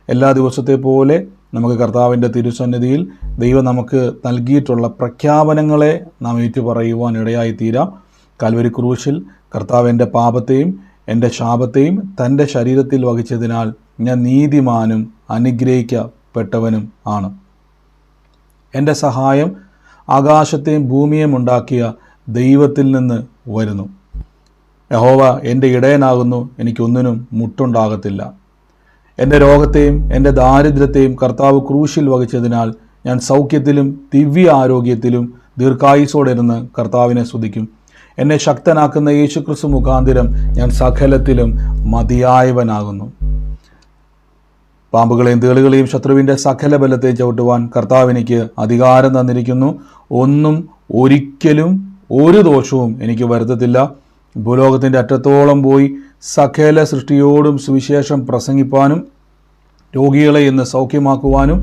എല്ലാ ദിവസത്തെ പോലെ നമുക്ക് കർത്താവിൻ്റെ തിരുസന്നിധിയിൽ ദൈവം നമുക്ക് നൽകിയിട്ടുള്ള പ്രഖ്യാപനങ്ങളെ നാം ഏറ്റുപറയുവാൻ ഇടയായിത്തീരാം. കാൽവരി ക്രൂശിൽ കർത്താവ് എൻ്റെ പാപത്തെയും എൻ്റെ ശാപത്തെയും തൻ്റെ ശരീരത്തിൽ വഹിച്ചതിനാൽ ഞാൻ നീതിമാനും അനുഗ്രഹിക്കപ്പെട്ടവനും ആണ്. എൻ്റെ സഹായം ആകാശത്തെയും ഭൂമിയെയും ഉണ്ടാക്കിയ ദൈവത്തിൽ നിന്ന് വരുന്നു. യഹോവ എൻ്റെ ഇടയനാകുന്നു, എനിക്കൊന്നിനും മുട്ടുണ്ടാകത്തില്ല. എൻ്റെ രോഗത്തെയും എൻ്റെ ദാരിദ്ര്യത്തെയും കർത്താവ് ക്രൂശിൽ വഹിച്ചതിനാൽ ഞാൻ സൗഖ്യത്തിലും ദിവ്യ ആരോഗ്യത്തിലും ദീർഘായുസ്സോടെ ഇരുന്ന് കർത്താവിനെ സ്തുതിക്കും. എന്നെ ശക്തനാക്കുന്ന യേശുക്രിസ്തു മുഖാന്തിരം ഞാൻ സകലത്തിലും മതിയായവനാകുന്നു. പാമ്പുകളെയും തേളുകളെയും ശത്രുവിൻ്റെ സകല ബലത്തെയും ചവിട്ടുവാൻ കർത്താവ് എനിക്ക് അധികാരം തന്നിരിക്കുന്നു. ഒന്നും ഒരിക്കലും ഒരു ദോഷവും എനിക്ക് വരുത്തത്തില്ല. ഭൂലോകത്തിൻ്റെ അറ്റത്തോളം പോയി സകല സൃഷ്ടിയോടും സുവിശേഷം പ്രസംഗിപ്പാനും രോഗികളെ ഇന്ന് സൗഖ്യമാക്കുവാനും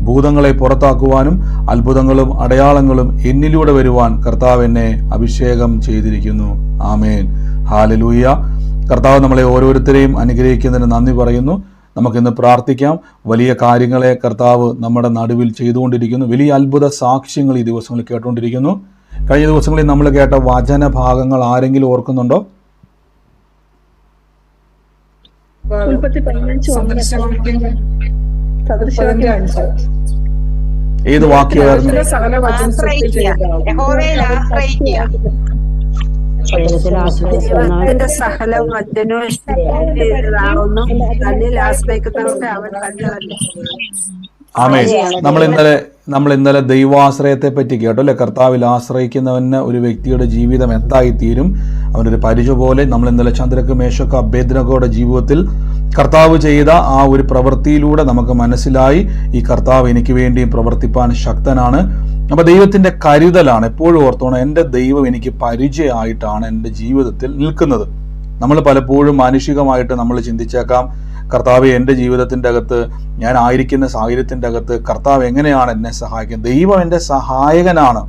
ഭൂതങ്ങളെ പുറത്താക്കുവാനും അത്ഭുതങ്ങളും അടയാളങ്ങളും എന്നിലൂടെ വരുവാൻ കർത്താവ് എന്നെ അഭിഷേകം ചെയ്തിരിക്കുന്നു. ആമേൻ, ഹല്ലേലൂയ. കർത്താവ് നമ്മളെ ഓരോരുത്തരെയും അനുഗ്രഹിക്കുന്നതിന് നന്ദി പറയുന്നു. നമുക്കിന്ന് പ്രാർത്ഥിക്കാം. വലിയ കാര്യങ്ങളെ കർത്താവ് നമ്മുടെ നടുവിൽ ചെയ്തുകൊണ്ടിരിക്കുന്നു. വലിയ അത്ഭുത സാക്ഷ്യങ്ങൾ ഈ ദിവസങ്ങളിൽ കേട്ടുകൊണ്ടിരിക്കുന്നു. കഴിഞ്ഞ ദിവസങ്ങളിൽ നമ്മൾ കേട്ട വചന ഭാഗങ്ങൾ ആരെങ്കിലും ഓർക്കുന്നുണ്ടോ? ഏത് വാക്യമായിരുന്നു? ആമേൻ. നമ്മൾ ഇന്നലെ ദൈവാശ്രയത്തെ പറ്റി കേട്ടോ അല്ലെ? കർത്താവിൽ ആശ്രയിക്കുന്നവന് ഒരു വ്യക്തിയുടെ ജീവിതം എന്തായിത്തീരും, അവനൊരു പരിചയ പോലെ. നമ്മൾ ഇന്നലെ ചന്ദ്രക്ക് മേശക്ക് അബേദ്നഗോയുടെ ജീവിതത്തിൽ കർത്താവ് ചെയ്ത ആ ഒരു പ്രവൃത്തിയിലൂടെ നമുക്ക് മനസ്സിലായി ഈ കർത്താവ് എനിക്ക് വേണ്ടിയും പ്രവർത്തിപ്പാൻ ശക്തനാണ്. അപ്പോൾ ദൈവത്തിൻ്റെ കരുതലാണ്. എപ്പോഴും ഓർത്തോണം, എൻ്റെ ദൈവം എനിക്ക് പരിചയമായിട്ടാണ് എൻ്റെ ജീവിതത്തിൽ നിൽക്കുന്നത്. നമ്മൾ പലപ്പോഴും മാനുഷികമായിട്ട് നമ്മൾ ചിന്തിച്ചേക്കാം, കർത്താവ് എൻ്റെ ജീവിതത്തിൻ്റെ അകത്ത്, ഞാൻ ആയിരിക്കുന്ന സാഹചര്യത്തിൻ്റെ അകത്ത് കർത്താവ് എങ്ങനെയാണ് എന്നെ സഹായിക്കുന്നത്? ദൈവം എൻ്റെ സഹായകനാണ്.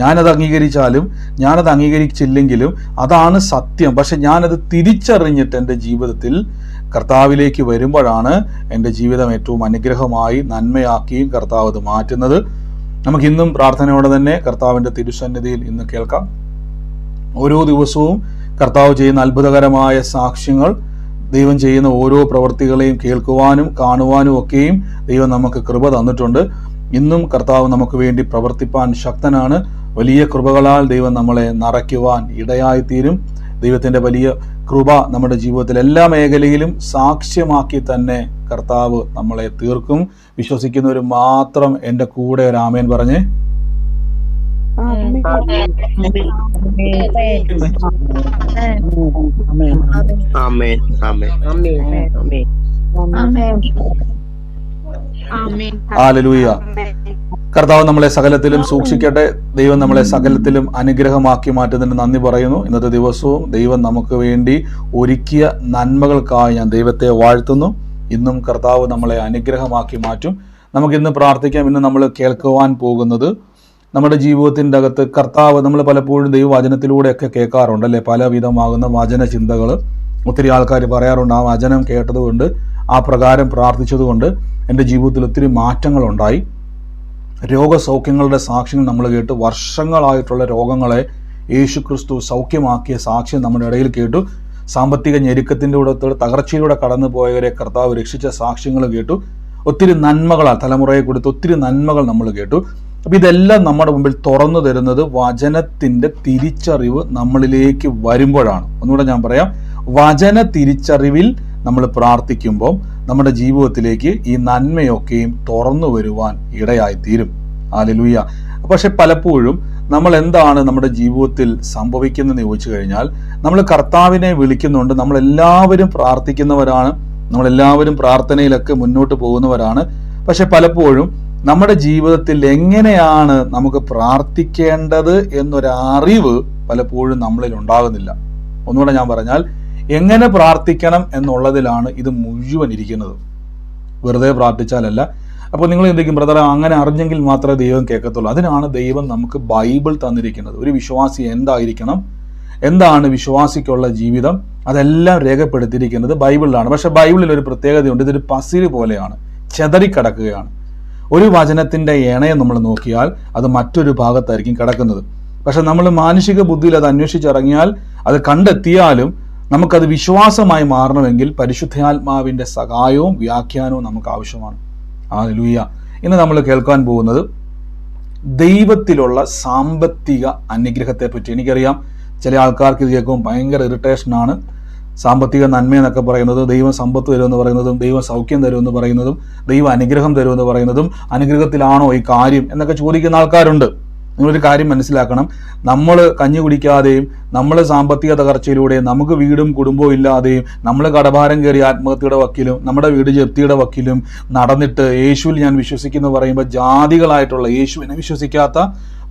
ഞാനത് അംഗീകരിച്ചാലും ഞാനത് അംഗീകരിച്ചില്ലെങ്കിലും അതാണ് സത്യം. പക്ഷെ ഞാനത് തിരിച്ചറിഞ്ഞിട്ട് എൻ്റെ ജീവിതത്തിൽ കർത്താവിലേക്ക് വരുമ്പോഴാണ് എൻ്റെ ജീവിതം ഏറ്റവും അനുഗ്രഹമായി നന്മയാക്കിയും കർത്താവ് അത് മാറ്റുന്നത്. നമുക്കിന്നും പ്രാർത്ഥനയോടെ തന്നെ കർത്താവിൻ്റെ തിരുസന്നിധിയിൽ ഇന്ന് കേൾക്കാം. ഓരോ ദിവസവും കർത്താവ് ചെയ്യുന്ന അത്ഭുതകരമായ സാക്ഷ്യങ്ങൾ, ദൈവം ചെയ്യുന്ന ഓരോ പ്രവൃത്തികളെയും കേൾക്കുവാനും കാണുവാനും ഒക്കെയും ദൈവം നമുക്ക് കൃപ തന്നിട്ടുണ്ട്. ഇന്നും കർത്താവ് നമുക്ക് വേണ്ടി പ്രവർത്തിപ്പാൻ ശക്തനാണ്. വലിയ കൃപകളാൽ ദൈവം നമ്മളെ നിറയ്ക്കുവാൻ ഇടയായിത്തീരും. ദൈവത്തിൻ്റെ വലിയ കൃപ നമ്മുടെ ജീവിതത്തിൽ എല്ലാ മേഖലയിലും സാക്ഷ്യമാക്കി തന്നെ കർത്താവ് നമ്മളെ തീർക്കും. വിശ്വസിക്കുന്നവർ മാത്രം എൻ്റെ കൂടെ ഒരു ആമേൻ പറഞ്ഞേ. ഹല്ലേലൂയ. കർത്താവ് നമ്മളെ സകലത്തിലും സൂക്ഷിക്കട്ടെ. ദൈവം നമ്മളെ സകലത്തിലും അനുഗ്രഹമാക്കി മാറ്റുന്നതിന് നന്ദി പറയുന്നു. ഇന്നത്തെ ദിവസവും ദൈവം നമുക്ക് വേണ്ടി ഒരുക്കിയ നന്മകൾക്കായി ഞാൻ ദൈവത്തെ വാഴ്ത്തുന്നു. ഇന്നും കർത്താവ് നമ്മളെ അനുഗ്രഹമാക്കി മാറ്റും. നമുക്കിന്ന് പ്രാർത്ഥിക്കാം. ഇന്ന് നമ്മൾ കേൾക്കുവാൻ പോകുന്നത് നമ്മുടെ ജീവിതത്തിൻ്റെ അകത്ത് കർത്താവ്, നമ്മൾ പലപ്പോഴും ദൈവവചനത്തിലൂടെയൊക്കെ കേൾക്കാറുണ്ട് അല്ലേ? പലവിധമാകുന്ന വചന ചിന്തകൾ ഒത്തിരി ആൾക്കാർ പറയാറുണ്ട്. ആ വചനം കേട്ടതുകൊണ്ട്, ആ പ്രകാരം പ്രാർത്ഥിച്ചതുകൊണ്ട് എൻ്റെ ജീവിതത്തിൽ ഒത്തിരി മാറ്റങ്ങളുണ്ടായി. രോഗസൗഖ്യങ്ങളുടെ സാക്ഷ്യങ്ങൾ നമ്മൾ കേട്ടു. വർഷങ്ങളായിട്ടുള്ള രോഗങ്ങളെ യേശുക്രിസ്തു സൗഖ്യമാക്കിയ സാക്ഷ്യം നമ്മുടെ ഇടയിൽ കേട്ടു. സാമ്പത്തിക ഞെരുക്കത്തിൻ്റെ കൂടെ തകർച്ചയിലൂടെ കടന്നു പോയവരെ കർത്താവ് രക്ഷിച്ച സാക്ഷ്യങ്ങൾ കേട്ടു. ഒത്തിരി നന്മകളാൽ തലമുറയെ കൊടുത്ത് ഒത്തിരി നന്മകൾ നമ്മൾ കേട്ടു. അപ്പം ഇതെല്ലാം നമ്മുടെ മുമ്പിൽ തുറന്നു തരുന്നത് വചനത്തിൻ്റെ തിരിച്ചറിവ് നമ്മളിലേക്ക് വരുമ്പോഴാണ്. ഒന്നുകൂടെ ഞാൻ പറയാം, വചന തിരിച്ചറിവിൽ നമ്മൾ പ്രാർത്ഥിക്കുമ്പോൾ നമ്മുടെ ജീവിതത്തിലേക്ക് ഈ നന്മയൊക്കെയും തുറന്നു വരുവാൻ ഇടയായിത്തീരും. ഹല്ലേലൂയ. പക്ഷെ പലപ്പോഴും നമ്മൾ എന്താണ് നമ്മുടെ ജീവിതത്തിൽ സംഭവിക്കുന്നതെന്ന് ചോദിച്ചു കഴിഞ്ഞാൽ, നമ്മൾ കർത്താവിനെ വിളിക്കുന്നുണ്ട്, നമ്മളെല്ലാവരും പ്രാർത്ഥിക്കുന്നവരാണ്, നമ്മളെല്ലാവരും പ്രാർത്ഥനയിലൊക്കെ മുന്നോട്ട് പോകുന്നവരാണ്. പക്ഷെ പലപ്പോഴും നമ്മുടെ ജീവിതത്തിൽ എങ്ങനെയാണ് നമുക്ക് പ്രാർത്ഥിക്കേണ്ടത് എന്നൊരറിവ് പലപ്പോഴും നമ്മളിൽ ഉണ്ടാകുന്നില്ല. ഒന്നുകൂടെ ഞാൻ പറഞ്ഞാൽ, എങ്ങനെ പ്രാർത്ഥിക്കണം എന്നുള്ളതിലാണ് ഇത് മുഴുവൻ ഇരിക്കുന്നത്. വെറുതെ പ്രാർത്ഥിച്ചാലല്ല. അപ്പോൾ നിങ്ങൾ എന്തെങ്കിലും ബ്രദറെ അങ്ങനെ അറിഞ്ഞെങ്കിൽ മാത്രമേ ദൈവം കേൾക്കത്തുള്ളൂ. അതിനാണ് ദൈവം നമുക്ക് ബൈബിൾ തന്നിരിക്കുന്നത്. ഒരു വിശ്വാസി എന്തായിരിക്കണം, എന്താണ് വിശ്വാസിക്കുള്ള ജീവിതം, അതെല്ലാം രേഖപ്പെടുത്തിയിരിക്കുന്നത് ബൈബിളിലാണ്. പക്ഷെ ബൈബിളിൽ ഒരു പ്രത്യേകതയുണ്ട്, ഇതൊരു പസില് പോലെയാണ്, ചെതറിക്കിടക്കുകയാണ്. ഒരു വചനത്തിന്റെ ഇണയം നമ്മൾ നോക്കിയാൽ അത് മറ്റൊരു ഭാഗത്തായിരിക്കും കിടക്കുന്നത്. പക്ഷെ നമ്മൾ മാനുഷിക ബുദ്ധിയിൽ അത് അന്വേഷിച്ചിറങ്ങിയാൽ, അത് കണ്ടെത്തിയാലും നമുക്കത് വിശ്വാസമായി മാറണമെങ്കിൽ പരിശുദ്ധാത്മാവിന്റെ സഹായവും വ്യാഖ്യാനവും നമുക്ക് ആവശ്യമാണ്. ഹല്ലേലൂയ. ഇന്ന് നമ്മൾ കേൾക്കാൻ പോകുന്നത് ദൈവത്തിലുള്ള സാമ്പത്തിക അനുഗ്രഹത്തെ പറ്റി. എനിക്കറിയാം ചില ആൾക്കാർക്ക് ഇത് കേൾക്കുമ്പോൾ ഭയങ്കര ഇറിറ്റേഷനാണ്. സാമ്പത്തിക നന്മയെന്നൊക്കെ പറയുന്നത്, ദൈവം സമ്പത്ത് തരുമെന്ന് പറയുന്നതും, ദൈവം സൗഖ്യം തരുമെന്ന് പറയുന്നതും, ദൈവം അനുഗ്രഹം തരുമെന്ന് പറയുന്നതും, അനുഗ്രഹത്തിലാണോ ഈ കാര്യം എന്നൊക്കെ ചോദിക്കുന്ന ആൾക്കാരുണ്ട്. നിങ്ങളൊരു കാര്യം മനസ്സിലാക്കണം, നമ്മൾ കഞ്ഞി കുടിക്കാതെയും നമ്മൾ സാമ്പത്തിക തകർച്ചയിലൂടെയും നമുക്ക് വീടും കുടുംബവും ഇല്ലാതെയും നമ്മൾ കടഭാരം കയറി ആത്മഹത്യയുടെ വക്കിലും നമ്മുടെ വീട് ജപ്തിയുടെ വക്കിലും നടന്നിട്ട് യേശുവിൽ ഞാൻ വിശ്വസിക്കുന്നു പറയുമ്പോൾ ജാതികളായിട്ടുള്ള, യേശുവിനെ വിശ്വസിക്കാത്ത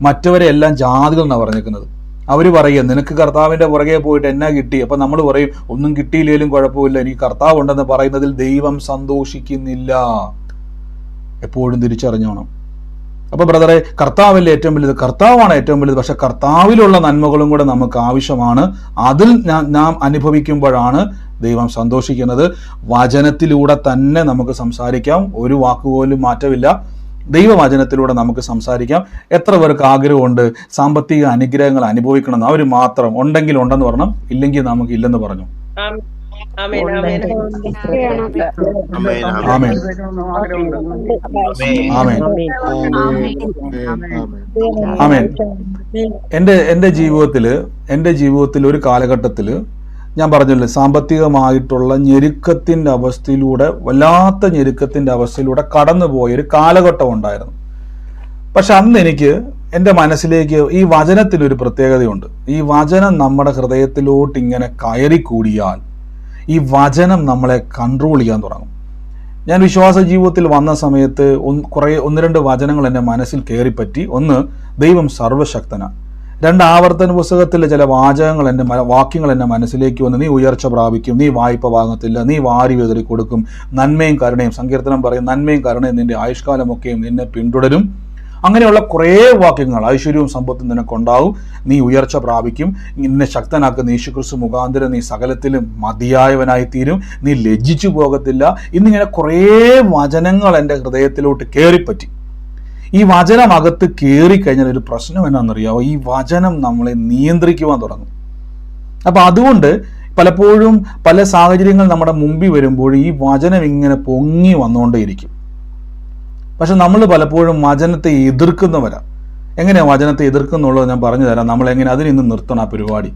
മറ്റവരെ എല്ലാം ജാതികൾ എന്നാണ് പറഞ്ഞേക്കുന്നത്. അവർ പറയുക നിനക്ക് കർത്താവിന്റെ പുറകെ പോയിട്ട് എന്നാ കിട്ടി? അപ്പൊ നമ്മൾ പറയും ഒന്നും കിട്ടിയില്ലേലും കുഴപ്പമില്ല, എനിക്ക് കർത്താവ് ഉണ്ടെന്ന് പറയുന്നതിൽ ദൈവം സന്തോഷിക്കുന്നില്ല. എപ്പോഴും തിരിച്ചറിഞ്ഞോണം. അപ്പൊ ബ്രദറെ, കർത്താവല്ലേ ഏറ്റവും വലുത്? കർത്താവാണ് ഏറ്റവും വലുത്. പക്ഷെ കർത്താവിലുള്ള നന്മകളും കൂടെ നമുക്ക് ആവശ്യമാണ്. അതിൽ നാം അനുഭവിക്കുമ്പോഴാണ് ദൈവം സന്തോഷിക്കുന്നത്. വചനത്തിലൂടെ തന്നെ നമുക്ക് സംസാരിക്കാം, ഒരു വാക്കുപോലും മാറ്റമില്ല. ദൈവവചനത്തിലൂടെ നമുക്ക് സംസാരിക്കാം. എത്ര പേർക്ക് ആഗ്രഹമുണ്ട് സാമ്പത്തിക അനുഗ്രഹങ്ങൾ അനുഭവിക്കണം? അവർ മാത്രം ഉണ്ടെങ്കിൽ ഉണ്ടെന്ന് പറഞ്ഞു, ഇല്ലെങ്കിൽ നമുക്ക് ഇല്ലെന്ന് പറഞ്ഞു. ആമേൻ. ആമേൻ. എൻ്റെ ജീവിതത്തിൽ ഒരു കാലഘട്ടത്തിൽ ഞാൻ പറഞ്ഞല്ലോ, സാമ്പത്തികമായിട്ടുള്ള ഞെരുക്കത്തിന്റെ അവസ്ഥയിലൂടെ, വല്ലാത്ത ഞെരുക്കത്തിന്റെ അവസ്ഥയിലൂടെ കടന്നുപോയൊരു കാലഘട്ടം ഉണ്ടായിരുന്നു. പക്ഷെ അന്ന് എനിക്ക് എൻ്റെ മനസ്സിലേക്ക് ഈ വചനത്തിനൊരു പ്രത്യേകതയുണ്ട്. ഈ വചനം നമ്മുടെ ഹൃദയത്തിലോട്ട് ഇങ്ങനെ കയറിക്കൂടിയാൽ ഈ വചനം നമ്മളെ കൺട്രോൾ ചെയ്യാൻ തുടങ്ങും. ഞാൻ വിശ്വാസ ജീവിതത്തിൽ വന്ന സമയത്ത് ഒന്ന് രണ്ട് വചനങ്ങൾ എൻ്റെ മനസ്സിൽ കയറിപ്പറ്റി. ഒന്ന്, ദൈവം സർവശക്തനാണ്. രണ്ട്, ആവർത്തന പുസ്തകത്തിലെ ചില വാക്യങ്ങൾ എൻ്റെ മനസ്സിലേക്ക് വന്ന്, നീ ഉയർച്ച പ്രാപിക്കും, നീ വായ്പ വാങ്ങത്തില്ല, നീ വാരി വിതറി കൊടുക്കും, നന്മയും കരുണയും, സങ്കീർത്തനം പറയും, നന്മയും കരുണയും നിന്റെ ആയുഷ്കാലമൊക്കെയും നിന്നെ പിന്തുടരും. അങ്ങനെയുള്ള കുറേ വാക്യങ്ങൾ, ഐശ്വര്യവും സമ്പത്തും നിനക്കുണ്ടാവും, നീ ഉയർച്ച പ്രാപിക്കും, നിന്നെ ശക്തനാക്കുന്ന യേശുക്രിസ്തു മുഖാന്തരം നീ സകലത്തിലും മതിയായവനായി തീരും, നീ ലജ്ജിച്ചു പോകത്തില്ല. ഇന്നിങ്ങനെ കുറേ വചനങ്ങൾ എൻ്റെ ഹൃദയത്തിലോട്ട് കയറിപ്പറ്റി. ഈ വചനം അകത്ത് കയറിക്കഴിഞ്ഞാൽ ഒരു പ്രശ്നം എന്നാണെന്നറിയാമോ? ഈ വചനം നമ്മളെ നിയന്ത്രിക്കുവാൻ തുടങ്ങും. അപ്പൊ അതുകൊണ്ട് പലപ്പോഴും പല സാഹചര്യങ്ങൾ നമ്മുടെ മുമ്പിൽ വരുമ്പോൾ ഈ വചനം ഇങ്ങനെ പൊങ്ങി വന്നുകൊണ്ടേയിരിക്കും. പക്ഷെ നമ്മൾ പലപ്പോഴും വചനത്തെ എതിർക്കുന്നവരാണ്. എങ്ങനെയാണ് വചനത്തെ എതിർക്കുന്നുള്ളത് ഞാൻ പറഞ്ഞു തരാം. നമ്മളെങ്ങനെ അതിനിന്ന് നിർത്തണം ആ പരിപാടി.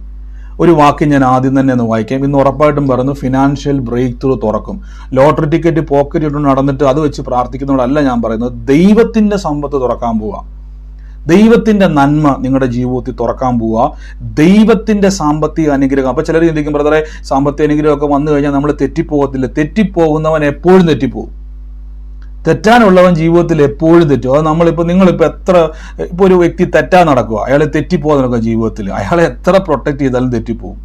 ഒരു വാക്യം ഞാൻ ആദ്യം തന്നെ ഒന്ന് വായിക്കാം. ഇന്ന് ഉറപ്പായിട്ടും പറഞ്ഞു, ഫിനാൻഷ്യൽ ബ്രേക്ക് ത്രൂ തുറക്കും. ലോട്ടറി ടിക്കറ്റ് പോക്കറ്റ് ഇട്ട് നടന്നിട്ട് അത് വെച്ച് പ്രാർത്ഥിക്കുന്നതല്ല ഞാൻ പറയുന്നത്. ദൈവത്തിന്റെ സമ്പത്ത് തുറക്കാൻ പോവുക, ദൈവത്തിന്റെ നന്മ നിങ്ങളുടെ ജീവിതത്തിൽ തുറക്കാൻ പോവുക, ദൈവത്തിന്റെ സാമ്പത്തിക അനുഗ്രഹം. അപ്പൊ ചിലർ ചിന്തിക്കും, ബ്രദറെ സാമ്പത്തിക അനുഗ്രഹമൊക്കെ വന്നു കഴിഞ്ഞാൽ നമ്മൾ തെറ്റിപ്പോകത്തില്ല. തെറ്റിപ്പോകുന്നവൻ എപ്പോഴും തെറ്റിപ്പോകും. തെറ്റാനുള്ളവൻ ജീവിതത്തിൽ എപ്പോഴും തെറ്റും. അത് നിങ്ങളിപ്പോൾ ഇപ്പോൾ ഒരു വ്യക്തി തെറ്റാൻ നടക്കുക, അയാളെ തെറ്റിപ്പോകാൻ നടക്കുക ജീവിതത്തിൽ, അയാളെ എത്ര പ്രൊട്ടക്ട് ചെയ്താലും തെറ്റിപ്പോകും.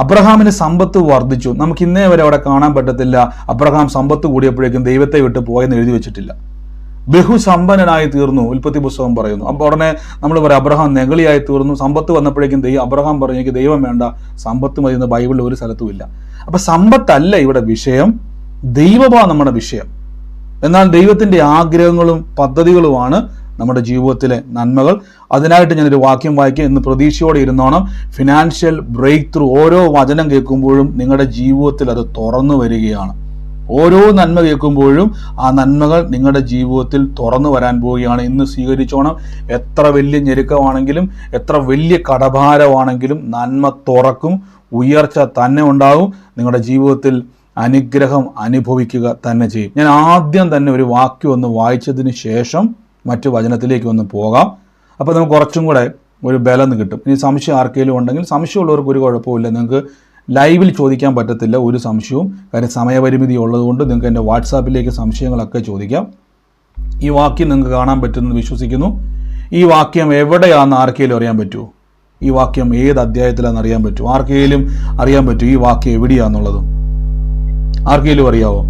അബ്രഹാമിന് സമ്പത്ത് വർദ്ധിച്ചു. നമുക്ക് ഇന്നേ വരെ അവിടെ കാണാൻ പറ്റത്തില്ല അബ്രഹാം സമ്പത്ത് കൂടിയപ്പോഴേക്കും ദൈവത്തെ വിട്ട് പോയെന്ന് എഴുതി വെച്ചിട്ടില്ല. ബഹുസമ്പന്നനായി തീർന്നു, ഉൽപ്പത്തി പുസ്തകം പറയുന്നു. അപ്പോൾ ഉടനെ നമ്മൾ പറയാം അബ്രഹാം നെഗളിയായി തീർന്നു. സമ്പത്ത് വന്നപ്പോഴേക്കും അബ്രഹാം പറഞ്ഞു, എനിക്ക് ദൈവം വേണ്ട, സമ്പത്ത് മതി എന്ന് ബൈബിളിൽ ഒരു സ്ഥലത്തുമില്ല. അപ്പൊ സമ്പത്തല്ല ഇവിടെ വിഷയം, ദൈവമാണ് നമ്മുടെ വിഷയം. എന്നാൽ ദൈവത്തിന്റെ ആഗ്രഹങ്ങളും പദ്ധതികളുമാണ് നമ്മുടെ ജീവിതത്തിലെ നന്മകൾ. അതിനായിട്ട് ഞാനൊരു വാക്യം വായിക്കാം. ഇന്ന് പ്രതീക്ഷയോടെ ഇരുന്നോണം. ഫിനാൻഷ്യൽ ബ്രേക്ക് ത്രൂ, ഓരോ വചനം കേൾക്കുമ്പോഴും നിങ്ങളുടെ ജീവിതത്തിൽ അത് തുറന്നു വരികയാണ്. ഓരോ നന്മ കേൾക്കുമ്പോഴും ആ നന്മകൾ നിങ്ങളുടെ ജീവിതത്തിൽ തുറന്നു വരാൻ പോവുകയാണ്. ഇന്ന് സ്വീകരിച്ചോണം. എത്ര വലിയ ഞെരുക്കമാണെങ്കിലും, എത്ര വലിയ കടഭാരമാണെങ്കിലും നന്മ തുറക്കും, ഉയർച്ച തന്നെ ഉണ്ടാവും. നിങ്ങളുടെ ജീവിതത്തിൽ അനുഗ്രഹം അനുഭവിക്കുക തന്നെ ചെയ്യും. ഞാൻ ആദ്യം തന്നെ ഒരു വാക്യം ഒന്ന് വായിച്ചതിന് ശേഷം മറ്റു വചനത്തിലേക്ക് ഒന്ന് പോകാം. അപ്പോൾ നമുക്ക് കുറച്ചും കൂടെ ഒരു ബലം കിട്ടും. ഇനി സംശയം ആർക്കെങ്കിലും ഉണ്ടെങ്കിൽ, സംശയമുള്ളവർക്ക് ഒരു കുഴപ്പമില്ല, നിങ്ങൾക്ക് ലൈവിൽ ചോദിക്കാൻ പറ്റത്തില്ല ഒരു സംശയവും, കാര്യം സമയപരിമിതി ഉള്ളതുകൊണ്ട് നിങ്ങൾക്ക് എൻ്റെ വാട്സാപ്പിലേക്ക് സംശയങ്ങളൊക്കെ ചോദിക്കാം. ഈ വാക്യം നിങ്ങൾക്ക് കാണാൻ പറ്റുമെന്ന് വിശ്വസിക്കുന്നു. ഈ വാക്യം എവിടെയാണെന്ന് ആർക്കെങ്കിലും അറിയാൻ പറ്റുമോ? ഈ വാക്യം ഏത് അധ്യായത്തിലാണെന്ന് അറിയാൻ പറ്റുമോ? ആർക്കെങ്കിലും അറിയാൻ പറ്റുമോ ഈ വാക്യം എവിടെയാണെന്നുള്ളത്? ആർക്കെങ്കിലും അറിയാവോ?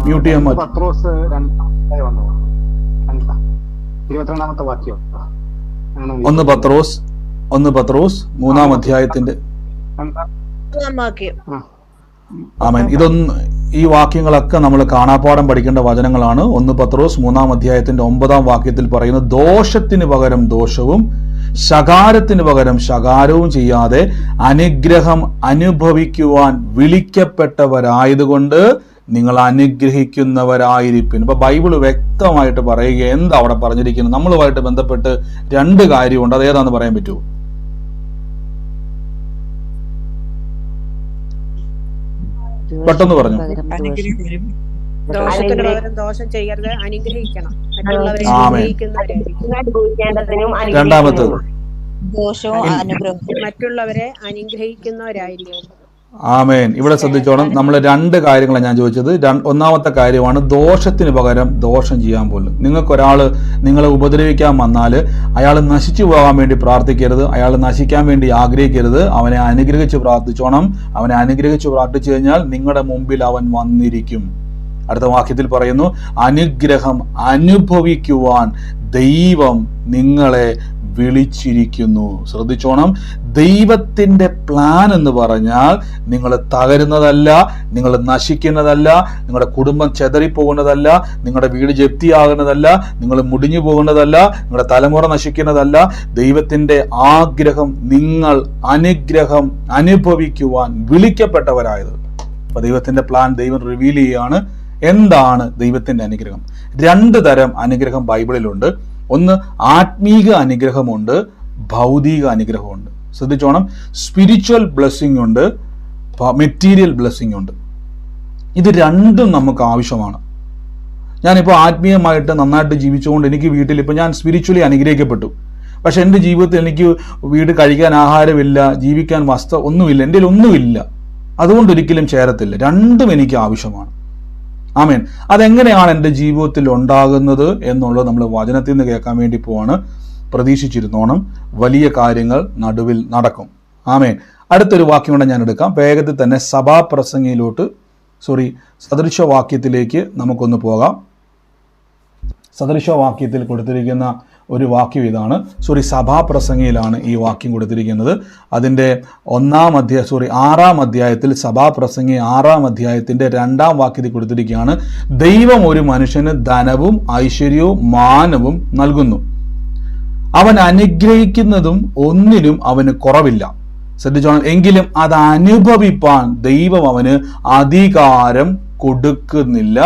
മ്യൂട്ട് ചെയ്യാൻ പറ്റും. 1 പത്രോസ് 1 പത്രോസ് 3-ാം അധ്യായത്തിന്റെ ആമേൻ. ഈ വാക്യങ്ങളൊക്കെ നമ്മൾ കാണാപ്പാഠം പഠിക്കേണ്ട വചനങ്ങളാണ്. 1 പത്രോസ് 3-ാം അധ്യായത്തിന്റെ 9-ാം വാക്യത്തിൽ പറയുന്നത്, ദോഷത്തിന് പകരം ദോഷവും ശകാരത്തിന് പകരം ശകാരവും ചെയ്യാതെ അനുഗ്രഹം അനുഭവിക്കുവാൻ വിളിക്കപ്പെട്ടവരായതുകൊണ്ട് നിങ്ങൾ അനുഗ്രഹിക്കുന്നവരായിരിക്കും. ഇപ്പൊ ബൈബിള് വ്യക്തമായിട്ട് പറയുക എന്താ അവിടെ പറഞ്ഞിരിക്കുന്നത്. നമ്മളുമായിട്ട് ബന്ധപ്പെട്ട് 2 കാര്യമുണ്ട്. അത് ഏതാന്ന് പറയാൻ പറ്റുമോ? പെട്ടെന്ന് പറഞ്ഞു. ദോഷത്തിന് പകരം ദോഷം ചെയ്യരുത്, അനുഗ്രഹിക്കണം. രണ്ടാമത്തത് മറ്റുള്ളവരെ അനുഗ്രഹിക്കുന്നവരായിരിക്കും. ആമേൻ. ഇവിടെ ശ്രദ്ധിച്ചോണം, നമ്മൾ 2 കാര്യങ്ങളാണ് ഞാൻ ചോദിച്ചത്. ഒന്നാമത്തെ കാര്യമാണ് ദോഷത്തിന് പകരം ദോഷം ചെയ്യാൻ പോലും. നിങ്ങൾക്കൊരാള് നിങ്ങളെ ഉപദ്രവിക്കാൻ വന്നാൽ അയാൾ നശിച്ചു പോകാൻ വേണ്ടി പ്രാർത്ഥിക്കരുത്, അയാൾ നശിക്കാൻ വേണ്ടി ആഗ്രഹിക്കരുത്. അവനെ അനുഗ്രഹിച്ച് പ്രാർത്ഥിച്ചോണം. അവനെ അനുഗ്രഹിച്ച് പ്രാർത്ഥിച്ചു കഴിഞ്ഞാൽ നിങ്ങളുടെ മുമ്പിൽ അവൻ വന്നിരിക്കും. അടുത്ത വാക്യത്തിൽ പറയുന്നു, അനുഗ്രഹം അനുഭവിക്കുവാൻ ദൈവം നിങ്ങളെ വിളിച്ചിരിക്കുന്നു. ശ്രദ്ധിച്ചോണം, ദൈവത്തിന്റെ പ്ലാൻ എന്ന് പറഞ്ഞാൽ നിങ്ങൾ തകരുന്നതല്ല, നിങ്ങൾ നശിക്കുന്നതല്ല, നിങ്ങളുടെ കുടുംബം ചെതറിപ്പോകുന്നതല്ല, നിങ്ങളുടെ വീട് ജപ്തിയാകുന്നതല്ല, നിങ്ങൾ മുടിഞ്ഞു പോകുന്നതല്ല, നിങ്ങളുടെ തലമുറ നശിക്കുന്നതല്ല. ദൈവത്തിന്റെ ആഗ്രഹം നിങ്ങൾ അനുഗ്രഹം അനുഭവിക്കുവാൻ വിളിക്കപ്പെട്ടവരായത്. അപ്പൊ ദൈവത്തിന്റെ പ്ലാൻ ദൈവം റിവീൽ ചെയ്യാണ്. എന്താണ് ദൈവത്തിന്റെ അനുഗ്രഹം? 2 തരം അനുഗ്രഹം ബൈബിളിലുണ്ട്. ഒന്ന് ആത്മീക അനുഗ്രഹമുണ്ട്, ഭൗതിക അനുഗ്രഹമുണ്ട്. ശ്രദ്ധിച്ചോണം, സ്പിരിച്വൽ ബ്ലെസ്സിങ് ഉണ്ട്, മെറ്റീരിയൽ ബ്ലെസ്സിങ് ഉണ്ട്. ഇത് രണ്ടും നമുക്ക് ആവശ്യമാണ്. ഞാനിപ്പോൾ ആത്മീയമായിട്ട് നന്നായിട്ട് ജീവിച്ചുകൊണ്ട് എനിക്ക് വീട്ടിൽ ഇപ്പോൾ ഞാൻ സ്പിരിച്വലി അനുഗ്രഹിക്കപ്പെട്ടു. പക്ഷെ എൻ്റെ ജീവിതത്തിൽ എനിക്ക് വീട് കഴിക്കാൻ ആഹാരമില്ല, ജീവിക്കാൻ വസ്ത്രം ഒന്നുമില്ല, എൻ്റെ ഒന്നുമില്ല. അതുകൊണ്ട് ഒരിക്കലും ചേരത്തില്ല. രണ്ടും എനിക്ക് ആവശ്യമാണ്. ആമേൻ. അതെങ്ങനെയാണ് എൻ്റെ ജീവിതത്തിൽ ഉണ്ടാകുന്നത് എന്നുള്ളത് നമ്മൾ വചനത്തിൽ നിന്ന് കേൾക്കാൻ വേണ്ടി പോവാണ്. പ്രതീക്ഷിച്ചിരുന്നോണം, വലിയ കാര്യങ്ങൾ നടുവിൽ നടക്കും. ആമേൻ. അടുത്തൊരു വാക്യം കൂടെ ഞാൻ എടുക്കാം. വേഗത്തിൽ തന്നെ സദൃശവാക്യത്തിലേക്ക് നമുക്കൊന്ന് പോകാം. സദൃശവാക്യത്തിൽ കൊടുത്തിരിക്കുന്ന ഒരു വാക്യം ഇതാണ്. സഭാപ്രസംഗിയിലാണ് ഈ വാക്യം കൊടുത്തിരിക്കുന്നത്. അതിൻ്റെ 6-ാം അധ്യായത്തിൽ സഭാപ്രസംഗി 6-ാം അധ്യായത്തിൻ്റെ 2-ാം വാക്യത്തിൽ കൊടുത്തിരിക്കുകയാണ്, ദൈവം ഒരു മനുഷ്യന് ധനവും ഐശ്വര്യവും മാനവും നൽകുന്നു, അവൻ അനുഗ്രഹിക്കുന്നതും ഒന്നിനും അവന് കുറവില്ല. ശ്രദ്ധിച്ചോണം, എങ്കിലും അത് അനുഭവിപ്പാൻ ദൈവം അവന് അധികാരം കൊടുക്കുന്നില്ല.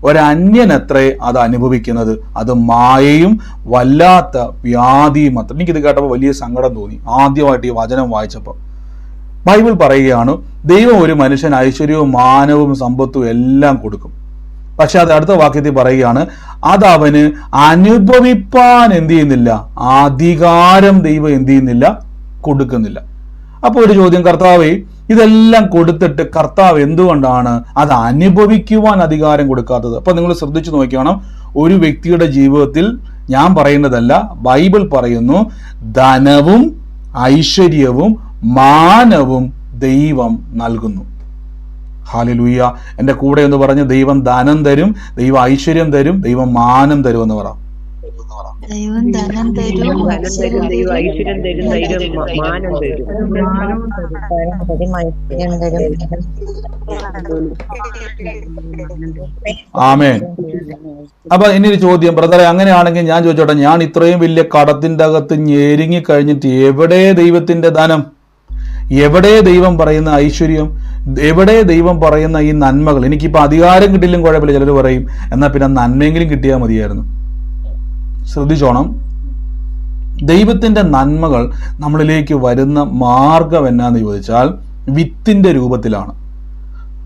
ഒരന്യനത്രേ അത് അനുഭവിക്കുന്നത്, അത് മായയും വല്ലാത്ത വ്യാധിയും അത്ര. എനിക്കിത് കേട്ടപ്പോൾ വലിയ സങ്കടം തോന്നി ആദ്യമായിട്ട് ഈ വചനം വായിച്ചപ്പോൾ. ബൈബിൾ പറയുകയാണ്, ദൈവം ഒരു മനുഷ്യൻ ഐശ്വര്യവും മാനവും സമ്പത്തും എല്ലാം കൊടുക്കും. പക്ഷെ അത് അടുത്ത വാക്യത്തിൽ പറയുകയാണ്, അത് അവന് അനുഭവിപ്പാൻ എന്ത് ചെയ്യുന്നില്ല, അധികാരം ദൈവം എന്ത് ചെയ്യുന്നില്ല, കൊടുക്കുന്നില്ല. അപ്പോൾ ഒരു ചോദ്യം, കർത്താവേ ഇതെല്ലാം കൊടുത്തിട്ട് കർത്താവ് എന്തുകൊണ്ടാണ് അത് അനുഭവിക്കുവാൻ അധികാരം കൊടുക്കാത്തത്? അപ്പൊ നിങ്ങൾ ശ്രദ്ധിച്ചു നോക്കണം, ഒരു വ്യക്തിയുടെ ജീവിതത്തിൽ, ഞാൻ പറയുന്നതല്ല, ബൈബിൾ പറയുന്നു, ധനവും ഐശ്വര്യവും മാനവും ദൈവം നൽകുന്നു. ഹല്ലേലൂയ. എൻ്റെ കൂടെ എന്ന് പറഞ്ഞ് ദൈവം ധനം തരും, ദൈവം ഐശ്വര്യം തരും, ദൈവം മാനം തരും എന്ന് പറ. ദൈവം ധനം തരും, ദൈവം ഐശ്വര്യം തരും, ദൈവം മാനം തരും. ആമേൻ. അപ്പൊ ഇനിയൊരു ചോദ്യം, ബ്രദറെ അങ്ങനെയാണെങ്കിൽ ഞാൻ ചോദിച്ചോട്ടെ, ഞാൻ ഇത്രയും വലിയ കടത്തിന്റെ അകത്ത് ഞെരുങ്ങി കഴിഞ്ഞിട്ട് എവിടെ ദൈവത്തിന്റെ ധനം, എവിടെ ദൈവം പറയുന്ന ഐശ്വര്യം, എവിടെ ദൈവം പറയുന്ന ഈ നന്മകൾ? എനിക്കിപ്പോൾ അധികാരം കിട്ടിയില്ലെങ്കിൽ കുഴപ്പമില്ല, ചിലർ പറയും, എന്നാൽ പിന്നെ നന്മയെങ്കിലും കിട്ടിയാൽ മതിയായിരുന്നു. ശ്രദ്ധിച്ചോണം, ദൈവത്തിന്റെ നന്മകൾ നമ്മളിലേക്ക് വരുന്ന മാർഗം എന്നാന്ന് ചോദിച്ചാൽ വിത്തിന്റെ രൂപത്തിലാണ്.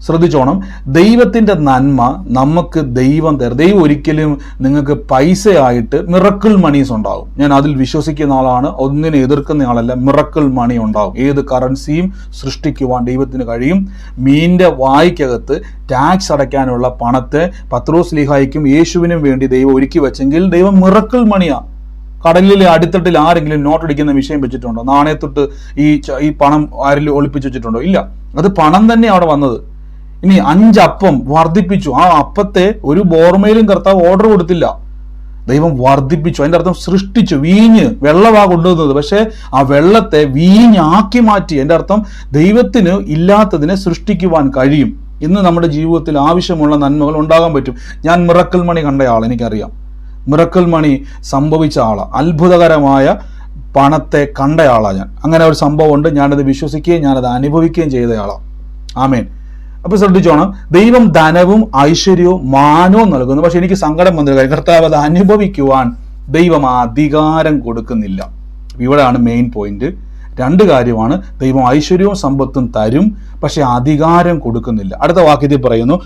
ശ്രദ്ധിച്ചോണം, ദൈവത്തിന്റെ നന്മ നമുക്ക് ദൈവം തരും. ദൈവം ഒരിക്കലും നിങ്ങൾക്ക് പൈസയായിട്ട് മിറക്കിൾ മണീസ് ഉണ്ടാവും. ഞാൻ അതിൽ വിശ്വസിക്കുന്ന ആളാണ്, ഒന്നിനെ എതിർക്കുന്ന ആളല്ല. മിറക്കിൾ മണി ഉണ്ടാവും. ഏത് കറൻസിയും സൃഷ്ടിക്കുവാൻ ദൈവത്തിന് കഴിയും. മീനിന്റെ വായ്ക്കകത്ത് ടാക്സ് അടയ്ക്കാനുള്ള പണത്തെ പത്രോസ് ലീഹായിക്കും യേശുവിനും വേണ്ടി ദൈവം ഒരുക്കി വെച്ചെങ്കിൽ ദൈവം മിറക്കിൾ മണിയാ. കടലിലെ അടിത്തട്ടിൽ ആരെങ്കിലും നോട്ടടിക്കുന്ന വിഷയം വെച്ചിട്ടുണ്ടോ? നാണയത്തൊട്ട് ഈ പണം ആരെങ്കിലും ഒളിപ്പിച്ചു വെച്ചിട്ടുണ്ടോ? ഇല്ല. അത് പണം തന്നെ അവിടെ വന്നത്. ഇനി 5 അപ്പം വർദ്ധിപ്പിച്ചു. ആ അപ്പത്തെ ഒരു ബോർമയിലും കർത്താവ് ഓർഡർ കൊടുത്തില്ല. ദൈവം വർദ്ധിപ്പിച്ചു. അതിൻ്റെ അർത്ഥം സൃഷ്ടിച്ചു. വീഞ്ഞ് വെള്ളമാ കൊണ്ടുവന്നത്, പക്ഷേ ആ വെള്ളത്തെ വീഞ്ഞാക്കി മാറ്റി. എൻ്റെ അർത്ഥം ദൈവത്തിന് ഇല്ലാത്തതിനെ സൃഷ്ടിക്കുവാൻ കഴിയും. ഇന്ന് നമ്മുടെ ജീവിതത്തിൽ ആവശ്യമുള്ള നന്മകൾ ഉണ്ടാകാൻ പറ്റും. ഞാൻ മിറക്കിൾ മണി കണ്ടയാൾ, എനിക്കറിയാം. മിറക്കിൾ മണി സംഭവിച്ച ആളാണ്. അത്ഭുതകരമായ പണത്തെ കണ്ടയാളാണ് ഞാൻ. അങ്ങനെ ഒരു സംഭവം ഉണ്ട്. ഞാനത് വിശ്വസിക്കുകയും ഞാനത് അനുഭവിക്കുകയും ചെയ്തയാളാണ്. ആമേൻ. അപ്പൊ ശ്രദ്ധിച്ചോണം, ദൈവം ധനവും ഐശ്വര്യവും മാനവും നൽകുന്നു. പക്ഷെ എനിക്ക് സങ്കടം വന്ന കാര്യം, കർത്താവ് അത് അനുഭവിക്കുവാൻ ദൈവം അധികാരം കൊടുക്കുന്നില്ല. ഇവിടെയാണ് മെയിൻ പോയിന്റ്. രണ്ട് കാര്യമാണ്. ദൈവം ഐശ്വര്യവും സമ്പത്തും തരും, പക്ഷെ അധികാരം കൊടുക്കുന്നില്ല. അടുത്ത വാക്യത്തിൽ പറയുന്നു,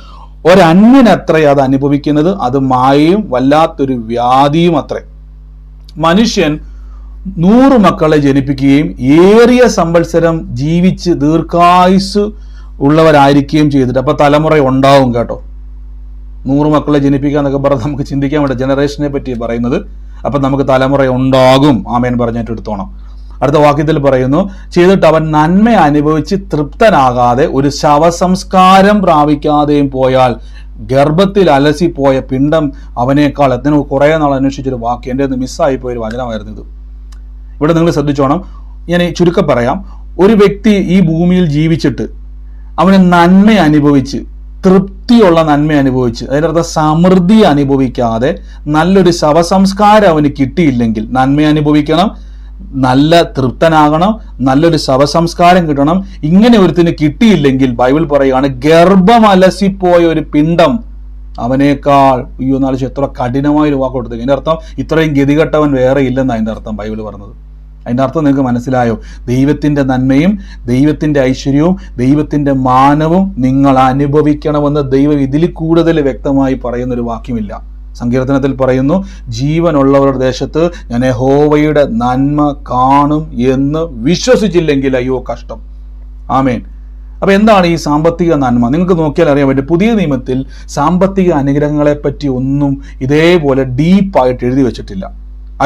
ഒരന്യനത്രേ അത് അനുഭവിക്കുന്നത്, അത് മായയും വല്ലാത്തൊരു വ്യാധിയും അത്രേ. മനുഷ്യൻ 100 മക്കളെ ജനിപ്പിക്കുകയും ഏറിയ സംവത്സരം ജീവിച്ച് ദീർഘായുസ് ഉള്ളവരായിരിക്കുകയും ചെയ്തിട്ട്, അപ്പൊ തലമുറ ഉണ്ടാവും കേട്ടോ. 100 മക്കളെ ജനിപ്പിക്കുക എന്നൊക്കെ പറഞ്ഞ് നമുക്ക് ചിന്തിക്കാൻ വേണ്ട ജനറേഷനെ പറ്റി പറയുന്നത്. അപ്പൊ നമുക്ക് തലമുറ ഉണ്ടാകും. ആമേൻ പറഞ്ഞിട്ട് എടുത്തോണം. അടുത്ത വാക്യത്തിൽ പറയുന്നു, ചെയ്തിട്ട് അവൻ നന്മ അനുഭവിച്ച് തൃപ്തനാകാതെ ഒരു ശവസംസ്കാരം പ്രാപിക്കാതെയും പോയാൽ ഗർഭത്തിൽ അലസിപ്പോയ പിണ്ടം അവനേക്കാൾ എത്ര. കുറെ നാൾ അന്വേഷിച്ചൊരു വാക്യം, എൻ്റെ മിസ്സായി പോയൊരു വചനമായിരുന്നു ഇത്. ഇവിടെ നിങ്ങൾ ശ്രദ്ധിച്ചോണം. ഞാൻ ചുരുക്കം പറയാം. ഒരു വ്യക്തി ഈ ഭൂമിയിൽ ജീവിച്ചിട്ട് അവന് നന്മ അനുഭവിച്ച്, തൃപ്തിയുള്ള നന്മ അനുഭവിച്ച്, അതിനർത്ഥം സമൃദ്ധി അനുഭവിക്കാതെ നല്ലൊരു ശവസംസ്കാരം അവന് കിട്ടിയില്ലെങ്കിൽ, നന്മ അനുഭവിക്കണം, നല്ല തൃപ്തനാകണം, നല്ലൊരു ശവസംസ്കാരം കിട്ടണം. ഇങ്ങനെ ഒരുത്തിന് കിട്ടിയില്ലെങ്കിൽ ബൈബിൾ പറയുകയാണ്, ഗർഭം അലസിപ്പോയ ഒരു പിണ്ടം അവനേക്കാൾ. അയ്യോ, നാളെ എത്ര കഠിനമായ ഒരു വാക്ക് കൊടുത്തത്. അതിൻ്റെ അർത്ഥം ഇത്രയും ഗതികെട്ടവൻ വേറെ ഇല്ലെന്നാണ് അതിൻ്റെ അർത്ഥം ബൈബിൾ പറഞ്ഞത്. അതിൻ്റെ അർത്ഥം നിങ്ങൾക്ക് മനസ്സിലായോ? ദൈവത്തിൻ്റെ നന്മയും ദൈവത്തിൻ്റെ ഐശ്വര്യവും ദൈവത്തിൻ്റെ മാനവും നിങ്ങൾ അനുഭവിക്കണമെന്ന് ദൈവം ഇതിൽ കൂടുതൽ വ്യക്തമായി പറയുന്നൊരു വാക്യമില്ല. സങ്കീർത്തനത്തിൽ പറയുന്നു, ജീവനുള്ളവരുടെ ദേശത്ത് ഞാൻ യഹോവയുടെ നന്മ കാണും എന്ന് വിശ്വസിച്ചില്ലെങ്കിൽ അയ്യോ കഷ്ടം. ആമേൻ. അപ്പൊ എന്താണ് ഈ സാമ്പത്തിക നന്മ? നിങ്ങൾക്ക് നോക്കിയാൽ അറിയാൻ പറ്റും. പുതിയ നിയമത്തിൽ സാമ്പത്തിക അനുഗ്രഹങ്ങളെ പറ്റി ഒന്നും ഇതേപോലെ ഡീപ്പായിട്ട് എഴുതി വെച്ചിട്ടില്ല.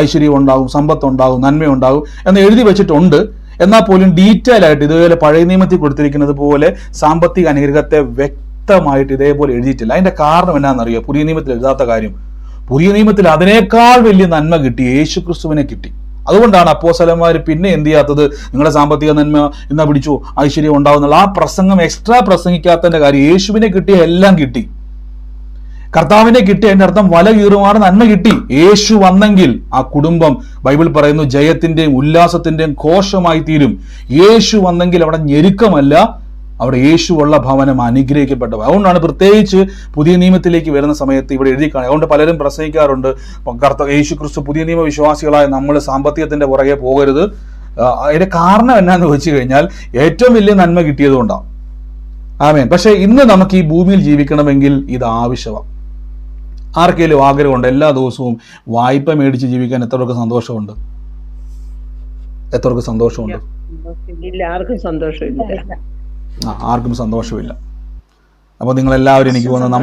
ഐശ്വര്യം ഉണ്ടാകും, സമ്പത്തുണ്ടാകും, നന്മയുണ്ടാകും എന്ന് എഴുതി വെച്ചിട്ടുണ്ട്. എന്നാൽ പോലും ഡീറ്റെയിൽ ആയിട്ട് ഇതുപോലെ പഴയ നിയമത്തിൽ കൊടുത്തിരിക്കുന്നത് പോലെ സാമ്പത്തിക അനുഗ്രഹത്തെ വ്യക്തമായിട്ട് ഇതേപോലെ എഴുതിയിട്ടില്ല. അതിന്റെ കാരണം എന്നാണെന്നറിയോ? പുതിയ നിയമത്തിൽ എഴുതാത്ത കാര്യം, പുതിയ നിയമത്തിൽ അതിനേക്കാൾ വലിയ നന്മ കിട്ടി, യേശു ക്രിസ്തുവിനെ കിട്ടി. അതുകൊണ്ടാണ് അപ്പോസ്തലന്മാർ പിന്നെ എന്ത് ചെയ്യാത്തത്? നിങ്ങളുടെ സാമ്പത്തിക നന്മ എന്നാ പിടിച്ചു, ഐശ്വര്യം ഉണ്ടാവുന്നുള്ള ആ പ്രസംഗം എക്സ്ട്രാ പ്രസംഗിക്കാത്തതിന്റെ കാര്യം. യേശുവിനെ കിട്ടിയ എല്ലാം കിട്ടി, കർത്താവിനെ കിട്ടി. അതിന്റെ അർത്ഥം വല കീറുമാറ് നന്മ കിട്ടി. യേശു വന്നെങ്കിൽ ആ കുടുംബം, ബൈബിൾ പറയുന്നു, ജയത്തിന്റെയും ഉല്ലാസത്തിന്റെയും ഘോഷമായി തീരും. യേശു വന്നെങ്കിൽ അവിടെ ഞെരുക്കമല്ല, അവിടെ യേശു ഉള്ള ഭവനം അനുഗ്രഹിക്കപ്പെട്ടവ. അതുകൊണ്ടാണ് പ്രത്യേകിച്ച് പുതിയ നിയമത്തിലേക്ക് വരുന്ന സമയത്ത് ഇവിടെ എഴുതി കാണുക. അതുകൊണ്ട് പലരും പ്രസംഗിക്കാറുണ്ട്, യേശു ക്രിസ്തു പുതിയ നിയമ വിശ്വാസികളായ നമ്മൾ സാമ്പത്തികത്തിന്റെ പുറകെ പോകരുത്. അതിന്റെ കാരണം എന്നാന്ന് വെച്ച് കഴിഞ്ഞാൽ ഏറ്റവും വലിയ നന്മ കിട്ടിയതുകൊണ്ടാണ്. ആമേൻ. പക്ഷെ ഇന്ന് നമുക്ക് ഈ ഭൂമിയിൽ ജീവിക്കണമെങ്കിൽ ഇത് ആവശ്യമാണ്. ആർക്കെങ്കിലും ആഗ്രഹമുണ്ട് എല്ലാ ദിവസവും വായ്പ മേടിച്ച് ജീവിക്കാൻ? എത്രയൊക്കെ സന്തോഷമുണ്ട്, എത്രയൊക്കെ സന്തോഷമുണ്ട്? ഇല്ല, ആർക്കും സന്തോഷമില്ല. ആർക്കും സന്തോഷമില്ല. അപ്പോൾ നിങ്ങളെല്ലാവരും, എനിക്ക് തോന്നുന്നു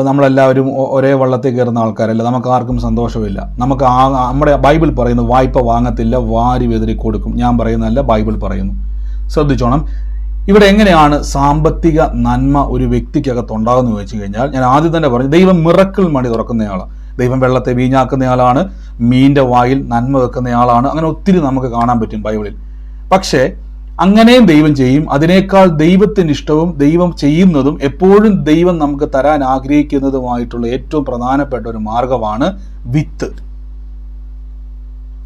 നമ്മളെല്ലാവരും ഒരേ വള്ളത്തിൽ കയറുന്ന ആൾക്കാരല്ല. നമുക്ക് ആർക്കും സന്തോഷമില്ല. നമുക്ക് നമ്മുടെ ബൈബിൾ പറയുന്നു, വായ്പ വാങ്ങത്തില്ല, വാരി വെതിരി കൊടുക്കും. ഞാൻ പറയുന്നതല്ല, ബൈബിൾ പറയുന്നു. ശ്രദ്ധിച്ചോണം. ഇവിടെ എങ്ങനെയാണ് സാമ്പത്തിക നന്മ ഒരു വ്യക്തിക്കകത്ത് ഉണ്ടാകുന്ന ചോദിച്ചു കഴിഞ്ഞാൽ, ഞാൻ ആദ്യം തന്നെ പറഞ്ഞു, ദൈവം മിറക്കിൾ മണി തുറക്കുന്നയാളാണ്. ദൈവം വെള്ളത്തെ വീഞ്ഞാക്കുന്നയാളാണ്, മീൻ്റെ വായിൽ നന്മ വെക്കുന്നയാളാണ്. അങ്ങനെ ഒത്തിരി നമുക്ക് കാണാൻ പറ്റും ബൈബിളിൽ. പക്ഷേ അങ്ങനെയും ദൈവം ചെയ്യും. അതിനേക്കാൾ ദൈവത്തിന് ഇഷ്ടവും ദൈവം ചെയ്യുന്നതും എപ്പോഴും ദൈവം നമുക്ക് തരാൻ ആഗ്രഹിക്കുന്നതുമായിട്ടുള്ള ഏറ്റവും പ്രധാനപ്പെട്ട ഒരു മാർഗമാണ് വിത്ത്.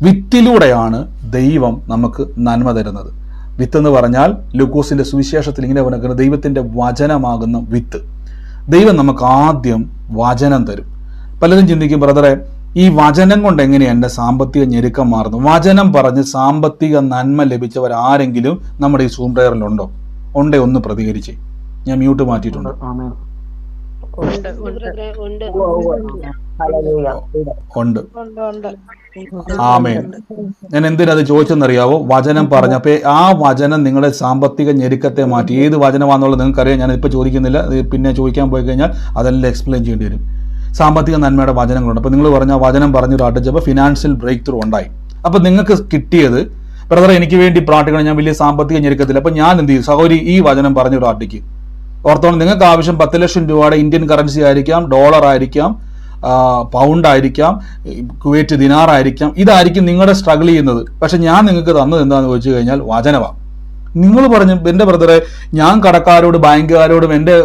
വിത്തിലൂടെയാണ് ദൈവം നമുക്ക് നന്മ തരുന്നത്. വിത്ത് എന്ന് പറഞ്ഞാൽ ലൂക്കോസിന്റെ സുവിശേഷത്തിൽ ഇങ്ങനെ പറയുന്നത്, ദൈവത്തിന്റെ വചനമാകുന്ന വിത്ത്. ദൈവം നമുക്ക് ആദ്യം വചനം തരും. പലരും ചിന്തിക്കും, ബ്രദറെ, ഈ വചനം കൊണ്ട് എങ്ങനെയാണ് എൻ്റെ സാമ്പത്തിക ഞെരുക്കം മാറുന്നു? വചനം പറഞ്ഞ് സാമ്പത്തിക നന്മ ലഭിച്ചവരാരെങ്കിലും നമ്മുടെ ഈ സൂം പ്രയറിലുണ്ടോ? ഉണ്ടേ ഒന്ന് പ്രതികരിച്ചേ. ഞാൻ മ്യൂട്ട് മാറ്റിയിട്ടുണ്ട്. ഉണ്ട്. ആമേൻ. ഞാൻ എന്തിനത് ചോദിച്ചെന്നറിയാവോ? വചനം പറഞ്ഞപ്പോ ആ വചനം നിങ്ങളുടെ സാമ്പത്തിക ഞെരുക്കത്തെ മാറ്റി. ഏത് വചനമാണെന്നുള്ളത് നിങ്ങൾക്കറിയാം, ഞാൻ ഇപ്പോൾ ചോദിക്കുന്നില്ല. പിന്നെ ചോദിക്കാൻ പോയി കഴിഞ്ഞാൽ അതെല്ലാം എക്സ്പ്ലെയിൻ ചെയ്യേണ്ടി വരും. സാമ്പത്തിക നന്മയുടെ വചനങ്ങളുണ്ട്. അപ്പോൾ നിങ്ങൾ പറഞ്ഞ വചനം പറഞ്ഞു പ്രാർത്ഥിച്ചപ്പോൾ ഫിനാൻഷ്യൽ ബ്രേക്ക് ത്രൂ ഉണ്ടായി. അപ്പോൾ നിങ്ങൾക്ക് കിട്ടിയത്, ബ്രദറെ എനിക്ക് വേണ്ടി പ്രാർത്ഥിക്കണം, ഞാൻ വലിയ സാമ്പത്തിക ഞെരുക്കത്തില്ല. അപ്പോൾ ഞാൻ എന്ത് ചെയ്യും? സഹോദരി, ഈ വചനം പറഞ്ഞു പ്രാർത്ഥിക്കും. ഓർത്തോണം, നിങ്ങൾക്ക് ആവശ്യം 10 ലക്ഷം രൂപയുടെ ഇന്ത്യൻ കറൻസി ആയിരിക്കാം, ഡോളർ ആയിരിക്കാം, പൗണ്ട് ആയിരിക്കാം, കുവൈറ്റ് ദിനാർ ആയിരിക്കാം, ഇതായിരിക്കും നിങ്ങളുടെ സ്ട്രഗിൾ ചെയ്യുന്നത്. പക്ഷെ ഞാൻ നിങ്ങൾക്ക് തന്നത് എന്താണെന്ന് ചോദിച്ചു കഴിഞ്ഞാൽ വചനമാണ്. നിങ്ങൾ പറഞ്ഞു, എൻ്റെ ബ്രദറെ, ഞാൻ കടക്കാരോട് ബാങ്കുകാരോടും എൻ്റെ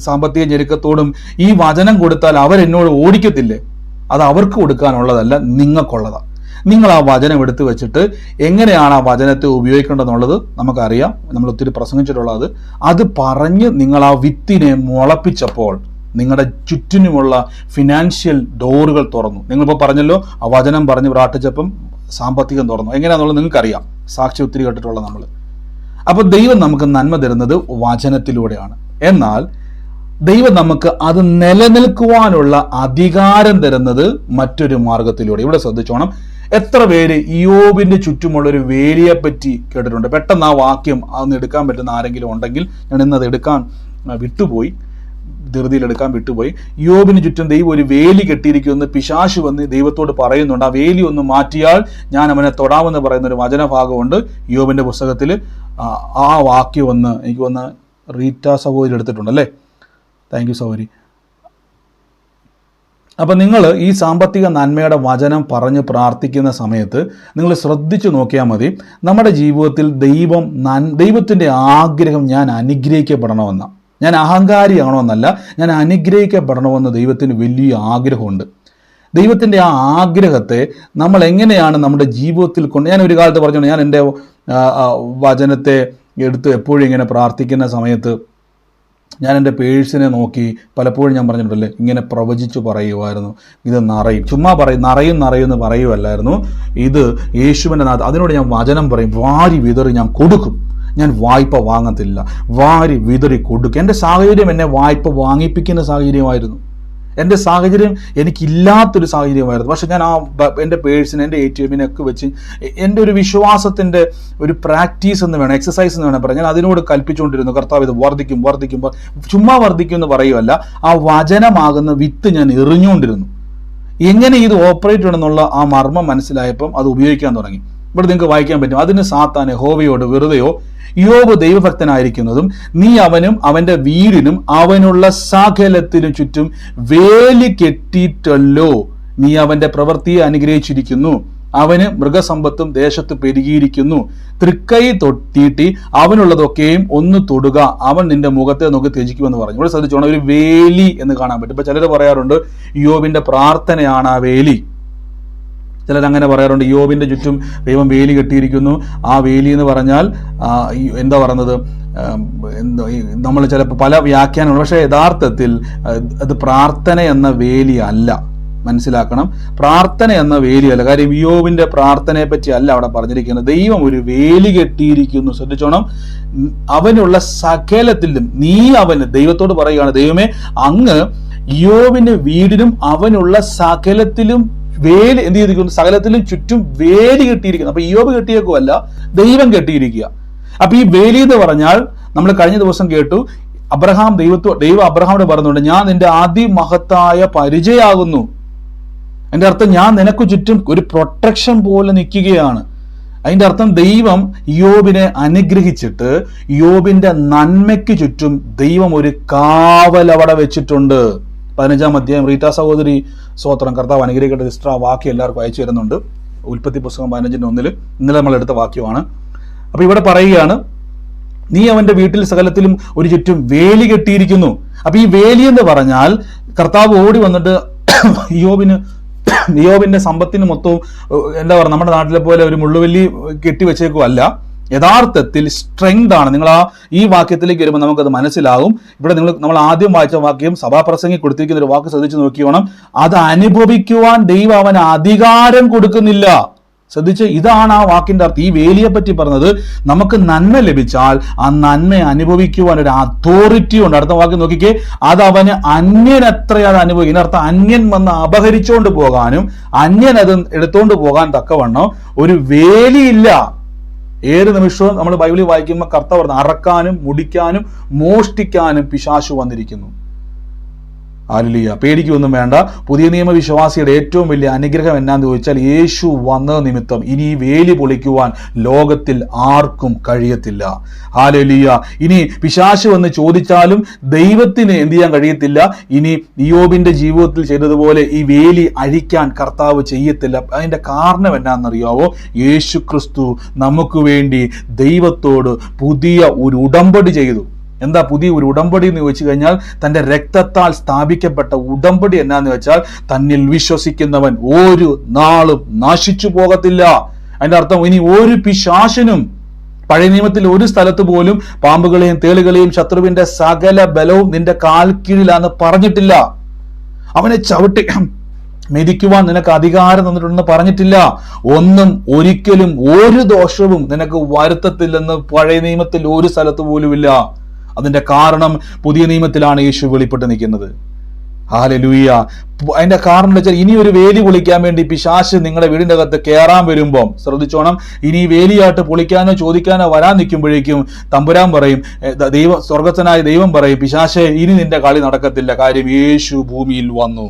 സാമ്പത്തിക ഞെരുക്കത്തോടും ഈ വചനം കൊടുത്താൽ അവരെന്നോട് ഓടിക്കത്തില്ലേ? അത് അവർക്ക് കൊടുക്കാനുള്ളതല്ല, നിങ്ങൾക്കുള്ളതാണ്. നിങ്ങൾ ആ വചനം എടുത്തു വെച്ചിട്ട് എങ്ങനെയാണ് ആ വചനത്തെ ഉപയോഗിക്കേണ്ടതെന്നുള്ളത് നമുക്കറിയാം. നമ്മൾ ഒത്തിരി പ്രസംഗിച്ചിട്ടുള്ളത്. അത് പറഞ്ഞ് നിങ്ങൾ ആ വിത്തിനെ മുളപ്പിച്ചപ്പോൾ നിങ്ങളുടെ ചുറ്റിനുമുള്ള ഫിനാൻഷ്യൽ ഡോറുകൾ തുറന്നു. നിങ്ങളിപ്പോൾ പറഞ്ഞല്ലോ, ആ വചനം പറഞ്ഞ് പ്രാർത്ഥിച്ചപ്പം സാമ്പത്തികം തുറന്നു. എങ്ങനെയാണെന്നുള്ളത് നിങ്ങൾക്കറിയാം, സാക്ഷി ഒത്തിരി കേട്ടിട്ടുള്ള നമ്മൾ. അപ്പോൾ ദൈവം നമുക്ക് നന്മ തരുന്നത് വചനത്തിലൂടെയാണ്. എന്നാൽ ദൈവം നമുക്ക് അത് നിലനിൽക്കുവാനുള്ള അധികാരം തരുന്നത് മറ്റൊരു മാർഗത്തിലൂടെ. ഇവിടെ ശ്രദ്ധിച്ചോണം. എത്ര പേര് ഇയ്യോബിന്റെ ചുറ്റുമുള്ള ഒരു വേലിയെ പറ്റി കേട്ടിട്ടുണ്ട്? പെട്ടെന്ന് ആ വാക്യം അതൊന്ന് എടുക്കാൻ പറ്റുന്ന ആരെങ്കിലും ഉണ്ടെങ്കിൽ, ഞാൻ ഇന്നത് എടുക്കാൻ വിട്ടുപോയി, ധൃതിയിൽ എടുക്കാൻ വിട്ടുപോയി. ഇയ്യോബിന് ചുറ്റും ദൈവം ഒരു വേലി കെട്ടിയിരിക്കുമെന്ന് പിശാച് വന്ന് ദൈവത്തോട് പറയുന്നുണ്ട്. ആ വേലി ഒന്ന് മാറ്റിയാൽ ഞാൻ അവനെ തൊടാമെന്ന് പറയുന്ന ഒരു വചനഭാഗമുണ്ട് ഇയ്യോബിന്റെ പുസ്തകത്തിൽ. ആ വാക്യം ഒന്ന് എനിക്ക് വന്ന് റീറ്റ സഹോദരി എടുത്തിട്ടുണ്ടല്ലേ? താങ്ക് യു സഹോദരി. അപ്പം നിങ്ങൾ ഈ സാമ്പത്തിക നന്മയുടെ വചനം പറഞ്ഞ് പ്രാർത്ഥിക്കുന്ന സമയത്ത് നിങ്ങൾ ശ്രദ്ധിച്ചു നോക്കിയാൽ മതി. നമ്മുടെ ജീവിതത്തിൽ ദൈവത്തിൻ്റെ ആഗ്രഹം ഞാൻ അനുഗ്രഹിക്കപ്പെടണമെന്ന, ഞാൻ അഹങ്കാരിയാണോന്നല്ല, ഞാൻ അനുഗ്രഹിക്കപ്പെടണമെന്ന് ദൈവത്തിന് വലിയ ആഗ്രഹമുണ്ട്. ദൈവത്തിൻ്റെ ആ ആഗ്രഹത്തെ നമ്മൾ എങ്ങനെയാണ് നമ്മുടെ ജീവിതത്തിൽ കൊണ്ട്, ഞാൻ ഒരു കാലത്ത് പറഞ്ഞു, ഞാൻ എൻ്റെ വചനത്തെ എടുത്ത് എപ്പോഴും ഇങ്ങനെ പ്രാർത്ഥിക്കുന്ന സമയത്ത് ഞാൻ എൻ്റെ പേഴ്സിനെ നോക്കി പലപ്പോഴും ഞാൻ പറഞ്ഞിട്ടുണ്ടല്ലേ, ഇങ്ങനെ പ്രവചിച്ചു പറയുമായിരുന്നു. ഇത് നിറയും, ചുമ്മാ പറയും, നിറയും എന്ന് പറയുമല്ലായിരുന്നു. ഇത് യേശുവിൻ്റെ നാഥ, അതിനോട് ഞാൻ വചനം പറയും, വാരി വിതറി ഞാൻ കൊടുക്കും, ഞാൻ വായ്പ വാങ്ങത്തില്ല, വാരി വിതറി കൊടുക്കും. എൻ്റെ സാഹചര്യം എന്നെ വായ്പ വാങ്ങിപ്പിക്കുന്ന സാഹചര്യമായിരുന്നു. എൻ്റെ സാഹചര്യം എനിക്കില്ലാത്തൊരു സാഹചര്യമായിരുന്നു. പക്ഷെ ഞാൻ എൻ്റെ പേഴ്സിനെ, എൻ്റെ ATM ഒക്കെ വെച്ച് എൻ്റെ ഒരു വിശ്വാസത്തിൻ്റെ ഒരു പ്രാക്ടീസ് എന്ന് വേണം, എക്സസൈസ് എന്ന് വേണം പറയാം. ഞാൻ അതിനോട് കൽപ്പിച്ചുകൊണ്ടിരുന്നു, കർത്താവ് ഇത് വർദ്ധിക്കും, ചുമ്മാ വർദ്ധിക്കും എന്ന് പറയുമല്ല, ആ വചനമാകുന്ന വിത്ത് ഞാൻ എറിഞ്ഞുകൊണ്ടിരുന്നു. എങ്ങനെ ഇത് ഓപ്പറേറ്റ് ചെയ്യണമെന്നുള്ള ആ മർമ്മം മനസ്സിലായപ്പം അത് ഉപയോഗിക്കാൻ തുടങ്ങി. ഇവിടെ നിങ്ങൾക്ക് വായിക്കാൻ പറ്റും. അതിന് സാത്താൻ യഹോവയോട് വെറുതെയോ, യോബ് ദൈവഭക്തനായിരിക്കുന്നതും നീ അവനും അവന്റെ വീടിനും അവനുള്ള സകലത്തിനും ചുറ്റും വേലി കെട്ടിയിട്ടല്ലോ, നീ അവന്റെ പ്രവൃത്തിയെ അനുഗ്രഹിച്ചിരിക്കുന്നു, അവന് മൃഗസമ്പത്തും ദേശത്ത് പെരുകിയിരിക്കുന്നു, തൃക്കൈ തൊട്ടിയിട്ട് അവനുള്ളതൊക്കെയും ഒന്ന് തൊടുക, അവൻ നിന്റെ മുഖത്തെ നോക്കി ത്യജിക്കുമെന്ന് പറഞ്ഞു. ഇവിടെ ശ്രദ്ധിച്ചോണം, ഒരു വേലി എന്ന് കാണാൻ പറ്റും. ഇപ്പൊ ചിലർ പറയാറുണ്ട് യോബിന്റെ പ്രാർത്ഥനയാണ് ആ വേലി. ചിലരങ്ങനെ പറയാറുണ്ട്, യോബിന്റെ ചുറ്റും ദൈവം വേലി കെട്ടിയിരിക്കുന്നു. ആ വേലി എന്ന് പറഞ്ഞാൽ എന്താ പറയുന്നത്, നമ്മൾ ചിലപ്പോൾ പല വ്യാഖ്യാനങ്ങൾ, പക്ഷേ യഥാർത്ഥത്തിൽ അത് പ്രാർത്ഥന എന്ന വേലി അല്ല. മനസ്സിലാക്കണം, പ്രാർത്ഥന എന്ന വേലിയല്ല. കാര്യം യോബിന്റെ പ്രാർത്ഥനയെ പറ്റി അല്ല അവിടെ പറഞ്ഞിരിക്കുന്നത്. ദൈവം ഒരു വേലി കെട്ടിയിരിക്കുന്നു. ശ്രദ്ധിച്ചോണം, അവനുള്ള സകലത്തിലും നീ അവന്, ദൈവത്തോട് പറയുകയാണ്, ദൈവമേ അങ്ങ് യോബിന്റെ വീടിനും അവനുള്ള സകലത്തിലും വേലി എന്ത് ചെയ്തിരിക്കുന്നു, സകലത്തിലും ചുറ്റും വേലി കെട്ടിയിരിക്കുന്നു. അപ്പൊ യോബ് കെട്ടിയേക്കുമല്ല, ദൈവം കെട്ടിയിരിക്കുക. അപ്പൊ ഈ വേലി എന്ന് പറഞ്ഞാൽ നമ്മൾ കഴിഞ്ഞ ദിവസം കേട്ടു, ദൈവം അബ്രഹാമിനോട് പറഞ്ഞുകൊണ്ട്, ഞാൻ നിന്റെ അതിമഹത്തായ പരിചയമാകുന്നു. അതിന്റെ അർത്ഥം ഞാൻ നിനക്ക് ചുറ്റും ഒരു പ്രൊട്ടക്ഷൻ പോലെ നിൽക്കുകയാണ്. അതിന്റെ അർത്ഥം ദൈവം യോബിനെ അനുഗ്രഹിച്ചിട്ട് യോബിന്റെ നന്മയ്ക്ക് ചുറ്റും ദൈവം ഒരു കാവൽ അവിടെ വെച്ചിട്ടുണ്ട്. 15-ാം അധ്യായം റീറ്റ സഹോദരി സ്തോത്രം, കർത്താവ് അനുഗ്രഹിക്കട്ടെ സിസ്റ്റർ, ആ വാക്യം എല്ലാവർക്കും അയച്ചു തരുന്നുണ്ട്. ഉൽപ്പത്തി പുസ്തകം 15:1 ഇന്നലെ നമ്മൾ എടുത്ത വാക്യമാണ്. അപ്പൊ ഇവിടെ പറയുകയാണ്, നീ അവന്റെ വീട്ടിൽ സകലത്തിലും ഒരു ചുറ്റും വേലി കെട്ടിയിരിക്കുന്നു. അപ്പൊ ഈ വേലി എന്ന് പറഞ്ഞാൽ കർത്താവ് ഓടി വന്നിട്ട് യോബിന്റെ സമ്പത്തിന് മൊത്തവും എന്താ പറയുക, നമ്മുടെ നാട്ടിലെ പോലെ ഒരു മുള്ളുവല്ലി കെട്ടിവെച്ചേക്കുമല്ല. യഥാർത്ഥത്തിൽ സ്ട്രെങ്ത് ആണ്. നിങ്ങൾ ഈ വാക്യത്തിലേക്ക് വരുമ്പോൾ നമുക്കത് മനസ്സിലാകും. ഇവിടെ നമ്മൾ ആദ്യം വായിച്ച വാക്യം സഭാപ്രസംഗി കൊടുത്തിരിക്കുന്ന ഒരു വാക്ക് ശ്രദ്ധിച്ച് നോക്കിയോണം. അത് അനുഭവിക്കുവാൻ ദൈവം അവന് അധികാരം കൊടുക്കുന്നില്ല. ശ്രദ്ധിച്ച്, ഇതാണ് ആ വാക്കിന്റെ അർത്ഥം. ഈ വേലിയെ പറ്റി പറഞ്ഞത്, നമുക്ക് നന്മ ലഭിച്ചാൽ ആ നന്മ അനുഭവിക്കുവാൻ ഒരു അതോറിറ്റി ഉണ്ട്. അടുത്ത വാക്യം നോക്കിക്കേ, അത് അവന് അന്യൻ എത്രയാണ് അനുഭവിക്കും. ഇതിനർത്ഥം അന്യൻ വന്ന് അപഹരിച്ചുകൊണ്ട് പോകാനും അന്യൻ അത് എടുത്തുകൊണ്ട് പോകാൻ തക്കവണ്ണം ഒരു വേലിയില്ല. ഏത് നിമിഷവും നമ്മൾ ബൈബിളിൽ വായിക്കുമ്പോൾ കർത്താവ് പറഞ്ഞു, അറക്കാനും മുടിക്കാനും മോഷ്ടിക്കാനും പിശാചു വന്നിരിക്കുന്നു. ഹല്ലേലൂയ. പേടിക്കൊന്നും വേണ്ട. പുതിയ നിയമ വിശ്വാസിയുടെ ഏറ്റവും വലിയ അനുഗ്രഹം എന്നാന്ന് ചോദിച്ചാൽ, യേശു വന്ന നിമിത്തം ഇനി ഈ വേലി പൊളിക്കുവാൻ ലോകത്തിൽ ആർക്കും കഴിയത്തില്ല. ഹല്ലേലൂയ. ഇനി പിശാച് വന്ന് ചോദിച്ചാലും ദൈവത്തിന് എന്ത് ചെയ്യാൻ കഴിയത്തില്ല. ഇനി ഇയ്യോബിന്റെ ജീവിതത്തിൽ ചെയ്തതുപോലെ ഈ വേലി അഴിക്കാൻ കർത്താവ് ചെയ്യത്തില്ല. അതിന്റെ കാരണം എന്നാണെന്നറിയാവോ? യേശു ക്രിസ്തു നമുക്ക് വേണ്ടി ദൈവത്തോട് പുതിയ ഒരു ഉടമ്പടി ചെയ്തു. എന്താ പുതിയ ഒരു ഉടമ്പടി എന്ന് ചോദിച്ചു കഴിഞ്ഞാൽ, തൻ്റെ രക്തത്താൽ സ്ഥാപിക്കപ്പെട്ട ഉടമ്പടി എന്നാന്ന് വെച്ചാൽ, തന്നിൽ വിശ്വസിക്കുന്നവൻ ഒരു നാളും നശിച്ചു പോകത്തില്ല. അതിന്റെ അർത്ഥം ഇനി ഒരു പിശാചിനും പഴയ നിയമത്തിൽ ഒരു സ്ഥലത്ത് പോലും പാമ്പുകളെയും തേളുകളെയും ശത്രുവിന്റെ സകല ബലവും നിന്റെ കാൽ കീഴിലാന്ന് പറഞ്ഞിട്ടില്ല. അവനെ ചവിട്ടി മെതിക്കുവാൻ നിനക്ക് അധികാരം തന്നിട്ടുണ്ടെന്ന് പറഞ്ഞിട്ടില്ല. ഒന്നും ഒരിക്കലും ഒരു ദോഷവും നിനക്ക് വരുത്തത്തില്ലെന്ന് പഴയ നിയമത്തിൽ ഒരു സ്ഥലത്ത് പോലുമില്ല. അതിന്റെ കാരണം പുതിയ നിയമത്തിലാണ് യേശു വെളിപ്പെട്ട് നിൽക്കുന്നത്. ഹല്ലേലൂയ. അതിന്റെ കാരണം എന്താ വെച്ചാൽ, ഇനി ഒരു വേലി പൊളിക്കാൻ വേണ്ടി പിശാച് നിങ്ങളുടെ വീടിന്റെ അകത്ത് കയറാൻ വരുമ്പം ശ്രദ്ധിച്ചോണം. ഇനി വേലിയായിട്ട് പൊളിക്കാനോ ചോദിക്കാനോ വരാൻ നിൽക്കുമ്പോഴേക്കും തമ്പുരാൻ പറയും, സ്വർഗസ്ഥനായ ദൈവം പറയും, പിശാചേ ഇനി നിന്റെ കളി നടക്കത്തില്ല. കാര്യം യേശു ഭൂമിയിൽ വന്നു.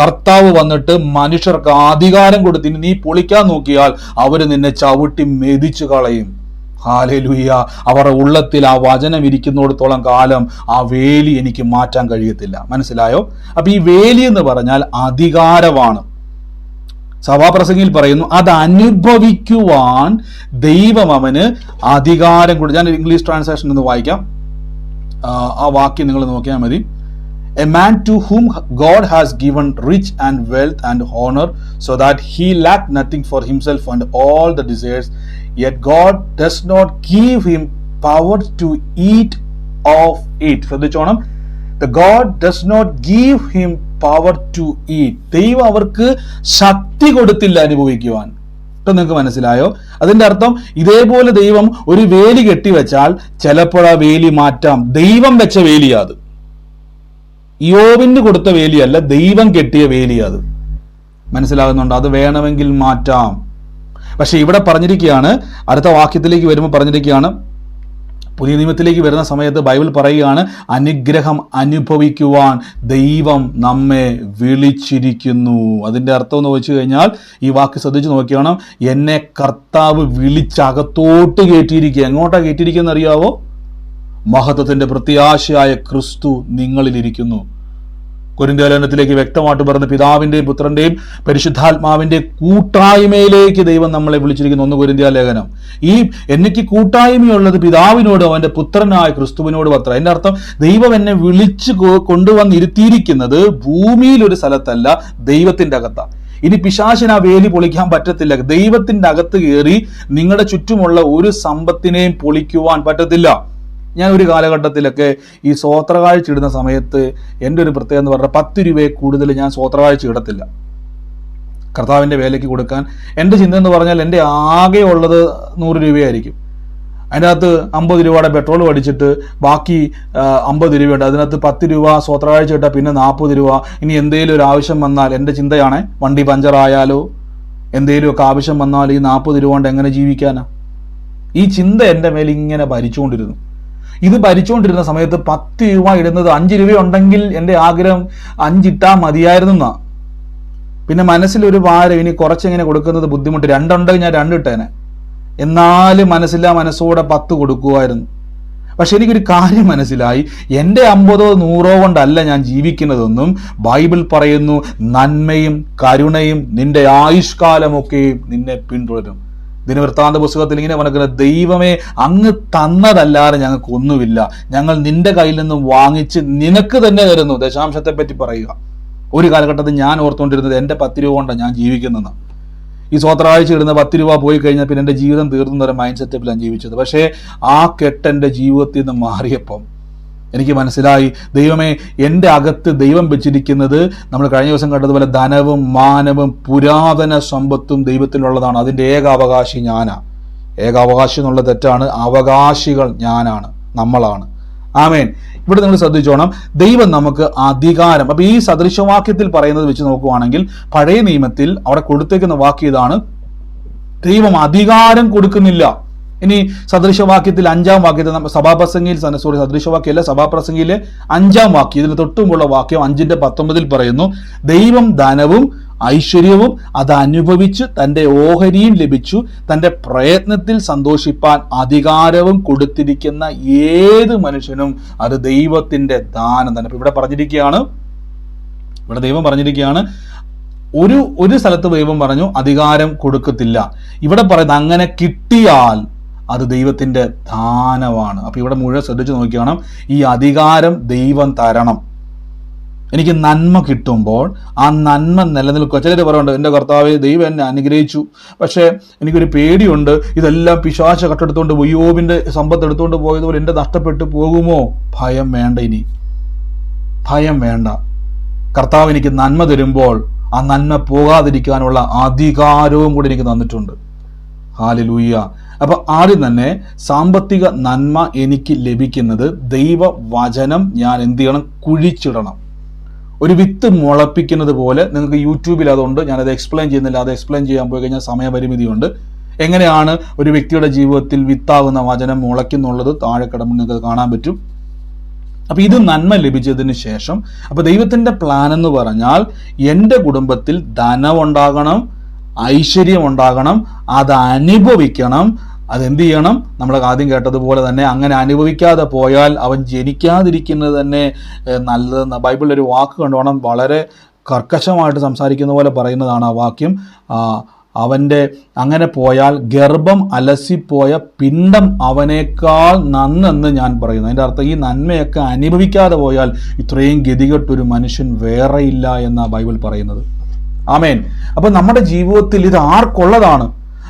കർത്താവ് വന്നിട്ട് മനുഷ്യർക്ക് അധികാരം കൊടുത്തിന് നീ പൊളിക്കാൻ നോക്കിയാൽ അവര് നിന്നെ ചവിട്ടി മെതിച്ചു കളയും. ഹല്ലേലൂയ. അവരുടെ ഉള്ളത്തിൽ ആ വചനം ഇരിക്കുന്നിടത്തോളം കാലം ആ വേലി എനിക്ക് മാറ്റാൻ കഴിയത്തില്ല. മനസ്സിലായോ? അപ്പൊ ഈ വേലി എന്ന് പറഞ്ഞാൽ അധികാരമാണ്. സഭാപ്രസംഗിയിൽ പറയുന്നു, അത് അനുഭവിക്കുവാൻ ദൈവം അവന് അധികാരം കൊടുത്തു. ഞാൻ ഇംഗ്ലീഷ് ട്രാൻസ്ലേഷൻ ഒന്ന് വായിക്കാം. ആ വാക്യം നിങ്ങൾ നോക്കിയാൽ മതി. A man to whom God has given rich and wealth and honor, so that he lack nothing for himself and all the desires, yet God does not give him power to eat of it. ശ്രദ്ധിച്ചോണം. The God does not give him power to eat. ദൈവം അവർക്ക് ശക്തി കൊടുത്തില്ല അനുഭവിക്കുവാൻ. നിങ്ങൾക്ക് മനസ്സിലായോ? അതിന്റെ അർത്ഥം ഇതേപോലെ ദൈവം ഒരു വേലി കെട്ടിവെച്ചാൽ ചിലപ്പോൾ ആ വേലി മാറ്റാം. ദൈവം വെച്ച വേലിയാ അത്. യോബിന് കൊടുത്ത വേലിയല്ല, ദൈവം കെട്ടിയ വേലി അത്. മനസ്സിലാകുന്നുണ്ടോ? അത് വേണമെങ്കിൽ മാറ്റാം. പക്ഷെ ഇവിടെ പറഞ്ഞിരിക്കുകയാണ്, അടുത്ത വാക്യത്തിലേക്ക് വരുമ്പോൾ പറഞ്ഞിരിക്കുകയാണ്, പുതിയ നിയമത്തിലേക്ക് വരുന്ന സമയത്ത് ബൈബിൾ പറയുകയാണ്, അനുഗ്രഹം അനുഭവിക്കുവാൻ ദൈവം നമ്മെ വിളിച്ചിരിക്കുന്നു. അതിൻ്റെ അർത്ഥം എന്ന് വെച്ച് കഴിഞ്ഞാൽ, ഈ വാക്ക് ശ്രദ്ധിച്ച് നോക്കിയാണ്, എന്നെ കർത്താവ് വിളിച്ചകത്തോട്ട് കയറ്റിയിരിക്കുക. എങ്ങോട്ടാ കയറ്റിയിരിക്കുന്നത് അറിയാവോ? മഹത്വത്തിന്റെ പ്രത്യാശയായ ക്രിസ്തു നിങ്ങളിലിരിക്കുന്നു. കൊരിന്ത്യലേഖനത്തിലേക്ക് വ്യക്തമായിട്ട് പറഞ്ഞ പിതാവിന്റെയും പുത്രന്റെയും പരിശുദ്ധാത്മാവിന്റെ കൂട്ടായ്മയിലേക്ക് ദൈവം നമ്മളെ വിളിച്ചിരിക്കുന്നു. 1 കൊരിന്ത്യലേഖനം. ഈ എനിക്ക് കൂട്ടായ്മയുള്ളത് പിതാവിനോടും അവന്റെ പുത്രനായ ക്രിസ്തുവിനോടും അത്ര. അതിന്റെ അർത്ഥം ദൈവം എന്നെ വിളിച്ചു കൊണ്ടുവന്നിരുത്തിയിരിക്കുന്നത് ഭൂമിയിൽ ഒരു സ്ഥലത്തല്ല, ദൈവത്തിന്റെ അകത്താണ്. ഇനി പിശാചിന് ആ വേലി പൊളിക്കാൻ പറ്റത്തില്ല. ദൈവത്തിന്റെ അകത്ത് കയറി നിങ്ങളുടെ ചുറ്റുമുള്ള ഒരു സമ്പത്തിനെയും പൊളിക്കുവാൻ പറ്റത്തില്ല. ഞാൻ ഒരു കാലഘട്ടത്തിലൊക്കെ ഈ സ്വോത്രകാഴ്ച ഇടുന്ന സമയത്ത് എൻ്റെ ഒരു പ്രത്യേകത എന്ന് പറഞ്ഞാൽ 10 രൂപയെ കൂടുതൽ ഞാൻ സ്വോത്രകാഴ്ച ഇടത്തില്ല കർത്താവിൻ്റെ വേലയ്ക്ക് കൊടുക്കാൻ. എൻ്റെ ചിന്ത എന്ന് പറഞ്ഞാൽ എൻ്റെ ആകെ ഉള്ളത് 100 രൂപയായിരിക്കും. അതിൻ്റെ അകത്ത് 50 രൂപയുടെ പെട്രോൾ അടിച്ചിട്ട് ബാക്കി 50 രൂപയുണ്ട്. അതിനകത്ത് 10 രൂപ സ്വോത്രകാഴ്ച ഇട്ടാൽ പിന്നെ 40 രൂപ. ഇനി എന്തെങ്കിലും ഒരു ആവശ്യം വന്നാൽ, എൻ്റെ ചിന്തയാണ്, വണ്ടി പഞ്ചറായാലോ എന്തെങ്കിലുമൊക്കെ ആവശ്യം വന്നാൽ ഈ 40 രൂപ കൊണ്ട് എങ്ങനെ ജീവിക്കാനാ? ഈ ചിന്ത എൻ്റെ മേൽ ഇങ്ങനെ ഭരിച്ചുകൊണ്ടിരുന്നു. ഇത് ഭരിച്ചുകൊണ്ടിരുന്ന സമയത്ത് 10 രൂപ ഇടുന്നത് 5 രൂപയുണ്ടെങ്കിൽ എൻ്റെ ആഗ്രഹം 5 ഇട്ടാൽ മതിയായിരുന്നാ. പിന്നെ മനസ്സിലൊരു ഭാരം, ഇനി കുറച്ചെങ്ങനെ കൊടുക്കുന്നത് ബുദ്ധിമുട്ട്, 2 ഉണ്ടെങ്കിൽ ഞാൻ 2 ഇട്ടേനെ. എന്നാലും മനസ്സോടെ 10 കൊടുക്കുമായിരുന്നു. പക്ഷെ എനിക്കൊരു കാര്യം മനസ്സിലായി, എൻ്റെ 50 100 കൊണ്ടല്ല ഞാൻ ജീവിക്കുന്നതെന്നും ബൈബിൾ പറയുന്നു, നന്മയും കരുണയും നിന്റെ ആയുഷ്കാലമൊക്കെയും നിന്നെ പിന്തുടരും. ദിനവൃത്താന്ത പുസ്തകത്തിൽ ഇങ്ങനെ പറഞ്ഞത്, ദൈവമേ അങ്ങ് തന്നതല്ലാതെ ഞങ്ങൾക്ക് ഒന്നുമില്ല, ഞങ്ങൾ നിന്റെ കയ്യിൽ നിന്നും വാങ്ങിച്ച് നിനക്ക് തന്നെ തരുന്നു. ദശാംശത്തെ പറ്റി പറയുക. ഒരു കാലഘട്ടത്തിൽ ഞാൻ ഓർത്തുകൊണ്ടിരുന്നത് എൻ്റെ 10 രൂപ കൊണ്ടാണ് ഞാൻ ജീവിക്കുന്നതെന്ന്. ഈ സ്വോത്രാഴ്ച ഇടുന്ന 10 രൂപ പോയി കഴിഞ്ഞാൽ പിന്നെ എൻ്റെ ജീവിതം തീർന്നു തരം മൈൻഡ് സെറ്റപ്പിലാണ് ജീവിച്ചത്. പക്ഷേ ആ കെട്ട് എൻ്റെ ജീവിതത്തിൽ നിന്ന് മാറിയപ്പം എനിക്ക് മനസ്സിലായി, ദൈവമേ എൻ്റെ അകത്ത് ദൈവം വെച്ചിരിക്കുന്നത് നമ്മൾ കഴിഞ്ഞ ദിവസം കണ്ടതുപോലെ ധനവും മാനവും പുരാതന സമ്പത്തും ദൈവത്തിലുള്ളതാണ്. അതിൻ്റെ ഏകാവകാശി ഞാനാണ്. ഏകാവകാശി എന്നുള്ള തെറ്റാണ്. അവകാശികൾ ഞാനാണ്, നമ്മളാണ്. ആമേൻ. ഇവിടെ നിങ്ങൾ ശ്രദ്ധിച്ചോണം, ദൈവം നമുക്ക് അധികാരം. അപ്പൊ ഈ സദൃശവാക്യത്തിൽ പറയുന്നത് വെച്ച് നോക്കുവാണെങ്കിൽ, പഴയ നിയമത്തിൽ അവിടെ കൊടുത്തേക്കുന്ന വാക്യം ഇതാണ്, ദൈവം അധികാരം കൊടുക്കുന്നില്ല. ഇനി സദൃശവാക്യത്തിൽ 5-ാം വാക്യത്തിൽ സഭാപ്രസംഗിയിൽ സദൃശവാക്യമല്ല, സഭാപ്രസംഗിയിലെ 5-ാം വാക്യം, ഇതിന് തൊട്ടുമുള്ള വാക്യം 5:19 പറയുന്നു, ദൈവം ധനവും ഐശ്വര്യവും അത് അനുഭവിച്ച് തൻ്റെ ഓഹരിയും ലഭിച്ചു തൻ്റെ പ്രയത്നത്തിൽ സന്തോഷിപ്പാൻ അധികാരവും കൊടുത്തിരിക്കുന്ന ഏത് മനുഷ്യനും അത് ദൈവത്തിൻ്റെ ദാനം തന്നെ. ഇവിടെ ദൈവം പറഞ്ഞിരിക്കുകയാണ്, ഒരു സ്ഥലത്ത് ദൈവം പറഞ്ഞു അധികാരം കൊടുക്കത്തില്ല. ഇവിടെ പറയുന്നത് അങ്ങനെ കിട്ടിയാൽ അത് ദൈവത്തിന്റെ ദാനമാണ്. അപ്പൊ ഇവിടെ മുഴുവൻ ശ്രദ്ധിച്ചു നോക്കിയാണ്, ഈ അധികാരം ദൈവം തരണം. എനിക്ക് നന്മ കിട്ടുമ്പോൾ ആ നന്മ നിലനിൽക്കുക. ചിലർ പറയുന്നുണ്ട്, എൻ്റെ കർത്താവേ ദൈവം എന്നെ അനുഗ്രഹിച്ചു, പക്ഷേ എനിക്കൊരു പേടിയുണ്ട്, ഇതെല്ലാം പിശാച കട്ടെടുത്തുകൊണ്ട് യോബിന്റെ സമ്പത്ത് എടുത്തുകൊണ്ട് പോയതുപോലെ എൻ്റെ നഷ്ടപ്പെട്ടു പോകുമോ? ഭയം വേണ്ട, ഇനി ഭയം വേണ്ട. കർത്താവ് എനിക്ക് നന്മ തരുമ്പോൾ ആ നന്മ പോകാതിരിക്കാനുള്ള അധികാരവും കൂടി എനിക്ക് തന്നിട്ടുണ്ട്. ഹല്ലേലൂയ. അപ്പൊ ആദ്യം തന്നെ സാമ്പത്തിക നന്മ എനിക്ക് ലഭിക്കുന്നത് ദൈവവചനം ഞാൻ എന്ത് ചെയ്യണം? കുഴിച്ചിടണം. ഒരു വിത്ത് മുളപ്പിക്കുന്നത് പോലെ. നിങ്ങൾക്ക് യൂട്യൂബിൽ അതുകൊണ്ട്, ഞാനത് എക്സ്പ്ലെയിൻ ചെയ്യുന്നില്ല. അത് എക്സ്പ്ലെയിൻ ചെയ്യാൻ പോയി കഴിഞ്ഞാൽ സമയപരിമിതിയുണ്ട്. എങ്ങനെയാണ് ഒരു വ്യക്തിയുടെ ജീവിതത്തിൽ വിത്താകുന്ന വചനം മുളയ്ക്കുന്നുള്ളത് താഴെ കിടന്ന് നിങ്ങൾക്ക് കാണാൻ പറ്റും. അപ്പൊ ഇത് നന്മ ലഭിച്ചതിന് ശേഷം, അപ്പൊ ദൈവത്തിന്റെ പ്ലാൻ എന്ന് പറഞ്ഞാൽ എൻ്റെ കുടുംബത്തിൽ ധനമുണ്ടാകണം, ഐശ്വര്യം ഉണ്ടാകണം, അത് അനുഭവിക്കണം. അതെന്ത് ചെയ്യണം? നമ്മൾ ആദ്യം കേട്ടതുപോലെ തന്നെ, അങ്ങനെ അനുഭവിക്കാതെ പോയാൽ അവൻ ജനിക്കാതിരിക്കുന്നത് തന്നെ നല്ലതെന്ന് ബൈബിളിൽ ഒരു വാക്ക് കണ്ടോണം, വളരെ കർക്കശമായിട്ട് സംസാരിക്കുന്ന പോലെ പറയുന്നതാണ് ആ വാക്യം. അവൻ്റെ അങ്ങനെ പോയാൽ ഗർഭം അലസിപ്പോയ പിണ്ടം അവനേക്കാൾ നന്നെന്ന് ഞാൻ പറയുന്നു. അതിൻ്റെ അർത്ഥം ഈ നന്മയൊക്കെ അനുഭവിക്കാതെ പോയാൽ ഇത്രയും ഗതികെട്ടൊരു മനുഷ്യൻ വേറെയില്ല എന്നാണ് ബൈബിൾ പറയുന്നത്. ആമേൻ. അപ്പം നമ്മുടെ ജീവിതത്തിൽ ഇത് ആർക്കുള്ളതാണ്?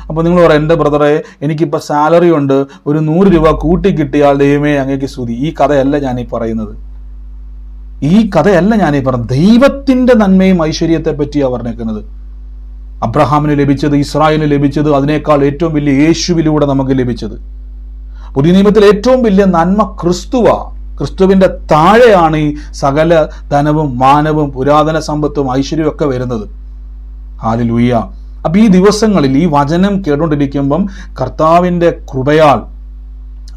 അപ്പോൾ നിങ്ങൾ പറയാം, എൻ്റെ ബ്രദറെ എനിക്കിപ്പോൾ സാലറി ഉണ്ട്, ഒരു 100 രൂപ കൂട്ടി കിട്ടിയാൽ ദൈവമേ അങ്ങേക്ക് സ്തുതി. ഈ കഥയല്ല ഞാനീ പറയുന്നത്. ദൈവത്തിൻ്റെ നന്മയും ഐശ്വര്യത്തെ പറ്റിയാണ് പറഞ്ഞേക്കുന്നത്. അബ്രഹാമിന് ലഭിച്ചത്, ഇസ്രായേലിന് ലഭിച്ചത്, അതിനേക്കാൾ ഏറ്റവും വലിയ യേശുവിലൂടെ നമുക്ക് ലഭിച്ചത്. പുതിയ നിയമത്തിൽ ഏറ്റവും വലിയ നന്മ ക്രിസ്തുവാ. ക്രിസ്തുവിന്റെ താഴെയാണ് ഈ സകല ധനവും മാനവും പുരാതന സമ്പത്തും ഐശ്വര്യവും ഒക്കെ വരുന്നത്. ഹല്ലേലൂയ. അപ്പൊ ഈ ദിവസങ്ങളിൽ ഈ വചനം കേട്ടുകൊണ്ടിരിക്കുമ്പം കർത്താവിന്റെ കൃപയാൽ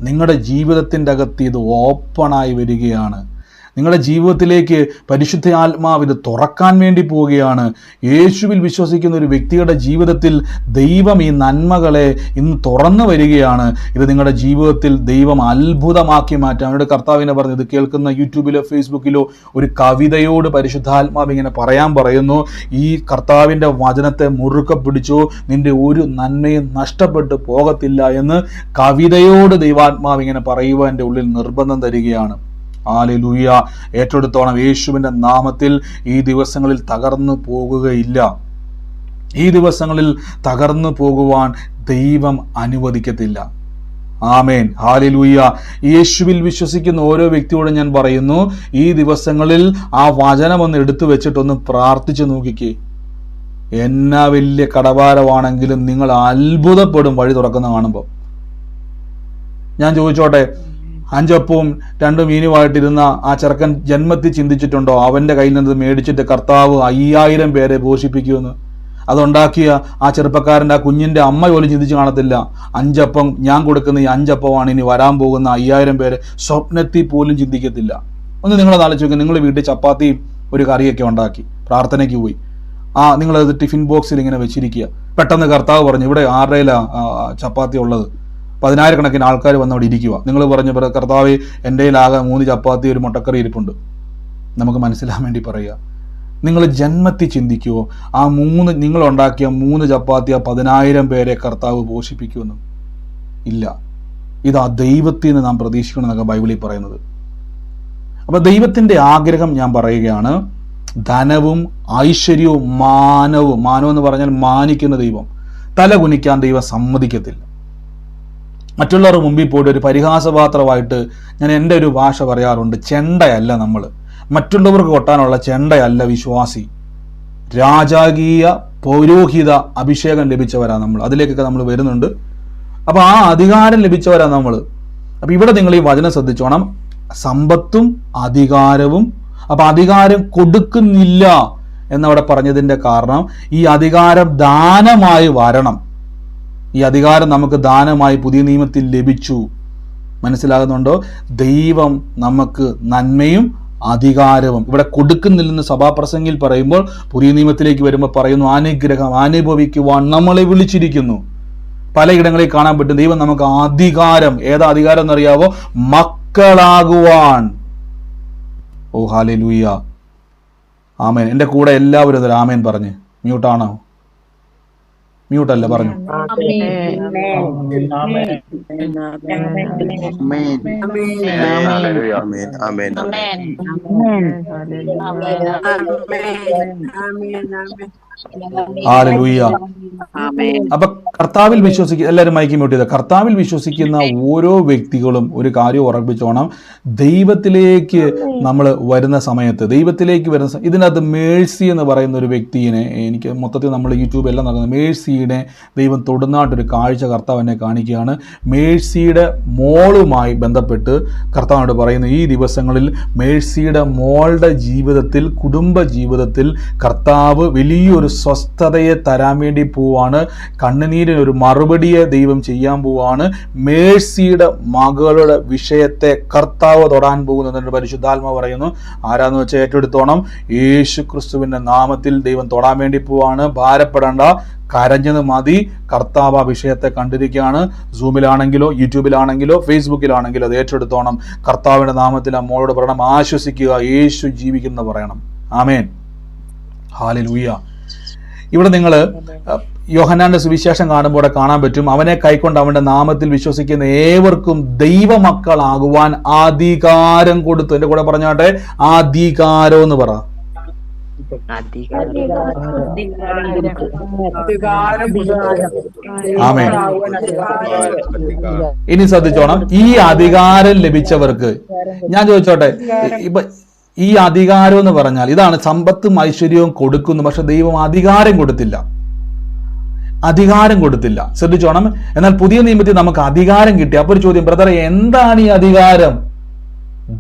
നിങ്ങളുടെ ജീവിതത്തിൻ്റെ അകത്ത് ഇത് ഓപ്പണായി വരികയാണ്. നിങ്ങളുടെ ജീവിതത്തിലേക്ക് പരിശുദ്ധ ആത്മാവ് ഇത് തുറക്കാൻ വേണ്ടി പോവുകയാണ്. യേശുവിൽ വിശ്വസിക്കുന്ന ഒരു വ്യക്തിയുടെ ജീവിതത്തിൽ ദൈവം ഈ നന്മകളെ ഇന്ന് തുറന്നു വരികയാണ്. ഇത് നിങ്ങളുടെ ജീവിതത്തിൽ ദൈവം അത്ഭുതമാക്കി മാറ്റാം. അവരുടെ കർത്താവിനെ പറഞ്ഞു, ഇത് കേൾക്കുന്ന യൂട്യൂബിലോ ഫേസ്ബുക്കിലോ ഒരു കവിതയോട് പരിശുദ്ധാത്മാവ് ഇങ്ങനെ പറയുന്നു, ഈ കർത്താവിൻ്റെ വചനത്തെ മുറുക്കെ പിടിച്ചു, നിന്റെ ഒരു നന്മയും നഷ്ടപ്പെട്ടു പോകത്തില്ല എന്ന് കവിതയോട് ദൈവാത്മാവ് ഇങ്ങനെ പറയുവാൻ എൻ്റെ ഉള്ളിൽ നിർബന്ധം തരികയാണ്. ഹല്ലേലൂയ. ഏറ്റെടുത്തോണം. യേശുവിൻ്റെ നാമത്തിൽ ഈ ദിവസങ്ങളിൽ തകർന്നു പോകുകയില്ല. ഈ ദിവസങ്ങളിൽ തകർന്നു പോകുവാൻ ദൈവം അനുവദിക്കത്തില്ല. ആമേൻ. ഹല്ലേലൂയ. യേശുവിൽ വിശ്വസിക്കുന്ന ഓരോ വ്യക്തിയോടും ഞാൻ പറയുന്നു, ഈ ദിവസങ്ങളിൽ ആ വചനമൊന്ന് എടുത്തു വെച്ചിട്ടൊന്ന് പ്രാർത്ഥിച്ചു നോക്കിക്കേ. എന്നാ വലിയ കടഭാരമാണെങ്കിലും നിങ്ങൾ അത്ഭുതപ്പെടും വഴി തുറക്കുന്ന കാണുമ്പോൾ. ഞാൻ ചോദിച്ചോട്ടെ, 5 അപ്പവും 2 മീനുമായിട്ടിരുന്ന ആ ചെറുക്കൻ ജന്മത്തിൽ ചിന്തിച്ചിട്ടുണ്ടോ അവൻ്റെ കയ്യിൽ നിന്ന് മേടിച്ചിട്ട് കർത്താവ് 5000 പേരെ പോഷിപ്പിക്കുമെന്ന്? അതുണ്ടാക്കിയ ആ ചെറുപ്പക്കാരൻ്റെ ആ കുഞ്ഞിൻ്റെ അമ്മ പോലും ചിന്തിച്ച് കാണത്തില്ല, 5 അപ്പം ഞാൻ കൊടുക്കുന്ന ഈ 5 അപ്പമാണ് ഇനി വരാൻ പോകുന്ന 5000 പേരെ. സ്വപ്നത്തിൽ പോലും ചിന്തിക്കത്തില്ല. ഒന്ന് നിങ്ങളത് ആലോചിച്ച് നോക്കുക. നിങ്ങൾ വീട്ടിൽ ചപ്പാത്തിയും ഒരു കറിയൊക്കെ ഉണ്ടാക്കി പ്രാർത്ഥനയ്ക്ക് പോയി, നിങ്ങളത് ടിഫിൻ ബോക്സിൽ ഇങ്ങനെ വെച്ചിരിക്കുക. പെട്ടെന്ന് കർത്താവ് പറഞ്ഞു, ഇവിടെ 6 ചപ്പാത്തി ഉള്ളത്, 10,000 ആൾക്കാർ വന്നവിടെ ഇരിക്കുക. നിങ്ങൾ പറഞ്ഞു, കർത്താവ് എൻ്റെ കയ്യിലാകെ 3 ചപ്പാത്തി ഒരു മുട്ടക്കറി ഇരിപ്പുണ്ട്. നമുക്ക് മനസ്സിലാൻ വേണ്ടി പറയുക. നിങ്ങൾ ജന്മത്തിൽ ചിന്തിക്കുമോ ആ നിങ്ങൾ ഉണ്ടാക്കിയ 3 ചപ്പാത്തി 10,000 പേരെ കർത്താവ് പോഷിപ്പിക്കുമെന്ന്? ഇല്ല. ഇത് ആ ദൈവത്തിൽ നിന്ന് നാം പ്രതീക്ഷിക്കണമെന്നൊക്കെ ബൈബിളിൽ പറയുന്നത്. അപ്പൊ ദൈവത്തിന്റെ ആഗ്രഹം ഞാൻ പറയുകയാണ്, ധനവും ഐശ്വര്യവും മാനവും എന്ന് പറഞ്ഞാൽ മാനിക്കുന്ന ദൈവം, തല കുനിക്കാൻ ദൈവം സമ്മതിക്കത്തില്ല. മറ്റുള്ളവരുടെ മുമ്പിൽ പോയിട്ട് ഒരു പരിഹാസപാത്രമായിട്ട് ഞാൻ എൻ്റെ ഒരു ഭാഷ പറയാറുണ്ട്, ചെണ്ടയല്ല നമ്മൾ. മറ്റുള്ളവർക്ക് കൊട്ടാനുള്ള ചെണ്ടയല്ല വിശ്വാസി. രാജകീയ പൗരോഹിത അഭിഷേകം ലഭിച്ചവരാണ് നമ്മൾ. അതിലേക്കൊക്കെ നമ്മൾ വരുന്നുണ്ട്. അപ്പൊ ആ അധികാരം ലഭിച്ചവരാണ് നമ്മൾ. അപ്പൊ ഇവിടെ നിങ്ങൾ ഈ വചനം ശ്രദ്ധിച്ചോണം, സമ്പത്തും അധികാരവും. അപ്പൊ അധികാരം കൊടുക്കുന്നില്ല എന്നവിടെ പറഞ്ഞതിൻ്റെ കാരണം, ഈ അധികാരം ദാനമായി വരണം. ഈ അധികാരം നമുക്ക് ദാനമായി പുതിയ നിയമത്തിൽ ലഭിച്ചു. മനസ്സിലാകുന്നുണ്ടോ? ദൈവം നമുക്ക് നന്മയും അധികാരവും ഇവിടെ കൊടുക്കുന്നില്ലെന്ന് സഭാപ്രസംഗിൽ പറയുമ്പോൾ പുതിയ നിയമത്തിലേക്ക് വരുമ്പോൾ പറയുന്നു അനുഗ്രഹം അനുഭവിക്കുവാൻ നമ്മളെ വിളിച്ചിരിക്കുന്നു. പലയിടങ്ങളിൽ കാണാൻ പറ്റും ദൈവം നമുക്ക് അധികാരം, ഏതാ അധികാരം എന്നറിയാവോ? മക്കളാകുവാൻ. ഓ ഹല്ലേലൂയ, ആമേൻ. എൻ്റെ കൂടെ എല്ലാവരും ഒരു ആമേൻ പറഞ്ഞ്. മ്യൂട്ടാണോ? മ്യൂട്ടല്ല, പറഞ്ഞു. ഹല്ലേലൂയ. അപ്പൊ കർത്താവിൽ എല്ലാവരും മൈക്ക് മ്യൂട്ട് ചെയ്ത. കർത്താവിൽ വിശ്വസിക്കുന്ന ഓരോ വ്യക്തികളും ഒരു കാര്യം ഉറപ്പിച്ചോണം, ദൈവത്തിലേക്ക് നമ്മൾ വരുന്ന സമയത്ത്, ഇതിനകത്ത് മേഴ്സി എന്ന് പറയുന്ന ഒരു വ്യക്തിയെ, എനിക്ക് മൊത്തത്തിൽ നമ്മൾ യൂട്യൂബ് എല്ലാം നടക്കുന്നത്, മേഴ്സിയുടെ ദൈവം തൊടുന്നായിട്ടൊരു കാഴ്ച കർത്താവ് എന്നെ കാണിക്കുകയാണ്. മേഴ്സിയുടെ മോളുമായി ബന്ധപ്പെട്ട് കർത്താവിനോട് പറയുന്നു, ഈ ദിവസങ്ങളിൽ മേഴ്സിയുടെ മോളുടെ ജീവിതത്തിൽ, കുടുംബ ജീവിതത്തിൽ കർത്താവ് വലിയൊരു സ്വസ്ഥതയെ തരാൻ വേണ്ടി പോവാണ്. കണ്ണുനീരിനൊരു മറുപടിയെ ദൈവം ചെയ്യാൻ പോവാണ്. മേഴ്സിയുടെ മകളുടെ വിഷയത്തെ കർത്താവ് തൊടാൻ പോകുന്നതിന് പരിശുദ്ധാത്മാവ് പറയുന്നു. ആരാന്ന് വെച്ചാൽ ഏറ്റെടുത്തോണം. യേശു ക്രിസ്തുവിന്റെ നാമത്തിൽ ദൈവം തൊടാൻ വേണ്ടി പോവാണ്. ഭാരപ്പെടേണ്ട, കരഞ്ഞത് മതി. കർത്താവ് ആ വിഷയത്തെ കണ്ടിരിക്കുകയാണ്. സൂമിലാണെങ്കിലോ യൂട്യൂബിലാണെങ്കിലോ ഫേസ്ബുക്കിലാണെങ്കിലോ അത് ഏറ്റെടുത്തോണം. കർത്താവിന്റെ നാമത്തിൽ ആ മോളോട് പറയണം, ആശ്വസിക്കുക, യേശു ജീവിക്കുന്നു പറയണം. ആമേൻ, ഹല്ലേലൂയ. ഇവിടെ നിങ്ങൾ യോഹന്നാന്റെ സുവിശേഷം കാണുമ്പോൾ കാണാൻ പറ്റും, അവനെ കൈക്കൊണ്ട് അവന്റെ നാമത്തിൽ വിശ്വസിക്കുന്ന ഏവർക്കും ദൈവമക്കളാകുവാൻ അധികാരം കൊടുത്തു. എന്റെ കൂടെ പറഞ്ഞാട്ടെ, അധികാരം എന്ന് പറ. ആമേൻ. ഇനി ശ്രദ്ധിച്ചോണം, ഈ അധികാരം ലഭിച്ചവർക്ക് ഞാൻ ചോദിച്ചോട്ടെ, ഇപ്പൊ ഈ അധികാരം എന്ന് പറഞ്ഞാൽ ഇതാണ്, സമ്പത്തും ഐശ്വര്യവും കൊടുക്കുന്നു, പക്ഷെ ദൈവം അധികാരം കൊടുത്തില്ല. ശ്രദ്ധിച്ചോണം. എന്നാൽ പുതിയ നിയമത്തിൽ നമുക്ക് അധികാരം കിട്ടി. അപ്പൊ ഒരു ചോദ്യം, ബ്രദറെ എന്താണ് ഈ അധികാരം?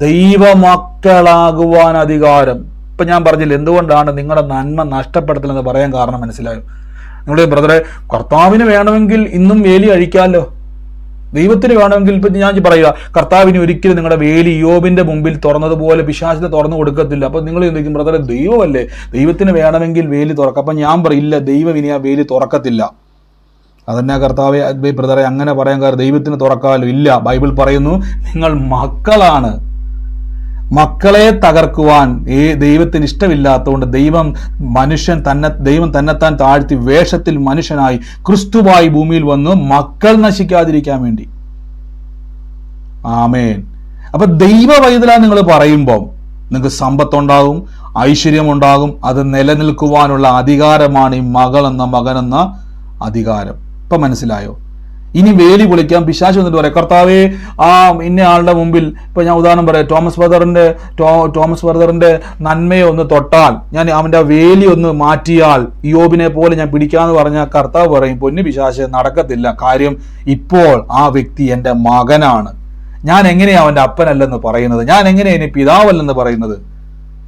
ദൈവമക്കളാകുവാൻ അധികാരം. ഇപ്പൊ ഞാൻ പറഞ്ഞില്ല എന്തുകൊണ്ടാണ് നിങ്ങളുടെ നന്മ നഷ്ടപ്പെടുത്തലെന്ന് പറയാൻ കാരണം മനസ്സിലായോ? നിങ്ങളുടെ ബ്രദറെ, കർത്താവിന് വേണമെങ്കിൽ ഇന്നും വേലി അഴിക്കാമല്ലോ, ദൈവത്തിന് വേണമെങ്കിൽ ഇപ്പൊ ഞാൻ പറയുക, കർത്താവിന് ഒരിക്കലും നിങ്ങളുടെ വേലി യോബിന്റെ മുമ്പിൽ തുറന്നതുപോലെ പിശാചിനെ തുറന്നു കൊടുക്കത്തില്ല. അപ്പൊ നിങ്ങൾ എന്തെങ്കിലും, ബ്രദറെ ദൈവമല്ലേ, ദൈവത്തിന് വേണമെങ്കിൽ വേലി തുറക്കാം. അപ്പൊ ഞാൻ പറയില്ല, ദൈവം ഇനി ആ വേലി തുറക്കത്തില്ല. അതന്നെ കർത്താവെ, ബ്രദറെ അങ്ങനെ പറയാൻ കാരണം ദൈവത്തിന് തുറക്കാമല്ലോ. ഇല്ല, ബൈബിൾ പറയുന്നു നിങ്ങൾ മക്കളാണ്. മക്കളെ തകർക്കുവാൻ ദൈവത്തിന് ഇഷ്ടമില്ലാത്തതുകൊണ്ട് ദൈവം തന്നെത്താൻ താഴ്ത്തി വേഷത്തിൽ മനുഷ്യനായി ക്രിസ്തുവായി ഭൂമിയിൽ വന്നു, മക്കൾ നശിക്കാതിരിക്കാൻ വേണ്ടി. ആമേൻ. അപ്പൊ ദൈവ പൈതലാ നിങ്ങൾ പറയുമ്പോൾ നിങ്ങൾക്ക് സമ്പത്തുണ്ടാകും, ഐശ്വര്യമുണ്ടാകും. അത് നിലനിൽക്കുവാനുള്ള അധികാരമാണ് ഈ മകനെന്ന അധികാരം. ഇപ്പൊ മനസ്സിലായോ? ഇനി വേലി പൊളിക്കാൻ പിശാച് വന്നിട്ട് പറയാം, കർത്താവേ ഇന്ന ആളുടെ മുമ്പിൽ, ഇപ്പൊ ഞാൻ ഉദാഹരണം പറയാം, തോമസ് ബ്രദറിന്റെ നന്മയെ ഒന്ന് തൊട്ടാൽ, ഞാൻ അവന്റെ വേലി ഒന്ന് മാറ്റിയാൽ യോബിനെ പോലെ ഞാൻ പിടിക്കാന്ന് പറഞ്ഞാൽ കർത്താവ് പറയും, പൊന്നു പിശാച് നടക്കത്തില്ല. കാര്യം ഇപ്പോൾ ആ വ്യക്തി എൻ്റെ മകനാണ്. ഞാൻ എങ്ങനെയാ അവന്റെ അപ്പനല്ലെന്ന് പറയുന്നത്? ഞാൻ എങ്ങനെയാ ഇനി പിതാവല്ലെന്ന് പറയുന്നത്?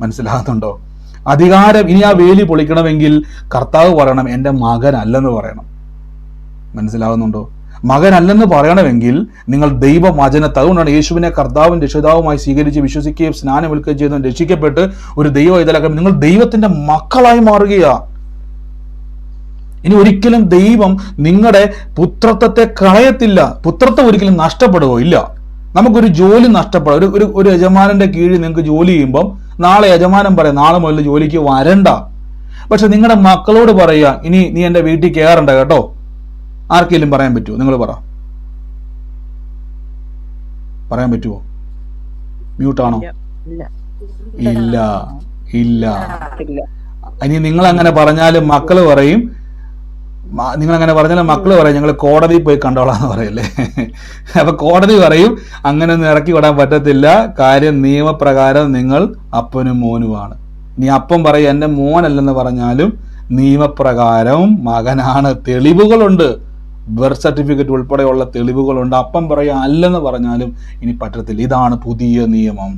മനസ്സിലാകുന്നുണ്ടോ? അധികാരം, ഇനി ആ വേലി പൊളിക്കണമെങ്കിൽ കർത്താവ് പറയണം എൻ്റെ മകനല്ലെന്ന് പറയണം. മനസ്സിലാകുന്നുണ്ടോ? മകനല്ലെന്ന് പറയണമെങ്കിൽ നിങ്ങൾ ദൈവവചനത്തെ, അതുകൊണ്ടാണ് യേശുവിനെ കർത്താവും രക്ഷിതാവുമായി സ്വീകരിച്ച് വിശ്വസിക്കുകയും സ്നാനമേൽക്കുകയും ചെയ്ത് രക്ഷിക്കപ്പെട്ട് ഒരു ദൈവ ഇതലാക്കാൻ നിങ്ങൾ ദൈവത്തിന്റെ മക്കളായി മാറുകയാ. ഇനി ഒരിക്കലും ദൈവം നിങ്ങളുടെ പുത്രത്വത്തെ കളയത്തില്ല. പുത്രത്വം ഒരിക്കലും നഷ്ടപ്പെടുകയോ ഇല്ല. നമുക്കൊരു ജോലി നഷ്ടപ്പെടും. ഒരു യജമാനന്റെ കീഴിൽ നിങ്ങൾക്ക് ജോലി ചെയ്യുമ്പം നാളെ യജമാനൻ പറയാം, നാളെ മുതൽ ജോലിക്ക് വരണ്ട. പക്ഷെ നിങ്ങളുടെ മക്കളോട് പറയുക, ഇനി നീ എൻ്റെ വീട്ടിൽ കയറണ്ട കേട്ടോ. ആർക്കെങ്കിലും പറയാൻ പറ്റുമോ? നിങ്ങൾ പറയാൻ പറ്റുമോ? മ്യൂട്ടാണോ? ഇല്ല. ഇനി നിങ്ങൾ അങ്ങനെ പറഞ്ഞാലും മക്കള് പറയും, ഞങ്ങൾ കോടതിയിൽ പോയി കണ്ടോളാന്ന് പറയല്ലേ. അപ്പൊ കോടതി പറയും അങ്ങനെ ഒന്നും ഇറക്കി വിടാൻ പറ്റത്തില്ല. കാര്യം നിയമപ്രകാരം നിങ്ങൾ അപ്പനും മോനുമാണ്. നീ അപ്പം പറയും എൻ്റെ മോനല്ലെന്ന് പറഞ്ഞാലും നിയമപ്രകാരം മകനാണ്. തെളിവുകളുണ്ട്, ബർത്ത് സർട്ടിഫിക്കറ്റ് ഉൾപ്പെടെയുള്ള തെളിവുകളുണ്ട്. അപ്പം പറയാം അല്ലെന്ന് പറഞ്ഞാലും ഇനി പറ്റത്തില്ല. ഇതാണ് പുതിയ നിയമം.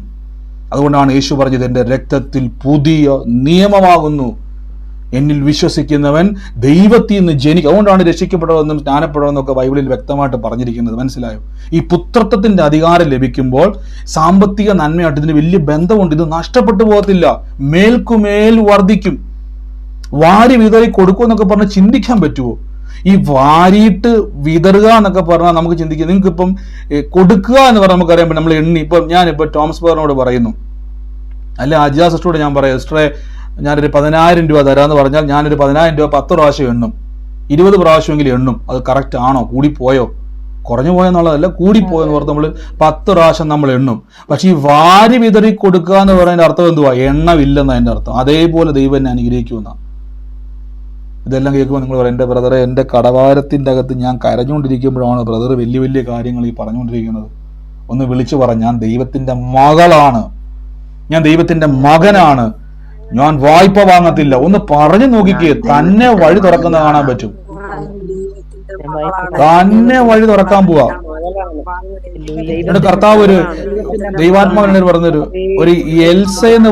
അതുകൊണ്ടാണ് യേശു പറഞ്ഞത് എൻ്റെ രക്തത്തിൽ പുതിയ നിയമമാകുന്നു. എന്നിൽ വിശ്വസിക്കുന്നവൻ ദൈവത്തിൽ നിന്ന് ജനിക്കും. അതുകൊണ്ടാണ് രക്ഷിക്കപ്പെടുന്നതെന്നും സ്നാനപ്പെടുന്നതെന്നൊക്കെ ബൈബിളിൽ വ്യക്തമായിട്ട് പറഞ്ഞിരിക്കുന്നത്. മനസ്സിലായോ? ഈ പുത്രത്വത്തിന്റെ അധികാരം ലഭിക്കുമ്പോൾ സാമ്പത്തിക നന്മയായിട്ട് ഇതിന് വലിയ ബന്ധമുണ്ട്. ഇത് നഷ്ടപ്പെട്ടു പോകത്തില്ല, മേൽക്കുമേൽ വർദ്ധിക്കും. വാരി വിതറി കൊടുക്കുമെന്നൊക്കെ പറഞ്ഞ് ചിന്തിക്കാൻ പറ്റുമോ? ഈ വാരിയിട്ട് വിതറുക എന്നൊക്കെ പറഞ്ഞാൽ നമുക്ക് ചിന്തിക്കാം. നിങ്ങൾക്ക് ഇപ്പം കൊടുക്കുക എന്ന് പറഞ്ഞാൽ നമുക്കറിയാം. നമ്മൾ എണ്ണി ഇപ്പം ഞാനിപ്പോൾ ടോമസ് ബേറിനോട് പറയുന്നു, അല്ല അജിയ സിസ്റ്ററോട് ഞാൻ പറയാം, സിസ്റ്ററെ ഞാനൊരു 10,000 രൂപ തരാമെന്ന് പറഞ്ഞാൽ ഞാനൊരു 10,000 രൂപ 10 പ്രാവശ്യം എണ്ണും, 20 പ്രാവശ്യമെങ്കിലും എണ്ണും. അത് കറക്റ്റ് ആണോ, കൂടിപ്പോയോ, കുറഞ്ഞു പോയെന്നുള്ളതല്ല, കൂടിപ്പോയെന്ന് പറഞ്ഞ് നമ്മൾ 10 പ്രാവശ്യം നമ്മൾ എണ്ണും. പക്ഷെ ഈ വാരി വിതറി കൊടുക്കുക എന്ന് പറയുന്നതിന്റെ അർത്ഥം എന്തുവാ? എണ്ണമില്ലെന്ന് അതിന്റെ അർത്ഥം. അതേപോലെ ദൈവം എന്നെ അനുഗ്രഹിക്കുമെന്നാണ്. ഇതെല്ലാം കേൾക്കുമ്പോൾ നിങ്ങൾ പറയും, എൻ്റെ ബ്രദറെ, എൻ്റെ കടവാരത്തിൻ്റെ അകത്ത് ഞാൻ കരഞ്ഞുകൊണ്ടിരിക്കുമ്പോഴാണ് ബ്രദർ വലിയ വലിയ കാര്യങ്ങൾ ഈ പറഞ്ഞുകൊണ്ടിരിക്കുന്നത്. ഒന്ന് വിളിച്ചു പറ, ഞാൻ ദൈവത്തിൻ്റെ മകളാണ്, ഞാൻ ദൈവത്തിൻ്റെ മകനാണ്, ഞാൻ വായ്പ വാങ്ങത്തില്ല. ഒന്ന് പറഞ്ഞു നോക്കിക്കേ, തന്നെ വഴി തുറക്കുന്ന കാണാൻ പറ്റും. തന്നെ വഴി തുറക്കാൻ പോവാ. എന്നിട്ട് കർത്താവ് ഒരു ദൈവാത്മാവിനെ പറഞ്ഞൊരു എൽസ എന്ന്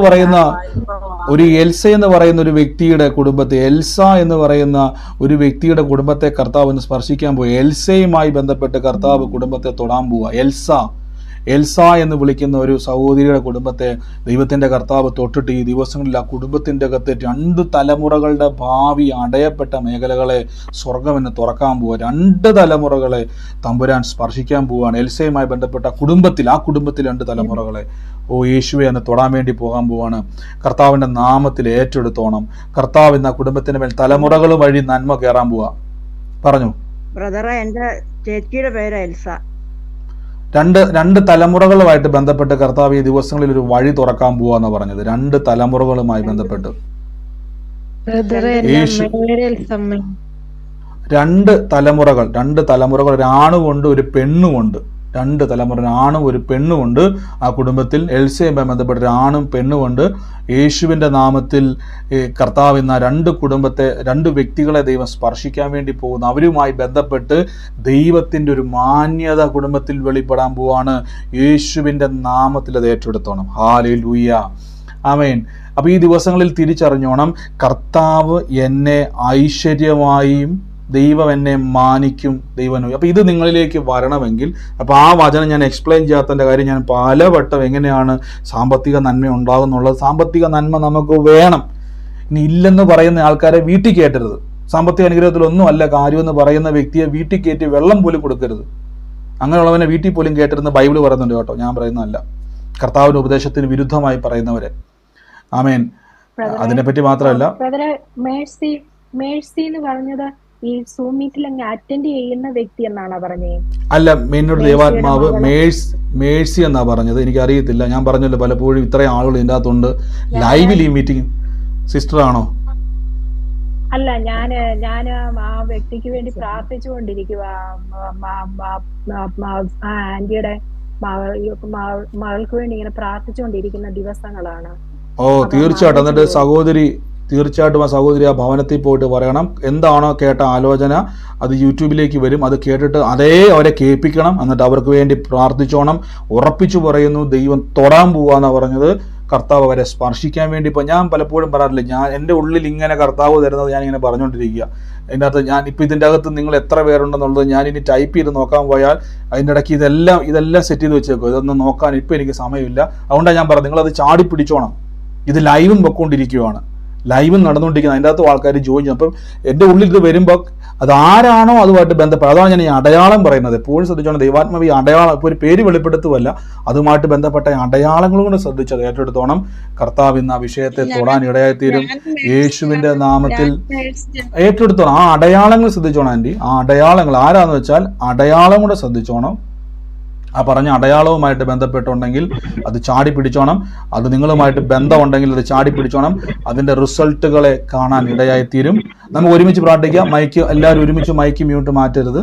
പറയുന്ന ഒരു വ്യക്തിയുടെ കുടുംബത്തെ, എൽസ എന്ന് പറയുന്ന ഒരു വ്യക്തിയുടെ കുടുംബത്തെ കർത്താവ് ഒന്ന് സ്പർശിക്കാൻ പോയി. എൽസയുമായി ബന്ധപ്പെട്ട് കർത്താവ് കുടുംബത്തെ തൊടാൻ പോവാ. എൽസ എന്ന് വിളിക്കുന്ന ഒരു സഹോദരിയുടെ കുടുംബത്തെ ദൈവത്തിന്റെ കർത്താവ് തൊട്ടിട്ട് ഈ ദിവസങ്ങളിൽ ആ കുടുംബത്തിന്റെ അകത്ത് 2 തലമുറകളുടെ ഭാവി അടയപ്പെട്ട മേഖലകളെ സ്വർഗം എന്ന് തുറക്കാൻ പോവുക. 2 തലമുറകളെ തമ്പുരാൻ സ്പർശിക്കാൻ പോവുകയാണ്. എൽസയുമായി ബന്ധപ്പെട്ട ആ കുടുംബത്തിൽ 2 തലമുറകളെ യേശുവെ എന്ന് തൊടാൻ വേണ്ടി പോകാൻ പോവാണ്. കർത്താവിന്റെ നാമത്തിൽ ഏറ്റെടുത്തോണം. കർത്താവ് എന്ന കുടുംബത്തിന് മേൽ തലമുറകൾ വഴി നന്മ കയറാൻ പോവാ. പറഞ്ഞു ബ്രദറെ, എന്റെ ചേച്ചിയുടെ പേര് എൽസ. 2 തലമുറകളുമായിട്ട് ബന്ധപ്പെട്ട് കർത്താവ് ഈ ദിവസങ്ങളിൽ ഒരു വഴി തുറക്കാൻ പോവാന്ന് പറഞ്ഞത്. 2 തലമുറകളുമായി ബന്ധപ്പെട്ട് 2 തലമുറകൾ, ഒരു ആണുകൊണ്ട് ഒരു പെണ്ണുകൊണ്ട്. 2 തലമുറ, ആണും ഒരു പെണ്ണുകൊണ്ട് ആ കുടുംബത്തിൽ. എൽസയുമായി ബന്ധപ്പെട്ട ഒരു ആണും പെണ്ണുകൊണ്ട്. യേശുവിൻ്റെ നാമത്തിൽ കർത്താവ് എന്ന 2 കുടുംബത്തെ, 2 വ്യക്തികളെ ദൈവം സ്പർശിക്കാൻ വേണ്ടി പോകുന്നു. അവരുമായി ബന്ധപ്പെട്ട് ദൈവത്തിൻ്റെ ഒരു മാന്യത കുടുംബത്തിൽ വെളിപ്പെടാൻ പോവാണ്. യേശുവിൻ്റെ നാമത്തിൽ അത് ഏറ്റെടുത്തോണം. ഹല്ലേലൂയ, ആമേൻ. അപ്പോൾ ഈ ദിവസങ്ങളിൽ തിരിച്ചറിഞ്ഞോണം, കർത്താവ് എന്നെ ഐശ്വര്യമായും ദൈവം എന്നെ മാനിക്കും, ദൈവം. അപ്പോൾ ഇത് നിങ്ങളിലേക്ക് വരണമെങ്കിൽ, അപ്പോൾ ആ വചനം ഞാൻ എക്സ്പ്ലെയിൻ ചെയ്യാത്തതിൻ്റെ കാര്യം ഞാൻ പലവട്ടം എങ്ങനെയാണ് സാമ്പത്തിക നന്മ ഉണ്ടാകുന്നുള്ളത്. സാമ്പത്തിക നന്മ നമുക്ക് വേണം. ഇനി ഇല്ലെന്ന് പറയുന്ന ആൾക്കാരെ വീട്ടിൽ കയറ്റരുത്. സാമ്പത്തിക അനുഗ്രഹത്തിലൊന്നും അല്ല കാര്യമെന്ന് പറയുന്ന വ്യക്തിയെ വീട്ടിൽ കയറ്റി വെള്ളം പോലും കൊടുക്കരുത്. അങ്ങനെയുള്ളവനെ വീട്ടിൽ പോലും കയറ്റരുതെന്ന് ബൈബിൾ പറയുന്നുണ്ട് കേട്ടോ, ഞാൻ പറയുന്നതല്ല. കർത്താവിൻ്റെ ഉപദേശത്തിന് വിരുദ്ധമായി പറയുന്നവരെ. ആമേൻ. അതിനെപ്പറ്റി മാത്രമല്ല, മേഴ്സി എന്ന് പറഞ്ഞത് ഈ സൂം മീറ്റിൽ അങ്ങ് അറ്റൻഡ് ചെയ്യുന്ന വ്യക്തി എന്നാണ് പറഞ്ഞത്. അല്ല, എന്നോട് ദൈവാത്മാവ് മേഴ്സി എന്നാ പറഞ്ഞത്. എനിക്കറിയത്തില്ല. ഞാൻ പറഞ്ഞല്ലോ പലപ്പോഴും ഇത്രയും ആളുകൾ ഇതിൻ്റെ അകത്തുണ്ട് ലൈവിൽ ഈ മീറ്റിംഗ്. സിസ്റ്റർ ആണോ? അല്ല, ഞാൻ ആ വ്യക്തിക്ക് വേണ്ടി പ്രാർത്ഥിച്ചുകൊണ്ടിരിക്കുക. ആന്റിയുടെ മകൾക്ക് വേണ്ടി ഇങ്ങനെ പ്രാർത്ഥിച്ചുകൊണ്ടിരിക്കുന്ന ദിവസങ്ങളാണ്. തീർച്ചയായിട്ടും. എന്നിട്ട് തീർച്ചയായിട്ടും ആ സഹോദരി ആ ഭവനത്തിൽ പോയിട്ട് പറയണം, എന്താണോ കേട്ട ആലോചന അത് യൂട്യൂബിലേക്ക് വരും. അത് കേട്ടിട്ട് അവരെ കേൾപ്പിക്കണം. എന്നിട്ട് അവർക്ക് വേണ്ടി പ്രാർത്ഥിച്ചോണം. ഉറപ്പിച്ചു പറയുന്നു, ദൈവം തൊടാൻ പോവാന്നാണ് പറഞ്ഞത്. കർത്താവ് അവരെ സ്പർശിക്കാൻ വേണ്ടി. ഇപ്പോൾ ഞാൻ പലപ്പോഴും പറയാറില്ല, ഞാൻ എൻ്റെ ഉള്ളിൽ ഇങ്ങനെ കർത്താവ് തരുന്നത് ഞാനിങ്ങനെ പറഞ്ഞുകൊണ്ടിരിക്കുക. അതിൻ്റെ അകത്ത് ഞാൻ ഇപ്പോൾ ഇതിൻ്റെ അകത്ത് നിങ്ങൾ എത്ര പേരുണ്ടെന്നുള്ളത് ഞാനിനി ടൈപ്പ് ചെയ്ത് നോക്കാൻ പോയാൽ അതിൻ്റെ ഇടയ്ക്ക് ഇതെല്ലാം സെറ്റ് ചെയ്ത് വെച്ചേക്കും. ഇതൊന്നും നോക്കാൻ ഇപ്പോൾ എനിക്ക് സമയമില്ല. അതുകൊണ്ടാണ് ഞാൻ പറഞ്ഞത്, നിങ്ങളത് ചാടി പിടിച്ചോണം. ഇത് ലൈവും വെക്കൊണ്ടിരിക്കുകയാണ്, ലൈവ് നടന്നുകൊണ്ടിരിക്കുന്നത്. അതിൻ്റെ അകത്തും ആൾക്കാർ ജോയിൻ ചെയ്യും. അപ്പം എൻ്റെ ഉള്ളിൽ ഇത് വരുമ്പോൾ അതാരാണോ അതുമായിട്ട് ബന്ധപ്പെടും. അതാണ് ഞാൻ ഈ അടയാളം പറയുന്നത്. എപ്പോഴും ശ്രദ്ധിച്ചോണം. ദൈവാത്മാവ് ഈ അടയാളം ഇപ്പോൾ ഒരു പേര് വെളിപ്പെടുത്തുമല്ല, അതുമായിട്ട് ബന്ധപ്പെട്ട അടയാളങ്ങളും കൂടെ ശ്രദ്ധിച്ചത് ഏറ്റെടുത്തോണം. കർത്താവ് ഇന്ന് ആ വിഷയത്തെ തൊടാൻ ഇടയായിത്തീരും. യേശുവിൻ്റെ നാമത്തിൽ ഏറ്റെടുത്തോണം. ആ അടയാളങ്ങൾ ശ്രദ്ധിച്ചോണം ആൻറ്റി. ആ അടയാളങ്ങൾ ആരാന്ന് വെച്ചാൽ അടയാളം കൂടെ ശ്രദ്ധിച്ചോണം. ആ പറഞ്ഞ അടയാളവുമായിട്ട് ബന്ധപ്പെട്ടുണ്ടെങ്കിൽ അത് ചാടി പിടിച്ചോണം. അത് നിങ്ങളുമായിട്ട് ബന്ധമുണ്ടെങ്കിൽ അത് ചാടി പിടിച്ചോണം. അതിൻ്റെ റിസൾട്ടുകളെ കാണാൻ ഇടയായിത്തീരും. നമുക്ക് ഒരുമിച്ച് പ്രാർത്ഥിക്കാം. എല്ലാവരും ഒരുമിച്ച് മൈക്ക് മ്യൂട്ട് മാറ്റരുത്.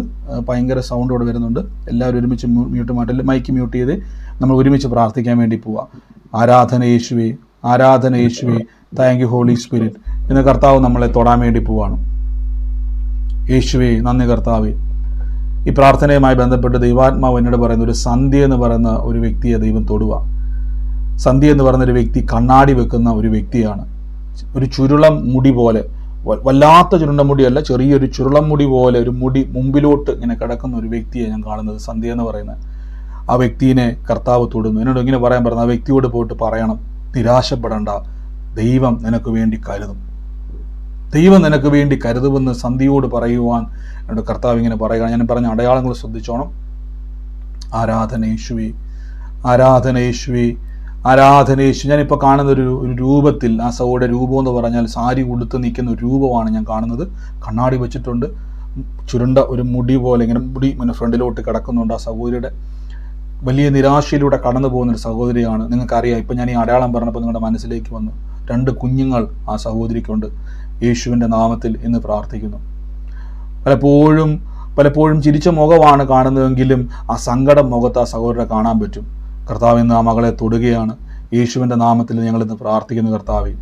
ഭയങ്കര സൗണ്ട് ഇവിടെ വരുന്നുണ്ട്. എല്ലാവരും ഒരുമിച്ച് മ്യൂട്ട് മാറ്റരുത്. മൈക്ക് മ്യൂട്ട് ചെയ്ത് നമ്മൾ ഒരുമിച്ച് പ്രാർത്ഥിക്കാൻ വേണ്ടി പോവാം. ആരാധന യേശുവേ, ആരാധന യേശുവേ. Thank you holy spirit. ഇന്ന് കർത്താവ് നമ്മളെ തൊടാൻ വേണ്ടി പോവാണ്. യേശുവേ, നന്ദി കർത്താവേ. ഈ പ്രാർത്ഥനയുമായി ബന്ധപ്പെട്ട് ദൈവാത്മാവ് എന്നോട് പറയുന്ന ഒരു സന്ധ്യ എന്ന് പറയുന്ന ഒരു വ്യക്തിയെ ദൈവം തൊടുക. സന്ധ്യ എന്ന് പറയുന്ന ഒരു വ്യക്തി കണ്ണാടി വെക്കുന്ന ഒരു വ്യക്തിയാണ്. ഒരു ചുരുളം മുടി പോലെ വല്ലാത്ത ചുരുണ്ട മുടിയല്ല, ചെറിയൊരു ചുരുളം മുടി പോലെ ഒരു മുടി മുമ്പിലോട്ട് ഇങ്ങനെ കിടക്കുന്ന ഒരു വ്യക്തിയെ ഞാൻ കാണുന്നത്. സന്ധ്യ എന്ന് പറയുന്നത് ആ വ്യക്തിയെ കർത്താവ് തൊടുന്നു. എന്നോട് ഇങ്ങനെ പറയാൻ പറഞ്ഞു, ആ വ്യക്തിയോട് പോയിട്ട് പറയണം, നിരാശപ്പെടേണ്ട, ദൈവം നിനക്ക് വേണ്ടി കരുതും, ദൈവം നിനക്ക് വേണ്ടി കരുതുമെന്ന് സന്ധ്യയോട് പറയുവാൻ എന്നോട് കർത്താവ് ഇങ്ങനെ പറയുക. ഞാൻ പറഞ്ഞ അടയാളങ്ങൾ ശ്രദ്ധിച്ചോണം. ആരാധന യേശുവേ, ആരാധന യേശുവേ, ആരാധന യേശു. ഞാനിപ്പോൾ കാണുന്ന ഒരു രൂപത്തിൽ, ആ സഹോദര രൂപം എന്ന് പറഞ്ഞാൽ സാരി ഉടുത്ത് നിൽക്കുന്ന ഒരു രൂപമാണ് ഞാൻ കാണുന്നത്. കണ്ണാടി വെച്ചിട്ടുണ്ട്, ചുരുണ്ട ഒരു മുടി പോലെ ഇങ്ങനെ മുടി ഇങ്ങനെ ഫ്രണ്ടിലോട്ട് കിടക്കുന്നുണ്ട്. ആ സഹോദരിയുടെ വലിയ നിരാശയിലൂടെ കടന്നു പോകുന്നൊരു സഹോദരിയാണ്. നിങ്ങൾക്കറിയാം, ഇപ്പം ഞാൻ ഈ അടയാളം പറഞ്ഞപ്പോൾ നിങ്ങളുടെ മനസ്സിലേക്ക് വന്നു. 2 കുഞ്ഞുങ്ങൾ ആ സഹോദരിക്കുണ്ട്. യേശുവിൻ്റെ നാമത്തിൽ ഇന്ന് പ്രാർത്ഥിക്കുന്നു. പലപ്പോഴും ചിരിച്ച മുഖമാണ് കാണുന്നതെങ്കിലും ആ സങ്കടം മുഖത്ത് ആ സഹോദരനെ കാണാൻ പറ്റും. കർത്താവ് ഇന്ന് ആ മകളെ തൊടുകയാണ്. യേശുവിൻ്റെ നാമത്തിൽ ഞങ്ങളിന്ന് പ്രാർത്ഥിക്കുന്നു. കർത്താവേ,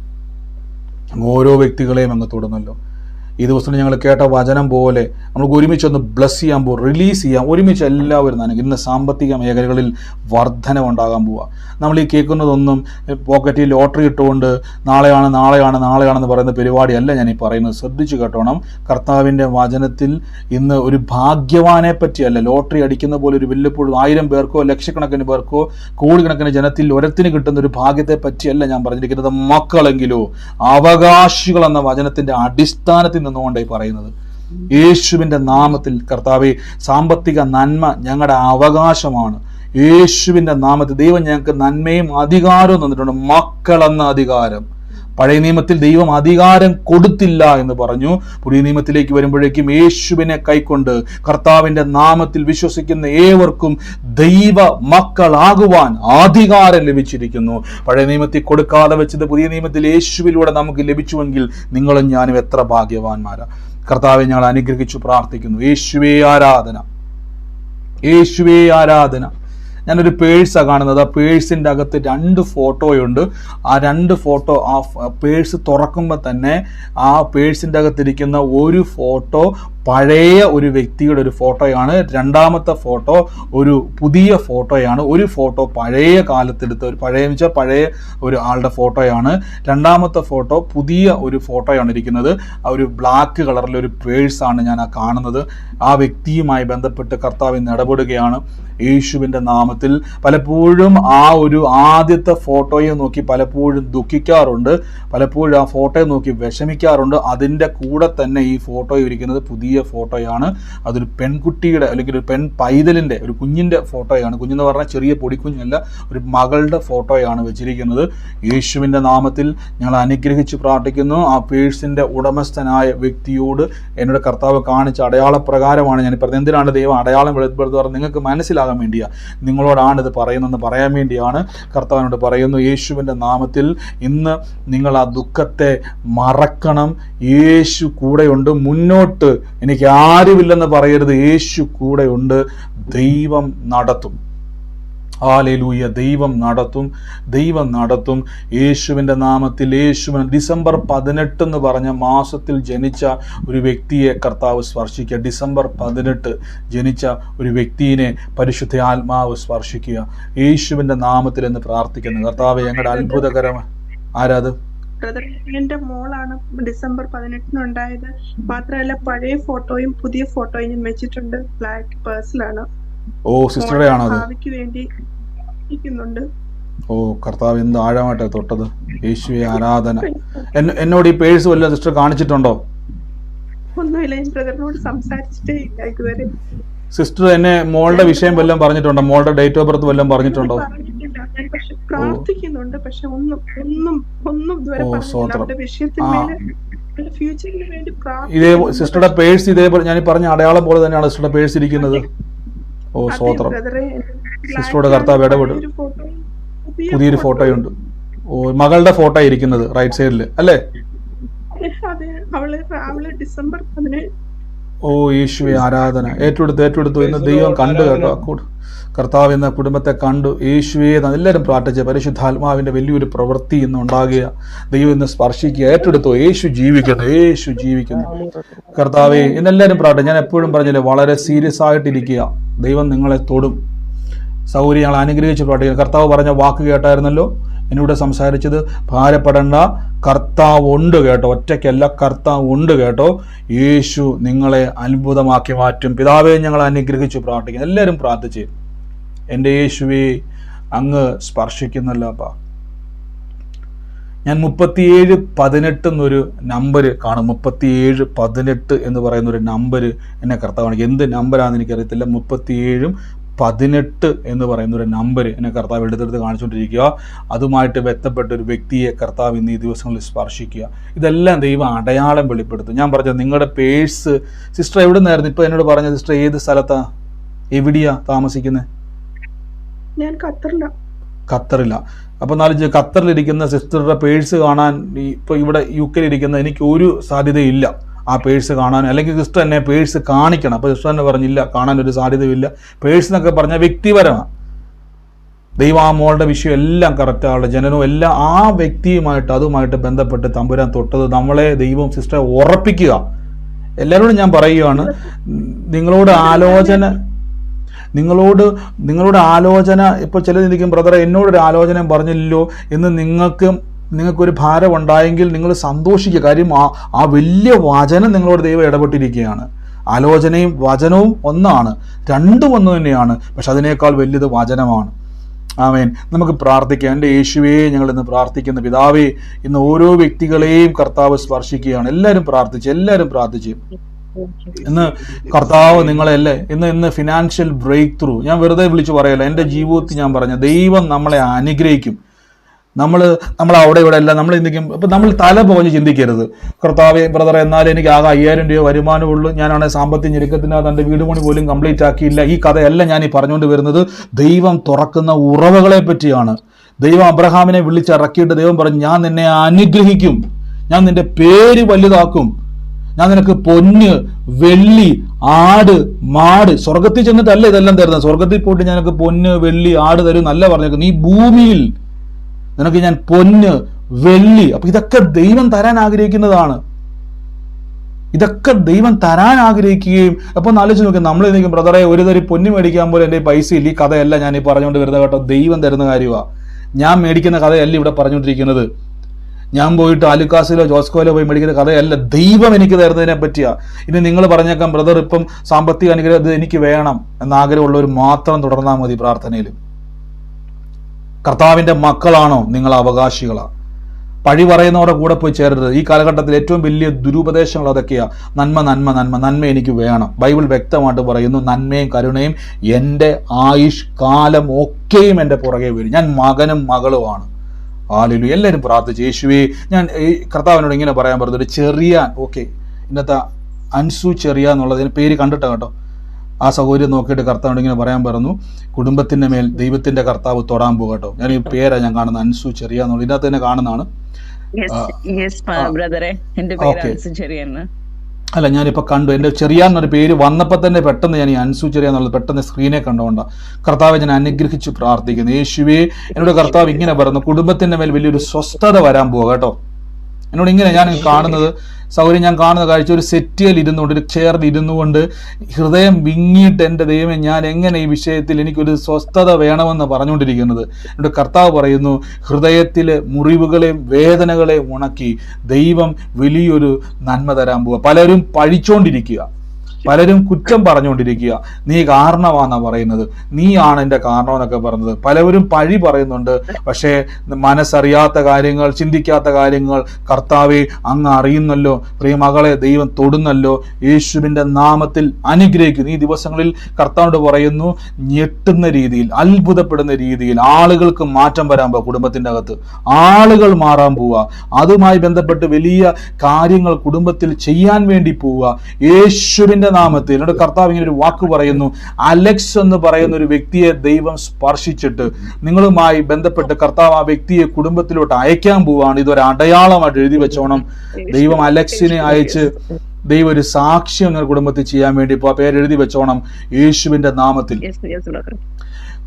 ഓരോ വ്യക്തികളെയും അങ്ങ് തൊടുന്നല്ലോ. ഈ ദിവസം ഞങ്ങൾ കേട്ട വചനം പോലെ നമുക്ക് ഒരുമിച്ചൊന്ന് ബ്ലസ് ചെയ്യാൻ പോവുക, റിലീസ് ചെയ്യാം, ഒരുമിച്ച് എല്ലാവരും നനയ്ക്കും. ഇന്ന് സാമ്പത്തിക മേഖലകളിൽ വർധനവുണ്ടാകാൻ പോവുക. നമ്മൾ ഈ കേൾക്കുന്നതൊന്നും പോക്കറ്റിൽ ലോട്ടറി ഇട്ടുകൊണ്ട് നാളെയാണെന്ന് പറയുന്ന പരിപാടിയല്ല ഞാൻ ഈ പറയുന്നത്. ശ്രദ്ധിച്ചു കേട്ടോണം. കർത്താവിൻ്റെ വചനത്തിൽ ഇന്ന് ഒരു ഭാഗ്യവാനെ പറ്റിയല്ല, ലോട്ടറി അടിക്കുന്ന പോലെ ഒരു വല്ലപ്പോഴും 1000 പേർക്കോ ലക്ഷക്കണക്കിന് പേർക്കോ കോടിക്കണക്കിന് ജനത്തിൽ ഒരത്തിന് കിട്ടുന്ന ഒരു ഭാഗ്യത്തെ പറ്റിയല്ല ഞാൻ പറഞ്ഞിരിക്കുന്നത്. മക്കളെങ്കിലോ അവകാശികൾ എന്ന വചനത്തിൻ്റെ അടിസ്ഥാനത്തിൽ നിന്നുകൊണ്ടായി പറയുന്നത്. യേശുവിൻ്റെ നാമത്തിൽ കർത്താവേ, സാമ്പത്തിക നന്മ ഞങ്ങളുടെ അവകാശമാണ്. യേശുവിൻ്റെ നാമത്തിൽ ദൈവം ഞങ്ങൾക്ക് നന്മയും അധികാരവും തന്നിട്ടുണ്ട്. മക്കളെന്ന അധികാരം. പഴയ നിയമത്തിൽ ദൈവം അധികാരം കൊടുത്തില്ല എന്ന് പറഞ്ഞു. പുതിയ നിയമത്തിലേക്ക് വരുമ്പോഴേക്കും യേശുവിനെ കൈക്കൊണ്ട് കർത്താവിൻ്റെ നാമത്തിൽ വിശ്വസിക്കുന്ന ഏവർക്കും ദൈവ മക്കളാകുവാൻ അധികാരം ലഭിച്ചിരിക്കുന്നു. പഴയ നിയമത്തിൽ കൊടുക്കാതെ വെച്ചത് പുതിയ നിയമത്തിൽ യേശുവിലൂടെ നമുക്ക് ലഭിച്ചുവെങ്കിൽ നിങ്ങളും ഞാനും എത്ര ഭാഗ്യവാന്മാരാ. കർത്താവെ, ഞങ്ങൾ അനുഗ്രഹിച്ചു പ്രാർത്ഥിക്കുന്നു. യേശുവേ ആരാധന, യേശുവേ ആരാധന. ഞാനൊരു പേഴ്സാണ് കാണുന്നത്. ആ പേഴ്സിൻ്റെ അകത്ത് 2 ഫോട്ടോയുണ്ട്. ആ 2 ഫോട്ടോ, ആ പേഴ്സ് തുറക്കുമ്പോൾ തന്നെ ആ പേഴ്സിൻ്റെ അകത്തിരിക്കുന്ന ഒരു ഫോട്ടോ പഴയ ഒരു വ്യക്തിയുടെ ഒരു ഫോട്ടോയാണ്. 2ാമത്തെ ഫോട്ടോ ഒരു പുതിയ ഫോട്ടോയാണ്. ഒരു ഫോട്ടോ പഴയ കാലത്തെടുത്ത പഴയ ഒരു ആളുടെ ഫോട്ടോയാണ്. 2ാമത്തെ ഫോട്ടോ പുതിയ ഒരു ഫോട്ടോയാണ് ഇരിക്കുന്നത്. ആ ഒരു ബ്ലാക്ക് കളറിലൊരു പേഴ്സാണ് ഞാൻ ആ കാണുന്നത്. ആ വ്യക്തിയുമായി ബന്ധപ്പെട്ട് കർത്താവ് ഇന്ന് ഇടപെടുകയാണ് യേശുവിൻ്റെ നാമത്തിൽ. പലപ്പോഴും ആ ഒരു ആദ്യത്തെ ഫോട്ടോയെ നോക്കി പലപ്പോഴും ദുഃഖിക്കാറുണ്ട്, പലപ്പോഴും ആ ഫോട്ടോയെ നോക്കി വിഷമിക്കാറുണ്ട്. അതിൻ്റെ കൂടെ തന്നെ ഈ ഫോട്ടോ ഇരിക്കുന്നത് പുതിയ ഫോട്ടോയാണ്. അതൊരു പെൺകുട്ടിയുടെ അല്ലെങ്കിൽ ഒരു പെൺ പൈതലിൻ്റെ ഒരു കുഞ്ഞിൻ്റെ ഫോട്ടോയാണ്. കുഞ്ഞെന്ന് പറഞ്ഞാൽ ചെറിയ പൊടിക്കുഞ്ഞല്ല, ഒരു മകളുടെ ഫോട്ടോയാണ് വെച്ചിരിക്കുന്നത്. യേശുവിൻ്റെ നാമത്തിൽ ഞങ്ങൾ അനുഗ്രഹിച്ച് പ്രാർത്ഥിക്കുന്നു. ആ പേഴ്സിൻ്റെ ഉടമസ്ഥനായ വ്യക്തിയോട് എന്നോട് കർത്താവ് കാണിച്ച അടയാളപ്രകാരമാണ് ഞാൻ പറഞ്ഞത്. എന്തിനാണ് ദൈവം അടയാളം വെളിപ്പെടുത്തുന്നത്? നിങ്ങൾക്ക് മനസ്സിലാകാൻ വേണ്ടിയാണ്, നിങ്ങളോടാണ് ഇത് പറയുന്നതെന്ന് പറയാൻ വേണ്ടിയാണ് കർത്താവിനോട് പറയുന്നു. യേശുവിൻ്റെ നാമത്തിൽ ഇന്ന് നിങ്ങൾ ആ ദുഃഖത്തെ മറക്കണം. യേശു കൂടെയുണ്ട്. മുന്നോട്ട് എനിക്ക് ആരുമില്ലെന്ന് പറയരുത്. യേശു കൂടെയുണ്ട്. ദൈവം നടത്തും. ഹല്ലേലൂയ. ദൈവം നടത്തും. യേശുവിൻ്റെ നാമത്തിൽ. ഡിസംബർ 18 എന്ന് പറഞ്ഞ മാസത്തിൽ ജനിച്ച ഒരു വ്യക്തിയെ കർത്താവ് സ്പർശിക്കുക. ഡിസംബർ 18 ജനിച്ച ഒരു വ്യക്തിയെ പരിശുദ്ധ ആത്മാവ് സ്പർശിക്കുക യേശുവിൻ്റെ നാമത്തിൽ എന്ന് പ്രാർത്ഥിക്കുന്നു. കർത്താവ്, ഞങ്ങളുടെ അത്ഭുതകരമായ ആരാധന. എന്റെ മോളാണ് ഡിസംബർ 18 ഉണ്ടായത്. മാത്രമല്ല പഴയ ഫോട്ടോയും പുതിയ ഫോട്ടോയും ഞാൻ വെച്ചിട്ടുണ്ട്. ബ്ലാക്ക് പേഴ്സിലാണ്. ഓ, സിസ്റ്ററുടെ ആണോ അത്? ഭാവിക്ക് വേണ്ടി ഇരിക്കുന്നുണ്ട്. ഓ കർത്താവ്, എന്ത് ആഴമായിട്ടാണ് തൊട്ടത്. യേശുവേ ആരാധന. എന്നോട് ഈ പേഴ്സ് വല്ല സിസ്റ്റർ കാണിച്ചിട്ടുണ്ടോ? ഒന്നുമില്ല, ഞാൻ ബ്രദറിനോട് സംസാരിച്ചിട്ടേ ഇല്ല ഇതുവരെ. സിസ്റ്റർ എന്നെ മോളുടെ വിഷയം വല്ലതും പറഞ്ഞിട്ടുണ്ടോ? മോളുടെ ഡേറ്റ് ഓഫ് ബർത്ത് വല്ലതും പറഞ്ഞിട്ടുണ്ടോ? പറഞ്ഞിട്ടില്ല. ഞാൻ പക്ഷെ പ്രാർത്ഥിക്കുന്നുണ്ട്. പക്ഷെ ഒന്നും ഇതുവരെ പറഞ്ഞില്ല. അവരുടെ വിഷയത്തിന്മേലെ ഫ്യൂച്ചറിന് വേണ്ടി ഇതേ സിസ്റ്ററുടെ പേഴ്സ് ഇതേപോലെ ഞാൻ പറഞ്ഞ അടയാളം പോലെ തന്നെയാണ് സിസ്റ്ററുടെ പേഴ്സ് ഇരിക്കുന്നത്. ഓ സ്തോത്രം. സിസ്റ്ററുടെ കർത്താവ് ഇടപെടും. പുതിയൊരു ഫോട്ടോയുണ്ട്. ഓ, മകളുടെ ഫോട്ടോ ഇരിക്കുന്നത് റൈറ്റ് സൈഡിൽ അല്ലേ? അവള് ഡിസംബർ 17. ഓ യേശുവേ ആരാധന. ഏറ്റെടുത്തു എന്ന് ദൈവം കണ്ടു കേട്ടോ. കർത്താവ് എന്ന കുടുംബത്തെ കണ്ടു. യേശുവേ എല്ലാവരും പ്രാർത്ഥിച്ച പരിശുദ്ധാത്മാവിന്റെ വലിയൊരു പ്രവൃത്തി ഇന്ന് ഉണ്ടാകുക. ദൈവം ഇന്ന് സ്പർശിക്കുക. ഏറ്റെടുത്തു. യേശു ജീവിക്കുന്നു. കർത്താവേ, ഇന്നെല്ലാവരും പ്രാർത്ഥന. ഞാൻ എപ്പോഴും പറഞ്ഞില്ലേ, വളരെ സീരിയസ് ആയിട്ടിരിക്കുക. ദൈവം നിങ്ങളെ തൊടും. സൗകര്യം ഞങ്ങൾ അനുഗ്രഹിച്ച് പ്രാർത്ഥിക്കുന്നു. കർത്താവ് പറഞ്ഞ വാക്ക് കേട്ടായിരുന്നല്ലോ. എന്നോട് സംസാരിച്ചത് ഭാരപ്പെടേണ്ട, കർത്താവ് ഉണ്ട് കേട്ടോ, ഒറ്റയ്ക്കല്ല, കർത്താവ് ഉണ്ട് കേട്ടോ. യേശു നിങ്ങളെ അത്ഭുതമാക്കി മാറ്റും. പിതാവേ, ഞങ്ങൾ അനുഗ്രഹിച്ചു പ്രാർത്ഥിക്കുന്നു. എല്ലാവരും പ്രാർത്ഥിച്ച്, എൻ്റെ യേശുവേ അങ്ങ് സ്പർശിക്കുന്നല്ലോ അപ്പാ. ഞാൻ 37:18 എന്നൊരു നമ്പർ കാണും. 37:18 എന്ന് പറയുന്നൊരു നമ്പർ എന്നെ കർത്താവാണ്. എന്ത് നമ്പറാണെന്ന് എനിക്കറിയത്തില്ല. 37:18 എന്ന് പറയുന്നൊരു നമ്പർ എന്നെ കർത്താവ് എടുത്തെടുത്ത് കാണിച്ചുകൊണ്ടിരിക്കുക. അതുമായിട്ട് ബന്ധപ്പെട്ട ഒരു വ്യക്തിയെ കർത്താവ് ഇന്ന് ഈ ദിവസങ്ങളിൽ സ്പർശിക്കുക. ഇതെല്ലാം ദൈവം അടയാളം വെളിപ്പെടുത്തും. ഞാൻ പറഞ്ഞത് നിങ്ങളുടെ പേഴ്സ്, സിസ്റ്റർ എവിടെ നിന്നായിരുന്നു ഇപ്പോൾ എന്നോട് പറഞ്ഞത്? സിസ്റ്റർ ഏത് സ്ഥലത്താ, എവിടെയാ താമസിക്കുന്നത്? ഞാൻ ഖത്തറില്ല. അപ്പോൾ നാല് ഖത്തറിലിരിക്കുന്ന സിസ്റ്ററുടെ പേഴ്സ് കാണാൻ ഇപ്പോൾ ഇവിടെ UK ഇരിക്കുന്ന എനിക്ക് ഒരു സാധ്യതയില്ല ആ പേഴ്സ് കാണാൻ. അല്ലെങ്കിൽ സിസ്റ്റർ എന്നെ പേഴ്സ് കാണിക്കണം. അപ്പോൾ സിസ്റ്റർ എന്നെ പറഞ്ഞില്ല, കാണാനൊരു സാധ്യതയില്ല. പേഴ്സ് എന്നൊക്കെ പറഞ്ഞാൽ വ്യക്തിപരമാണ്. ദൈവം ആ മോളുടെ വിഷയം എല്ലാം കറക്റ്റ്, ആളുടെ ജനനവും എല്ലാം ആ വ്യക്തിയുമായിട്ട് അതുമായിട്ട് ബന്ധപ്പെട്ട് തമ്പുരാൻ തൊട്ടത് നമ്മളെ ദൈവം സിസ്റ്ററെ ഉറപ്പിക്കുക. എല്ലാവരോടും ഞാൻ പറയുകയാണ്, നിങ്ങളോട് ആലോചന ഇപ്പോൾ ചിലർ ചിന്തിക്കും, ബ്രദറെ എന്നോടൊരു ആലോചന പറഞ്ഞില്ലല്ലോ എന്ന് നിങ്ങൾക്കൊരു ഭാരം ഉണ്ടായെങ്കിൽ നിങ്ങൾ സന്തോഷിക്കുക. കാര്യം ആ വലിയ വചനം നിങ്ങളോട് ദൈവം ഇടപെട്ടിരിക്കുകയാണ്. ആലോചനയും വചനവും ഒന്നാണ്, രണ്ടും ഒന്ന് തന്നെയാണ്. പക്ഷെ അതിനേക്കാൾ വലുത് വചനമാണ്. ആമേൻ. നമുക്ക് പ്രാർത്ഥിക്കാം. എൻ്റെ യേശുവേ, ഞങ്ങൾ ഇന്ന് പ്രാർത്ഥിക്കുന്ന പിതാവേ, ഇന്ന് ഓരോ വ്യക്തികളെയും കർത്താവ് സ്പർശിക്കുകയാണ്. എല്ലാവരും പ്രാർത്ഥിച്ച് ഇന്ന് കർത്താവ് നിങ്ങളെയല്ലേ ഇന്ന് ഫിനാൻഷ്യൽ ബ്രേക്ക് ത്രൂ, ഞാൻ വെറുതെ വിളിച്ചു പറയല്ല, എൻ്റെ ജീവിതത്തിൽ ഞാൻ പറഞ്ഞ ദൈവം നമ്മളെ അനുഗ്രഹിക്കും. നമ്മൾ അവിടെ ഇവിടെ അല്ല നമ്മൾ ചിന്തിക്കും. ഇപ്പം നമ്മൾ തല പോഞ്ഞ് ചിന്തിക്കരുത്, കർത്താവേ ബ്രദറെ എന്നാലും എനിക്ക് ആകെ 5000 രൂപ വരുമാനമുള്ളൂ, ഞാനാണെങ്കിൽ സാമ്പത്തിക ഞെരുക്കത്തിനകത്ത് എൻ്റെ വീട് പണി പോലും കംപ്ലീറ്റ് ആക്കിയില്ല. ഈ കഥയല്ല ഞാൻ ഈ പറഞ്ഞുകൊണ്ട് വരുന്നത്. ദൈവം തുറക്കുന്ന ഉറവകളെ പറ്റിയാണ്. ദൈവം അബ്രഹാമിനെ വിളിച്ചിറക്കിയിട്ട് ദൈവം പറഞ്ഞു, ഞാൻ നിന്നെ അനുഗ്രഹിക്കും, ഞാൻ നിന്റെ പേര് വലുതാക്കും, ഞാൻ നിനക്ക് പൊന്ന്, വെള്ളി, ആട്, മാട്. സ്വർഗത്തിൽ ചെന്നിട്ടല്ല ഇതെല്ലാം തരുന്നത്. സ്വർഗത്തിൽ പോയിട്ട് ഞാനൊക്കെ പൊന്ന്, വെള്ളി, ആട് തരും എന്നല്ല പറഞ്ഞേക്കും. നീ ഭൂമിയിൽ നിനക്ക് ഞാൻ പൊന്ന്, വെള്ളി. അപ്പൊ ഇതൊക്കെ ദൈവം തരാൻ ആഗ്രഹിക്കുന്നതാണ്. ഇതൊക്കെ ദൈവം തരാൻ ആഗ്രഹിക്കുകയും. അപ്പൊ ആലോചിച്ച് നോക്കി, നമ്മൾ നിൽക്കും ബ്രദറെ ഒരു തരി പൊന്ന് മേടിക്കാൻ പോലും എൻ്റെ പൈസ ഇല്ല. ഈ കഥയല്ല ഞാൻ ഈ പറഞ്ഞുകൊണ്ട് വരുന്നത് കേട്ടോ. ദൈവം തരുന്ന കാര്യമാണ്. ഞാൻ മേടിക്കുന്ന കഥയല്ല ഇവിടെ പറഞ്ഞുകൊണ്ടിരിക്കുന്നത്. ഞാൻ പോയിട്ട് ആലുക്കാസിലോ ജോസ്കോയിലോ പോയി മേടിക്കുന്ന കഥയല്ല. ദൈവം എനിക്ക് തരുന്നതിനെ പറ്റിയാ. ഇനി നിങ്ങൾ പറഞ്ഞേക്കാം ബ്രദർ ഇപ്പം സാമ്പത്തിക അനുഗ്രഹം ഇത് എനിക്ക് വേണം എന്നാഗ്രഹമുള്ളവർ മാത്രം തുടർന്നാൽ മതി പ്രാർത്ഥനയിൽ. കർത്താവിൻ്റെ മക്കളാണോ നിങ്ങൾ? അവകാശികളാ. പഴി പറയുന്നവരുടെ കൂടെ പോയി ചേരരുത്. ഈ കാലഘട്ടത്തിൽ ഏറ്റവും വലിയ ദുരുപദേശങ്ങൾ അതൊക്കെയാ. നന്മ എനിക്ക് വേണം. ബൈബിൾ വ്യക്തമായിട്ട് പറയുന്നു, നന്മയും കരുണയും എൻ്റെ ആയുഷ് കാലം ഒക്കെയും എൻ്റെ പുറകെ വരും. ഞാൻ മകനും മകളുമാണ്. ഹല്ലേലൂയ. എല്ലാവരും പ്രാർത്ഥിച്ചു. യേശുവേ, ഞാൻ കർത്താവിനോട് ഇങ്ങനെ പറയാൻ പറഞ്ഞത്, ഒരു ചെറിയാൻ, ഓക്കെ, ഇന്നത്തെ അൻസു ചെറിയ എന്നുള്ളതിന് പേര് കണ്ടിട്ടാണ് കേട്ടോ. ആ സൗകര്യം നോക്കിയിട്ട് കർത്താവിനോട് ഇങ്ങനെ പറയാൻ പറഞ്ഞു, കുടുംബത്തിൻ്റെ മേൽ ദൈവത്തിൻ്റെ കർത്താവ് തൊടാൻ പോകും കേട്ടോ. ഞാൻ ഈ പേരാണ് ഞാൻ കാണുന്നത്, അൻസു ചെറിയ എന്നുള്ളത് ഇതിനകത്ത് തന്നെ കാണുന്നതാണ്. അല്ല, ഞാനിപ്പോൾ കണ്ടു, എൻ്റെ ചെറിയാന്നൊരു പേര് വന്നപ്പോൾ തന്നെ പെട്ടെന്ന് ഞാൻ ഈ അൻസു ചെറിയ എന്നുള്ളത് പെട്ടെന്ന് സ്ക്രീനെ കണ്ടുകൊണ്ടാണ്. കർത്താവെ ഞാൻ അനുഗ്രഹിച്ച് പ്രാർത്ഥിക്കുന്നു. യേശുവേ, എന്നോട് കർത്താവ് ഇങ്ങനെ പറഞ്ഞു, കുടുംബത്തിൻ്റെ മേൽ വലിയൊരു സ്വസ്ഥത വരാൻ പോവുക കേട്ടോ. എന്നോട് ഇങ്ങനെ ഞാൻ കാണുന്നത് സൗകര്യം, ഞാൻ കാണുന്ന കാഴ്ച, ഒരു സെറ്റിയിൽ ഇരുന്നുകൊണ്ട്, ഒരു ചെയറിൽ ഇരുന്നു കൊണ്ട് ഹൃദയം വിങ്ങിയിട്ട്, എൻ്റെ ദൈവമേ ഞാൻ എങ്ങനെ ഈ വിഷയത്തിൽ എനിക്കൊരു സ്വസ്ഥത വേണമെന്ന് പറഞ്ഞുകൊണ്ടിരിക്കുന്നത്. എൻ്റെ കർത്താവ് പറയുന്നു, ഹൃദയത്തിലെ മുറിവുകളെയും വേദനകളെയും ഉണക്കി ദൈവം വലിയൊരു നന്മ തരാൻ പോവുക. പലരും പഴിച്ചുകൊണ്ടിരിക്കുക, പലരും കുറ്റം പറഞ്ഞുകൊണ്ടിരിക്കുക. നീ കാരണമാണെന്നാണ് പറയുന്നത്, നീയാണ് എൻ്റെ കാരണമെന്നൊക്കെ പറഞ്ഞത്. പലവരും പഴി പറയുന്നുണ്ട്. പക്ഷേ മനസ്സറിയാത്ത കാര്യങ്ങൾ, ചിന്തിക്കാത്ത കാര്യങ്ങൾ കർത്താവെ അങ്ങ് അറിയുന്നല്ലോ. പ്രിയമകളെ ദൈവം തൊടുന്നല്ലോ. യേശുവിൻ്റെ നാമത്തിൽ അനുഗ്രഹിക്കുന്നു. ഈ ദിവസങ്ങളിൽ കർത്താവിനോട് പറയുന്നു, ഞെട്ടുന്ന രീതിയിൽ, അത്ഭുതപ്പെടുന്ന രീതിയിൽ ആളുകൾക്ക് മാറ്റം വരാൻ പോവുക. കുടുംബത്തിൻ്റെ അകത്ത് ആളുകൾ മാറാൻ പോവുക. അതുമായി ബന്ധപ്പെട്ട് വലിയ കാര്യങ്ങൾ കുടുംബത്തിൽ ചെയ്യാൻ വേണ്ടി പോവുക. യേശുവിൻ്റെ നാമത്തിൽ. എന്നോട് കർത്താവ് ഇങ്ങനെ ഒരു വാക്ക് പറയുന്നു, അലക്സ് എന്ന് പറയുന്ന ഒരു വ്യക്തിയെ ദൈവം സ്പർശിച്ചിട്ട് നിങ്ങളുമായി ബന്ധപ്പെട്ട് കർത്താവ് ആ വ്യക്തിയെ കുടുംബത്തിലോട്ട് അയക്കാൻ പോവുകയാണ്. ഇതൊരു അടയാളമായിട്ട് എഴുതി വെച്ചോണം. ദൈവം അലക്സിനെ അയച്ച് ദൈവം ഒരു സാക്ഷ്യം നിങ്ങളുടെ കുടുംബത്തിൽ ചെയ്യാൻ വേണ്ടി ഇപ്പോൾ ആ പേര് എഴുതി വെച്ചോണം യേശുവിൻ്റെ നാമത്തിൽ.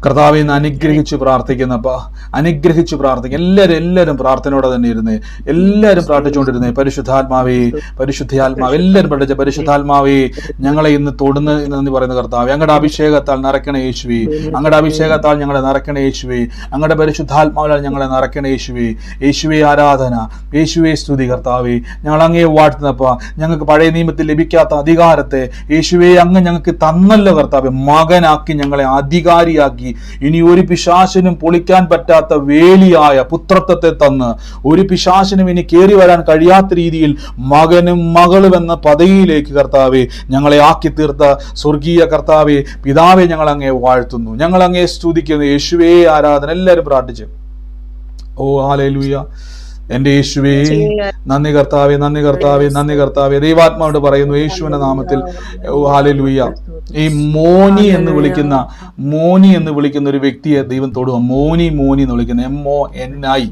കർത്താവെ ഇന്ന് അനുഗ്രഹിച്ച് പ്രാർത്ഥിക്കുന്നപ്പാ, അനുഗ്രഹിച്ച് പ്രാർത്ഥിക്കും. എല്ലാവരും പ്രാർത്ഥനയോടെ തന്നെ ഇരുന്നേ, എല്ലാവരും പ്രാർത്ഥിച്ചുകൊണ്ടിരുന്നേ. പരിശുദ്ധാത്മാവേ, പരിശുദ്ധാത്മാവ് എല്ലാവരും പഠിച്ച പരിശുദ്ധാത്മാവേ, ഞങ്ങളെ ഇന്ന് തൊടുന്ന എന്ന് പറയുന്ന കർത്താവേ, അങ്ങയുടെ അഭിഷേകത്താൽ നിറയ്ക്കണ യേശുവേ, അങ്ങയുടെ അഭിഷേകത്താൽ ഞങ്ങളെ നിറയ്ക്കണ യേശുവേ, അങ്ങയുടെ പരിശുദ്ധാത്മാവിനാൽ ഞങ്ങളെ നിറയ്ക്കണ യേശുവേ. യേശുവേ ആരാധന, യേശുവേ സ്തുതി. കർത്താവേ ഞങ്ങൾ അങ്ങേ വാഴ്ത്തുന്നപ്പാ, ഞങ്ങൾക്ക് പഴയ നിയമത്തിൽ ലഭിക്കാത്ത അധികാരത്തെ യേശുവേ അങ്ങ് ഞങ്ങൾക്ക് തന്നല്ലോ കർത്താവേ. മകനാക്കി ഞങ്ങളെ അധികാരിയാക്കി ഇനി ഒരു പിശാചിനും പൊളിക്കാൻ പറ്റാത്ത വേലിയായ പുത്രത്വത്തെ തന്ന് ഒരു പിശാചിനും ഇനി കയറി വരാൻ കഴിയാത്ത രീതിയിൽ മകനും മകളും എന്ന പദവിയിലേക്ക് കർത്താവെ ഞങ്ങളെ ആക്കി തീർത്ത സ്വർഗീയ കർത്താവെ പിതാവെ, ഞങ്ങൾ അങ്ങേ വാഴ്ത്തുന്നു, ഞങ്ങൾ അങ്ങേ സ്തുതിക്കുന്നു. യേശുവേ ആരാധന. എല്ലാവരും പ്രാർത്ഥിച്ചു. ഓ ഹല്ലേലൂയ. എന്റെ യേശുവേ നന്ദി കർത്താവേ, നന്ദി കർത്താവേ, നന്ദി കർത്താവേ. ദൈവാത്മാവോട് പറയുന്നു യേശുവിന്റെ നാമത്തിൽ. ഓ ഹല്ലേലൂയ. ഈ മോനി എന്ന് വിളിക്കുന്ന ഒരു വ്യക്തിയെ ദൈവം തൊടുക. മോനി എന്ന് വിളിക്കുന്ന MONI.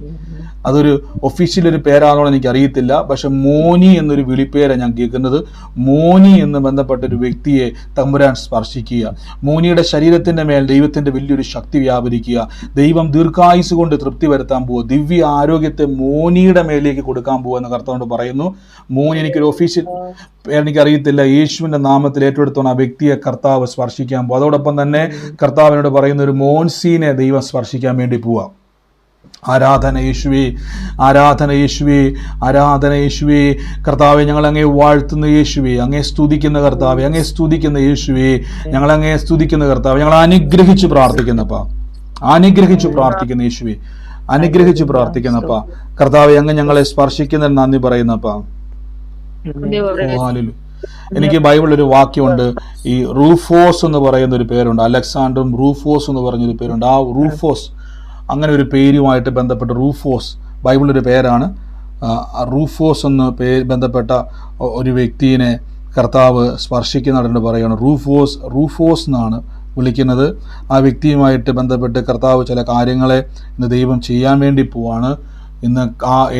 അതൊരു ഒഫീഷ്യൽ ഒരു പേരാണോ എനിക്ക് അറിയത്തില്ല, പക്ഷെ മോനി എന്നൊരു വിളിപ്പേരാണ് ഞാൻ കേൾക്കുന്നത്. മോനി എന്ന് ബന്ധപ്പെട്ട ഒരു വ്യക്തിയെ തമ്പുരാൻ സ്പർശിക്കുക. മോനിയുടെ ശരീരത്തിന്റെ മേൽ ദൈവത്തിന്റെ വലിയൊരു ശക്തി വ്യാപരിക്കുക. ദൈവം ദീർഘായുസ് കൊണ്ട് തൃപ്തി വരുത്താൻ പോവുക. ദിവ്യ ആരോഗ്യത്തെ മോനിയുടെ മേലേക്ക് കൊടുക്കാൻ പോവുക എന്ന് കർത്താവോട് പറയുന്നു. മോനി എനിക്കൊരു ഒഫീഷ്യൽ എനിക്കറിയത്തില്ല. യേശുവിന്റെ നാമത്തിൽ ഏറ്റെടുത്തോണം ആ വ്യക്തിയെ കർത്താവ് സ്പർശിക്കാൻ പോകും. അതോടൊപ്പം തന്നെ കർത്താവിനോട് പറയുന്ന ഒരു മോൻസീനെ ദൈവം സ്പർശിക്കാൻ വേണ്ടി പോവാം. ആരാധന യേശുവേ, ആരാധന യേശുവേ, ആരാധന യേശുവേ. കർത്താവെ ഞങ്ങൾ അങ്ങേ വാഴ്ത്തുന്ന യേശുവേ, അങ്ങേ സ്തുതിക്കുന്ന കർത്താവെ, അങ്ങേ സ്തുതിക്കുന്ന യേശുവേ, ഞങ്ങൾ അങ്ങേ സ്തുതിക്കുന്ന കർത്താവ്. ഞങ്ങൾ അനുഗ്രഹിച്ച് പ്രാർത്ഥിക്കുന്നപ്പാ, അനുഗ്രഹിച്ച് പ്രാർത്ഥിക്കുന്ന യേശുവേ, അനുഗ്രഹിച്ച് പ്രാർത്ഥിക്കുന്നപ്പാ. കർത്താവെ അങ്ങ് ഞങ്ങളെ സ്പർശിക്കുന്നതിന് നന്ദി പറയുന്നപ്പാ. എനിക്ക് ബൈബിളിൽ ഒരു വാക്യമുണ്ട്. ഈ റൂഫോസ് എന്ന് പറയുന്ന ഒരു പേരുണ്ട്. അലക്സാണ്ടറും റൂഫോസ് എന്ന് പറഞ്ഞൊരു പേരുണ്ട്. ആ റൂഫോസ്, അങ്ങനെ ഒരു പേരുമായിട്ട് ബന്ധപ്പെട്ട് റൂഫോസ് ബൈബിളിലൊരു പേരാണ്. റൂഫോസ് എന്ന് ബന്ധപ്പെട്ട ഒരു വ്യക്തിയെ കർത്താവ് സ്പർശിക്കുന്നതായിട്ട് പറയുകയാണ്. റൂഫോസ് എന്നാണ് വിളിക്കുന്നത്. ആ വ്യക്തിയുമായിട്ട് ബന്ധപ്പെട്ട് കർത്താവ് ചില കാര്യങ്ങളെ ഇന്ന് ദൈവം ചെയ്യാൻ വേണ്ടി പോവാണ്. ഇന്ന്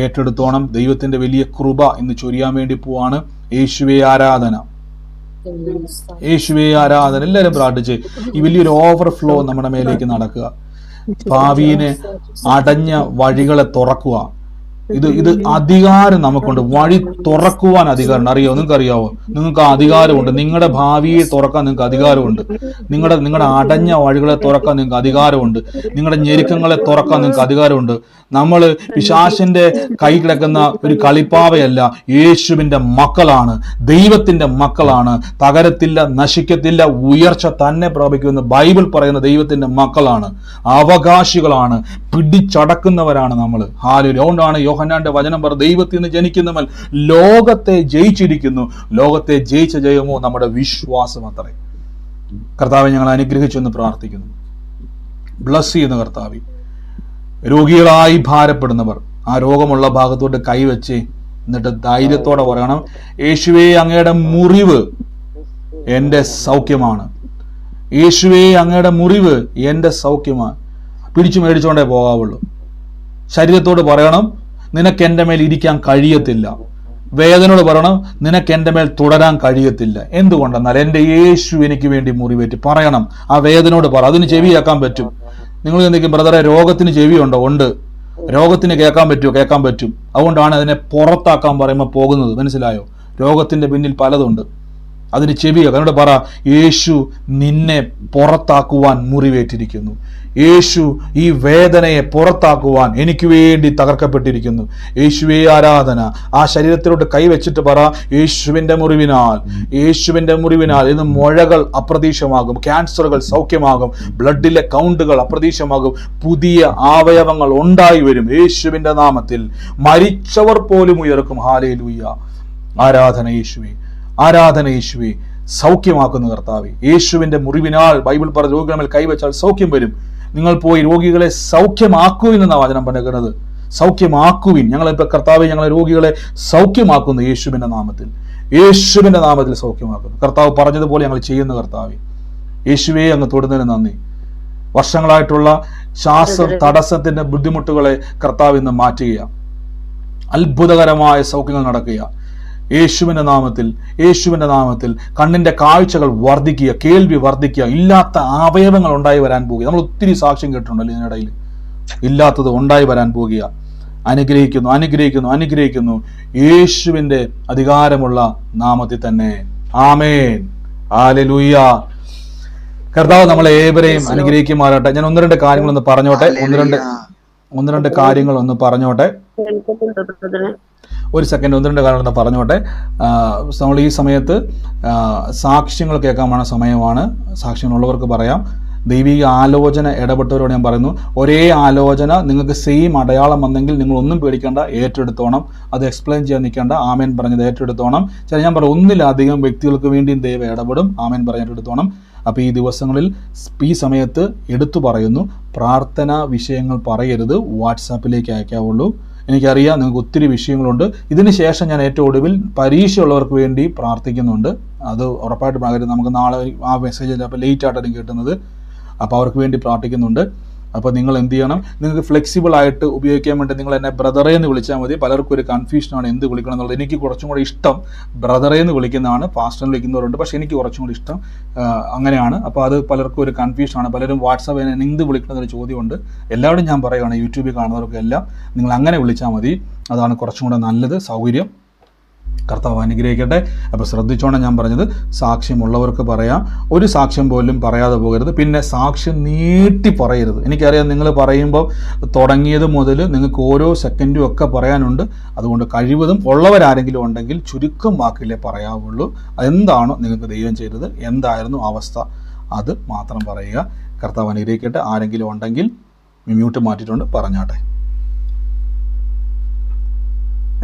ഏറ്റെടുത്തോണം. ദൈവത്തിൻ്റെ വലിയ കൃപ ഇന്ന് ചൊരിയാൻ വേണ്ടി പോവാണ്. യേശുവേ ആരാധന, യേശുവേ ആരാധന. എല്ലാവരും പ്രാർത്ഥിച്ച് ഈ വലിയൊരു ഓവർഫ്ലോ നമ്മുടെ മേലേക്ക് നടക്കുക. ഭാവിയെ അടഞ്ഞ വഴികളെ തുറക്കുക. ഇത് അധികാരം നമുക്കുണ്ട്. വഴി തുറക്കുവാൻ അധികാരം അറിയാമോ? നിങ്ങൾക്ക് അറിയാവോ? നിങ്ങൾക്ക് അധികാരമുണ്ട്. നിങ്ങളുടെ ഭാവിയെ തുറക്കാൻ നിങ്ങൾക്ക് അധികാരമുണ്ട്. നിങ്ങളുടെ അടഞ്ഞ വഴികളെ തുറക്കാൻ നിങ്ങൾക്ക് അധികാരമുണ്ട്. നിങ്ങളുടെ ഞെരുക്കങ്ങളെ തുറക്കാൻ നിങ്ങൾക്ക് അധികാരമുണ്ട്. നമ്മൾ പിശാചിന്റെ കൈ കിടക്കുന്ന ഒരു കളിപ്പാവയല്ല, യേശുവിന്റെ മക്കളാണ്, ദൈവത്തിന്റെ മക്കളാണ്. തകരത്തില്ല, നശിക്കത്തില്ല, ഉയർച്ച തന്നെ പ്രാപിക്കുമെന്ന് ബൈബിൾ പറയുന്ന ദൈവത്തിന്റെ മക്കളാണ്, അവകാശികളാണ്, പിടിച്ചടക്കുന്നവരാണ് നമ്മൾ. ഹാലേലൂയ. അതുകൊണ്ടാണ് യോഹന്നാന്റെ വചനം പറ, ദൈവത്തിൽ നിന്ന് ജനിക്കുന്നവൻ ലോകത്തെ ജയിച്ചിരിക്കുന്നു. ലോകത്തെ ജയിച്ച ജയമോ നമ്മുടെ വിശ്വാസം അത്രേ. കർത്താവെ ഞങ്ങൾ അനുഗ്രഹിച്ചെന്ന് പ്രാർത്ഥിക്കുന്നു. ബ്ലസ് ചെയ്യുന്ന കർത്താവെ, രോഗികളായി ഭാരപ്പെടുന്നവർ ആ രോഗമുള്ള ഭാഗത്തോട്ട് കൈവച്ച് എന്നിട്ട് ധൈര്യത്തോടെ പറയണം, യേശുവേ അങ്ങയുടെ മുറിവ് എൻ്റെ സൗഖ്യമാണ്. യേശുവേ അങ്ങയുടെ മുറിവ് എൻ്റെ സൗഖ്യമാണ്. പിടിച്ചു മേടിച്ചുകൊണ്ടേ പോകാവുള്ളൂ. ശരീരത്തോട് പറയണം, നിനക്ക് എൻ്റെ മേൽ ഇരിക്കാൻ കഴിയത്തില്ല. വേദനയോട് പറയണം, നിനക്ക് എൻ്റെ മേൽ തുടരാൻ കഴിയത്തില്ല. എന്തുകൊണ്ടെന്നാൽ എൻ്റെ യേശു എനിക്ക് വേണ്ടി മുറിവേറ്റി. പറയണം, ആ വേദനയോട് പറ. അതിന് ചെവിയാക്കാൻ പറ്റും. നിങ്ങൾ എന്തെങ്കിലും ബ്രദറെ രോഗത്തിന് ചെവിയുണ്ടോ? ഉണ്ട്. രോഗത്തിന് കേൾക്കാൻ പറ്റുമോ? കേൾക്കാൻ പറ്റും. അതുകൊണ്ടാണ് അതിനെ പുറത്താക്കാൻ പറയുമ്പോൾ പോകുന്നത്. മനസ്സിലായോ? രോഗത്തിന്റെ പിന്നിൽ പലതുണ്ട്. അതിന് ചെവിയോ? അതിനോട് പറ, യേശു നിന്നെ പുറത്താക്കുവാൻ മുറിവേറ്റിരിക്കുന്നു. യേശു ഈ വേദനയെ പുറത്താക്കുവാൻ എനിക്ക് വേണ്ടി തകർക്കപ്പെട്ടിരിക്കുന്നു. യേശുവേ ആരാധന. ആ ശരീരത്തിലോട്ട് കൈവച്ചിട്ട് പറ, യേശുവിൻ്റെ മുറിവിനാൽ ഇന്ന് മുഴകൾ അപ്രതീക്ഷമാകും, ക്യാൻസറുകൾ സൗഖ്യമാകും, ബ്ലഡിലെ കൗണ്ടുകൾ അപ്രതീക്ഷമാകും, പുതിയ അവയവങ്ങൾ ഉണ്ടായി വരും യേശുവിൻ്റെ നാമത്തിൽ. മരിച്ചവർ പോലും ഉയർക്കും. ഹല്ലേലൂയ. ആരാധന യേശുവേ, ആരാധന യേശുവേ. സൗഖ്യമാക്കുന്ന കർത്താവേ, യേശുവിൻ്റെ മുറിവിനാൽ ബൈബിൾ പറഞ്ഞ രോഗികളുടെ മേൽ കൈവച്ചാൽ സൗഖ്യം വരും. നിങ്ങൾ പോയി രോഗികളെ സൗഖ്യമാക്കുവിൻ എന്നാണ് വചനം പറയുന്നത്. സൗഖ്യമാക്കുവിൻ. ഞങ്ങളിപ്പോൾ കർത്താവെ ഞങ്ങളെ രോഗികളെ സൗഖ്യമാക്കുന്നു യേശുവിൻ്റെ നാമത്തിൽ. യേശുവിൻ്റെ നാമത്തിൽ സൗഖ്യമാക്കുന്നു. കർത്താവ് പറഞ്ഞതുപോലെ ഞങ്ങൾ ചെയ്യുന്ന കർത്താവെ, യേശുവേ അങ്ങ് തൊടുന്നതിന് നന്ദി. വർഷങ്ങളായിട്ടുള്ള തടസ്സത്തിന്റെ ബുദ്ധിമുട്ടുകളെ കർത്താവ് ഇന്ന് മാറ്റുക. അത്ഭുതകരമായ സൗഖ്യങ്ങൾ നടക്കുക. യേശുവിന്റെ നാമത്തിൽ കണ്ണിന്റെ കാഴ്ചകൾ വർദ്ധിക്കുക, കേൾവി വർദ്ധിക്കുക, ഇല്ലാത്ത അവയവങ്ങൾ ഉണ്ടായി വരാൻ പോകുക. നമ്മൾ ഒത്തിരി സാക്ഷ്യം കേട്ടിട്ടുണ്ടല്ലോ ഇതിനിടയിൽ. ഇല്ലാത്തത് ഉണ്ടായി വരാൻ പോകുക. അനുഗ്രഹിക്കുന്നു യേശുവിന്റെ അധികാരമുള്ള നാമത്തിൽ തന്നെ. ആമേൻ. ഹല്ലേലൂയ. കർത്താവ് നമ്മളെ ഏവരെയും അനുഗ്രഹിക്കുമാറാട്ടെ. ഞാൻ ഒന്ന് രണ്ട് കാര്യങ്ങളൊന്ന് പറഞ്ഞോട്ടെ. ഒരു സെക്കൻഡ് ഒന്ന് രണ്ട് കാര്യങ്ങളൊന്ന് പറഞ്ഞോട്ടെ. നമ്മൾ ഈ സമയത്ത് സാക്ഷ്യങ്ങൾ കേൾക്കാനുള്ള സമയമാണ്. സാക്ഷ്യങ്ങളുള്ളവർക്ക് പറയാം. ദൈവിക ആലോചന ഇടപെട്ടവരോട് ഞാൻ പറയുന്നു, ഒരേ ആലോചന നിങ്ങൾക്ക് സെയിം അടയാളം വന്നെങ്കിൽ നിങ്ങൾ ഒന്നും പേടിക്കേണ്ട, ഏറ്റെടുത്തോണം. അത് എക്സ്പ്ലെയിൻ ചെയ്യാൻ നിൽക്കേണ്ട. ആമേൻ പറഞ്ഞത് ഏറ്റെടുത്തോണം. ഞാൻ പറഞ്ഞു, ഒന്നിലധികം വ്യക്തികൾക്ക് വേണ്ടിയും ദൈവം ഇടപെടും. ആമേൻ പറഞ്ഞിട്ടെടുത്തോണം. അപ്പോൾ ഈ ദിവസങ്ങളിൽ ഈ സമയത്ത് എടുത്തു പറയുന്നു, പ്രാർത്ഥനാ വിഷയങ്ങൾ പറയരുത്, വാട്സാപ്പിലേക്ക് അയക്കാവുള്ളൂ. എനിക്കറിയാം നിങ്ങൾക്ക് ഒത്തിരി വിഷയങ്ങളുണ്ട്. ഇതിന് ശേഷം ഞാൻ ഏറ്റവും ഒടുവിൽ പരീക്ഷയുള്ളവർക്ക് വേണ്ടി പ്രാർത്ഥിക്കുന്നുണ്ട്. അത് ഉറപ്പായിട്ട് കാര്യം നമുക്ക് നാളെ ആ മെസ്സേജ് അപ്പോൾ ലേറ്റ് ആയിട്ടാണ് കിട്ടുന്നത്. അപ്പോൾ അവർക്ക് വേണ്ടി പ്രാർത്ഥിക്കുന്നുണ്ട്. അപ്പോൾ നിങ്ങൾ എന്ത് ചെയ്യണം, നിങ്ങൾക്ക് ഫ്ലെക്സിബിൾ ആയിട്ട് ഉപയോഗിക്കാൻ വേണ്ടി നിങ്ങൾ എന്നെ ബ്രദറേ എന്ന് വിളിച്ചാൽ മതി. പലർക്കും ഒരു കൺഫ്യൂഷനാണ് എന്ത് വിളിക്കണം എന്നുള്ളത്. എനിക്ക് കുറച്ചും കൂടി ഇഷ്ടം ബ്രദറേ എന്ന് വിളിക്കുന്നതാണ്. പാസ്റ്ററിൽ വിളിക്കുന്നവരുണ്ട്, പക്ഷേ എനിക്ക് കുറച്ചും കൂടി ഇഷ്ടം അങ്ങനെയാണ്. അപ്പോൾ അത് പലർക്കും ഒരു കൺഫ്യൂഷനാണ്. പലരും വാട്സാപ്പ് എന്ത് വിളിക്കണമെന്നൊരു ചോദ്യമുണ്ട്. എല്ലാവരും ഞാൻ പറയുകയാണ്, യൂട്യൂബിൽ കാണുന്നവർക്കെല്ലാം നിങ്ങൾ അങ്ങനെ വിളിച്ചാൽ മതി. അതാണ് കുറച്ചും കൂടെ നല്ലത്, സൗകര്യം. കർത്താവ് അനുഗ്രഹിക്കട്ടെ. അപ്പോൾ ശ്രദ്ധിച്ചോണം ഞാൻ പറഞ്ഞത്. സാക്ഷ്യമുള്ളവർക്ക് പറയാം, ഒരു സാക്ഷ്യം പോലും പറയാതെ പോകരുത്. പിന്നെ സാക്ഷ്യം നീട്ടി പറയരുത്. എനിക്കറിയാം നിങ്ങൾ പറയുമ്പോൾ തുടങ്ങിയത് മുതൽ നിങ്ങൾക്ക് ഓരോ സെക്കൻഡും ഒക്കെ പറയാനുണ്ട്. അതുകൊണ്ട് കഴിവതും ഉള്ളവരാരെങ്കിലും ഉണ്ടെങ്കിൽ ചുരുക്കം വാക്കിലേ പറയാവുള്ളൂ. അതെന്താണോ നിങ്ങൾക്ക് ദൈവം ചെയ്തത്, എന്തായിരുന്നു അവസ്ഥ, അത് മാത്രം പറയുക. കർത്താവ് അനുഗ്രഹിക്കട്ടെ. ആരെങ്കിലും ഉണ്ടെങ്കിൽ മ്യൂട്ട് മാറ്റിയിട്ടുണ്ട്, പറഞ്ഞാട്ടെ.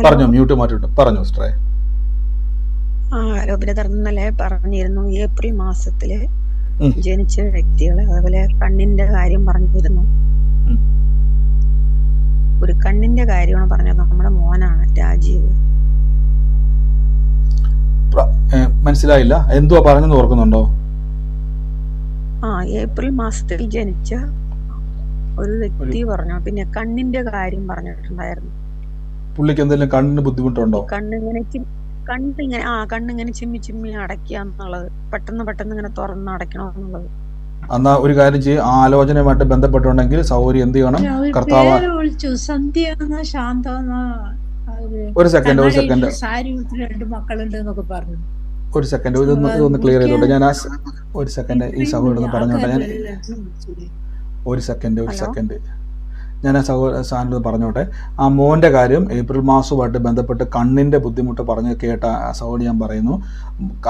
പറഞ്ഞോ, മ്യൂട്ട് മാറ്റിയിട്ട് പറഞ്ഞോ സിസ്റ്ററെ. ബ്രദർ ഇന്നലെ പറഞ്ഞിരുന്നു ഏപ്രിൽ മാസത്തില് ജനിച്ച വ്യക്തികളെ, അതുപോലെ കണ്ണിന്റെ കാര്യം പറഞ്ഞിരുന്നു. ഒരു കണ്ണിന്റെ കാര്യമാണ് പറഞ്ഞത്. നമ്മുടെ മോനാണ് രാജീവ്. മനസ്സിലായില്ല, എന്തുവാ പറഞ്ഞെന്ന് ഓർക്കുന്നുണ്ടോ? ഏപ്രിൽ മാസത്തിൽ ജനിച്ച ഒരു വ്യക്തി പറഞ്ഞു. പിന്നെ കണ്ണിന്റെ കാര്യം പറഞ്ഞിട്ടുണ്ടായിരുന്നു. പുള്ളിക്ക് എന്തെങ്കിലും കണ്ണിന് ബുദ്ധിമുട്ടുണ്ടോ? കണ്ണിങ്ങനെ ചിമ്മി അടയ്ക്കുക എന്നുള്ളത്, പെട്ടെന്ന് ഇങ്ങനെ തുറന്ന് അടയ്ക്കണം എന്നുള്ളത്. എന്നാ ഒരു കാര്യം ചെയ്യും, ആലോചനയുമായിട്ട് ബന്ധപ്പെട്ടുണ്ടെങ്കിൽ സൗകര്യം എന്ത് ചെയ്യണം? കർത്താവ് ഒരു സെക്കൻഡ് ഇതൊന്ന് ക്ലിയർ ചെയ്തോട്ടെ. ഞാൻ ഒരു സെക്കൻഡ് ഈ സഹോദരൻ പറഞ്ഞോട്ടെ. ഞാൻ ആ സാറിന് പറഞ്ഞോട്ടെ. ആ മോൻ്റെ കാര്യം ഏപ്രിൽ മാസവുമായിട്ട് ബന്ധപ്പെട്ട് കണ്ണിൻ്റെ ബുദ്ധിമുട്ട് പറഞ്ഞ് കേട്ട സഹോദരി ഞാൻ പറയുന്നു,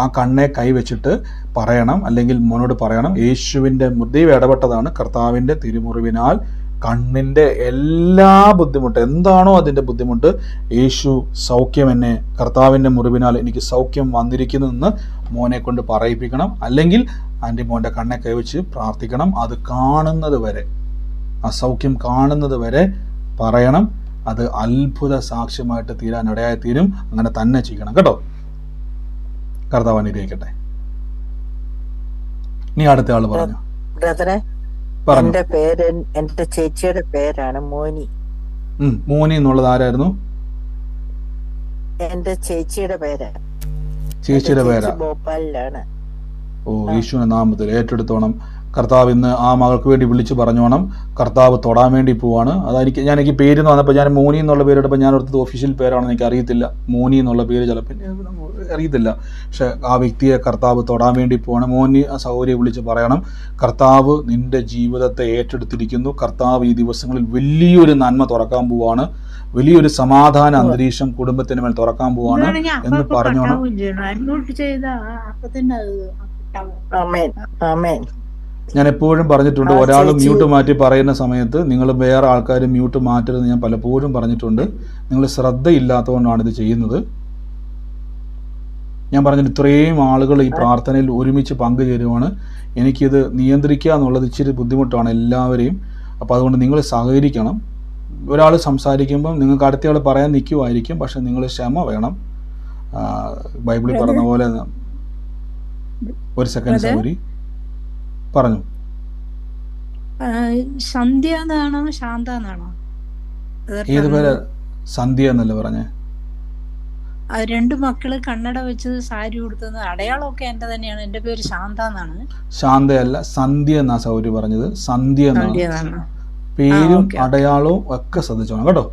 ആ കണ്ണെ കൈവച്ചിട്ട് പറയണം, അല്ലെങ്കിൽ മോനോട് പറയണം, യേശുവിൻ്റെ ദൈവം ഇടപെട്ടതാണ്. കർത്താവിൻ്റെ തിരുമുറിവിനാൽ കണ്ണിൻ്റെ എല്ലാ ബുദ്ധിമുട്ട് എന്താണോ അതിൻ്റെ ബുദ്ധിമുട്ട്, യേശു സൗഖ്യം എന്നെ, കർത്താവിൻ്റെ മുറിവിനാൽ എനിക്ക് സൗഖ്യം വന്നിരിക്കുന്നു എന്ന് മോനെ കൊണ്ട് പറയിപ്പിക്കണം. അല്ലെങ്കിൽ ആൻറ്റി മോൻ്റെ കണ്ണെ കൈവച്ച് പ്രാർത്ഥിക്കണം. അത് കാണുന്നത് വരെ, ആ സൗഖ്യം കാണുന്നത് വരെ പറയണം. അത് അത്ഭുത സാക്ഷ്യമായിട്ട് തീരാൻ ഇടയായി തീരും. അങ്ങനെ തന്നെ ചെയ്യണം കേട്ടോ. കർത്താവ് അനുഗ്രഹിക്കട്ടെ. നീ അടുത്ത ആള് പറഞ്ഞു. ബ്രദറെ, എന്റെ പേര്, എന്റെ ചേച്ചിയുടെ പേരാണ് മോനി. മോനി എന്നുള്ളത് ആരായിരുന്നു? എന്റെ ചേച്ചിയുടെ പേരാ. ഭോപ്പാലിലാണ്. ഓ, യേശുവിന്റെ നാമത്തിൽ ഏറ്റെടുത്തോണം. കർത്താവ് ഇന്ന് ആ മകൾക്ക് വേണ്ടി വിളിച്ചു പറഞ്ഞോണം. കർത്താവ് തൊടാൻ വേണ്ടി പോവാണ്. അതായിരിക്കും എനിക്ക് പേരെന്ന് വന്നപ്പോൾ ഞാൻ മോനി എന്നുള്ള പേരെടുപ്പോൾ ഞാൻ ഓർത്തത് ഒഫീഷ്യൽ പേരാണെന്ന് എനിക്ക് അറിയത്തില്ല. മോനി എന്നുള്ള പേര് ചിലപ്പോൾ അറിയത്തില്ല. പക്ഷെ ആ വ്യക്തിയെ കർത്താവ് തൊടാൻ വേണ്ടി പോവാണ്. മോനി ആ സൗകര്യം വിളിച്ച് പറയണം, കർത്താവ് നിന്റെ ജീവിതത്തെ ഏറ്റെടുത്തിരിക്കുന്നു. കർത്താവ് ഈ ദിവസങ്ങളിൽ വലിയൊരു നന്മ തുറക്കാൻ പോവാണ്. വലിയൊരു സമാധാന അന്തരീക്ഷം കുടുംബത്തിന് മേൽ തുറക്കാൻ പോവാണ് എന്ന് പറഞ്ഞോണം. ഞാൻ എപ്പോഴും പറഞ്ഞിട്ടുണ്ട്, ഒരാൾ മ്യൂട്ട് മാറ്റി പറയുന്ന സമയത്ത് നിങ്ങൾ വേറെ ആൾക്കാർ മ്യൂട്ട് മാറ്റരുതെന്ന് ഞാൻ പലപ്പോഴും പറഞ്ഞിട്ടുണ്ട്. നിങ്ങൾ ശ്രദ്ധയില്ലാത്തതുകൊണ്ടാണ് ഇത് ചെയ്യുന്നത്. ഞാൻ പറഞ്ഞിട്ട് ഇത്രയും ആളുകൾ ഈ പ്രാർത്ഥനയിൽ ഒരുമിച്ച് പങ്കുചേരുവാണ്. എനിക്കിത് നിയന്ത്രിക്കുക എന്നുള്ളത് ഇച്ചിരി ബുദ്ധിമുട്ടാണ് എല്ലാവരെയും. അപ്പോൾ അതുകൊണ്ട് നിങ്ങൾ സഹകരിക്കണം. ഒരാൾ സംസാരിക്കുമ്പം നിങ്ങൾക്ക് അടുത്തയാൾ പറയാൻ നിൽക്കുമായിരിക്കും, പക്ഷെ നിങ്ങൾ ക്ഷമ വേണം. ബൈബിളിൽ പറഞ്ഞ പോലെ. ഒരു സെക്കൻഡ് സൗരി പറഞ്ഞു. സന്ധ്യ എന്നാണോ ശാന്ത എന്നാണോ? ഏത് പേര്? സന്ധ്യ എന്നല്ലേ പറഞ്ഞേ? രണ്ട് മക്കള് കണ്ണട വെച്ചത് സാരി ഉടുത്തത് അടയാളമൊക്കെ എന്റെ തന്നെയാണ്. എന്റെ പേര് ശാന്ത എന്നാണ്. ശാന്തയല്ല, സന്ധ്യ എന്നാ സൗരി പറഞ്ഞത്. സന്ധ്യ എന്നാണ്. സന്ധ്യ എന്നാണ്. പേരും ഓക്കെ. അടയാളവും ഒക്കെ ശ്രദ്ധിച്ചോണം കേട്ടോ.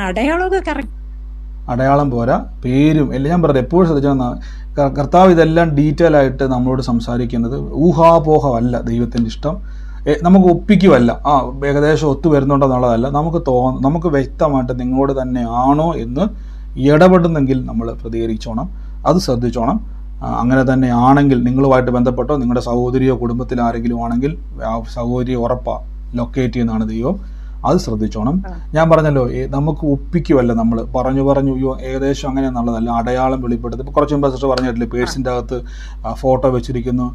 അടയാളമൊക്കെ കറക്റ്റ്. അടയാളം പോരാ, പേരും എല്ലാം ഞാൻ പറഞ്ഞത് എപ്പോഴും ശ്രദ്ധിച്ചോണം. കർത്താവ് ഇതെല്ലാം ഡീറ്റെയിൽ ആയിട്ട് നമ്മളോട് സംസാരിക്കുന്നത് ഊഹാപോഹമല്ല ദൈവത്തിൻ്റെ ഇഷ്ടം. നമുക്ക് ഒപ്പിക്കുമല്ല, ഏകദേശം ഒത്തു വരുന്നുണ്ടോ എന്നുള്ളതല്ല. നമുക്ക് വ്യക്തമായിട്ട് നിങ്ങളോട് തന്നെ ആണോ എന്ന് ഇടപെടുന്നെങ്കിൽ നമ്മൾ പ്രതികരിച്ചോണം, അത് ശ്രദ്ധിച്ചോണം. അങ്ങനെ തന്നെ ആണെങ്കിൽ നിങ്ങളുമായിട്ട് ബന്ധപ്പെട്ടോ നിങ്ങളുടെ സഹോദരിയോ കുടുംബത്തിൽ ആരെങ്കിലും ആണെങ്കിൽ ആ സഹോദരിയെ ഉറപ്പാണ് ലൊക്കേറ്റ് ചെയ്യുന്നതാണ് ദൈവം, അത് ശ്രദ്ധിച്ചോണം. ഞാൻ പറഞ്ഞല്ലോ, നമുക്ക് ഒപ്പിക്കുമല്ല, നമ്മൾ പറഞ്ഞു ഏകദേശം അങ്ങനെ എന്നുള്ളതല്ല. അടയാളം വെളിപ്പെടുത്തി ഇപ്പോൾ കുറച്ച് മുമ്പ് സിസ്റ്റർ പറഞ്ഞിട്ടില്ലേ, പേഴ്സിൻ്റെ അകത്ത് ഫോട്ടോ വെച്ചിരിക്കുന്നു.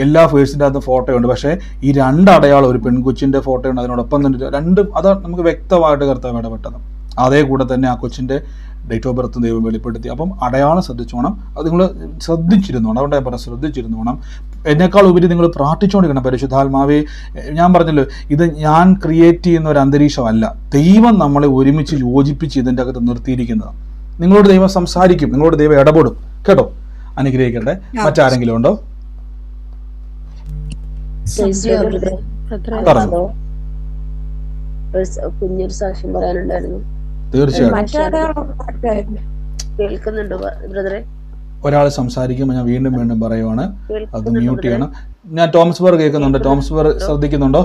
എല്ലാ പേഴ്സിൻ്റെ അകത്തും ഫോട്ടോ ഉണ്ട്. പക്ഷേ ഈ രണ്ട് അടയാളം, ഒരു പെൺകൊച്ചിൻ്റെ ഫോട്ടോ ഉണ്ട്, അതിനോടൊപ്പം തന്നെ രണ്ടും അത് നമുക്ക് വ്യക്തമായിട്ട് കർത്താവ് ഇടപെട്ടത്. അതേ കൂടെ തന്നെ ആ കൊച്ചിൻ്റെ ഡേറ്റ് ഓഫ് ബർത്ത് ദൈവം വെളിപ്പെടുത്തി. അപ്പം അടയാളം ശ്രദ്ധിച്ചോണം, അത് നിങ്ങൾ ശ്രദ്ധിച്ചിരുന്നോണം. അതുകൊണ്ട് ഞാൻ പറഞ്ഞ ശ്രദ്ധിച്ചിരുന്നോണം. എന്നേക്കാൾ ഉപരി നിങ്ങൾ പ്രാർത്ഥിച്ചുകൊണ്ടിരിക്കണം, പരിശുദ്ധാത്മാവേ. ഞാൻ പറഞ്ഞല്ലോ, ഇത് ഞാൻ ക്രിയേറ്റ് ചെയ്യുന്ന ഒരു അന്തരീക്ഷമല്ല, ദൈവം നമ്മളെ ഒരുമിച്ച് യോജിപ്പിച്ച് ഇതിൻ്റെ അകത്ത് നിർത്തിയിരിക്കുന്നതാണ്. നിങ്ങളോട് ദൈവം സംസാരിക്കും, നിങ്ങളോട് ദൈവം ഇടപെടും കേട്ടോ. അനുഗ്രഹിക്കട്ടെ. മറ്റാരെങ്കിലും ഉണ്ടോ? പറഞ്ഞു. കുഞ്ഞൊരു സാക്ഷ്യം പറയാനുണ്ടായിരുന്നു. തീർച്ചയായിട്ടും കേൾക്കുന്നുണ്ടോ ബ്രദറെ? ഒരാൾ സംസാരിക്കുമ്പോൾ ഞാൻ വീണ്ടും പറയുവാണ്, അത് മ്യൂട്ട് ചെയ്യണം. ഞാൻ ടോമസ് ബർ കേൾക്കുന്നുണ്ട്. ടോമസ് ബർ ശ്രദ്ധിക്കുന്നുണ്ടോ?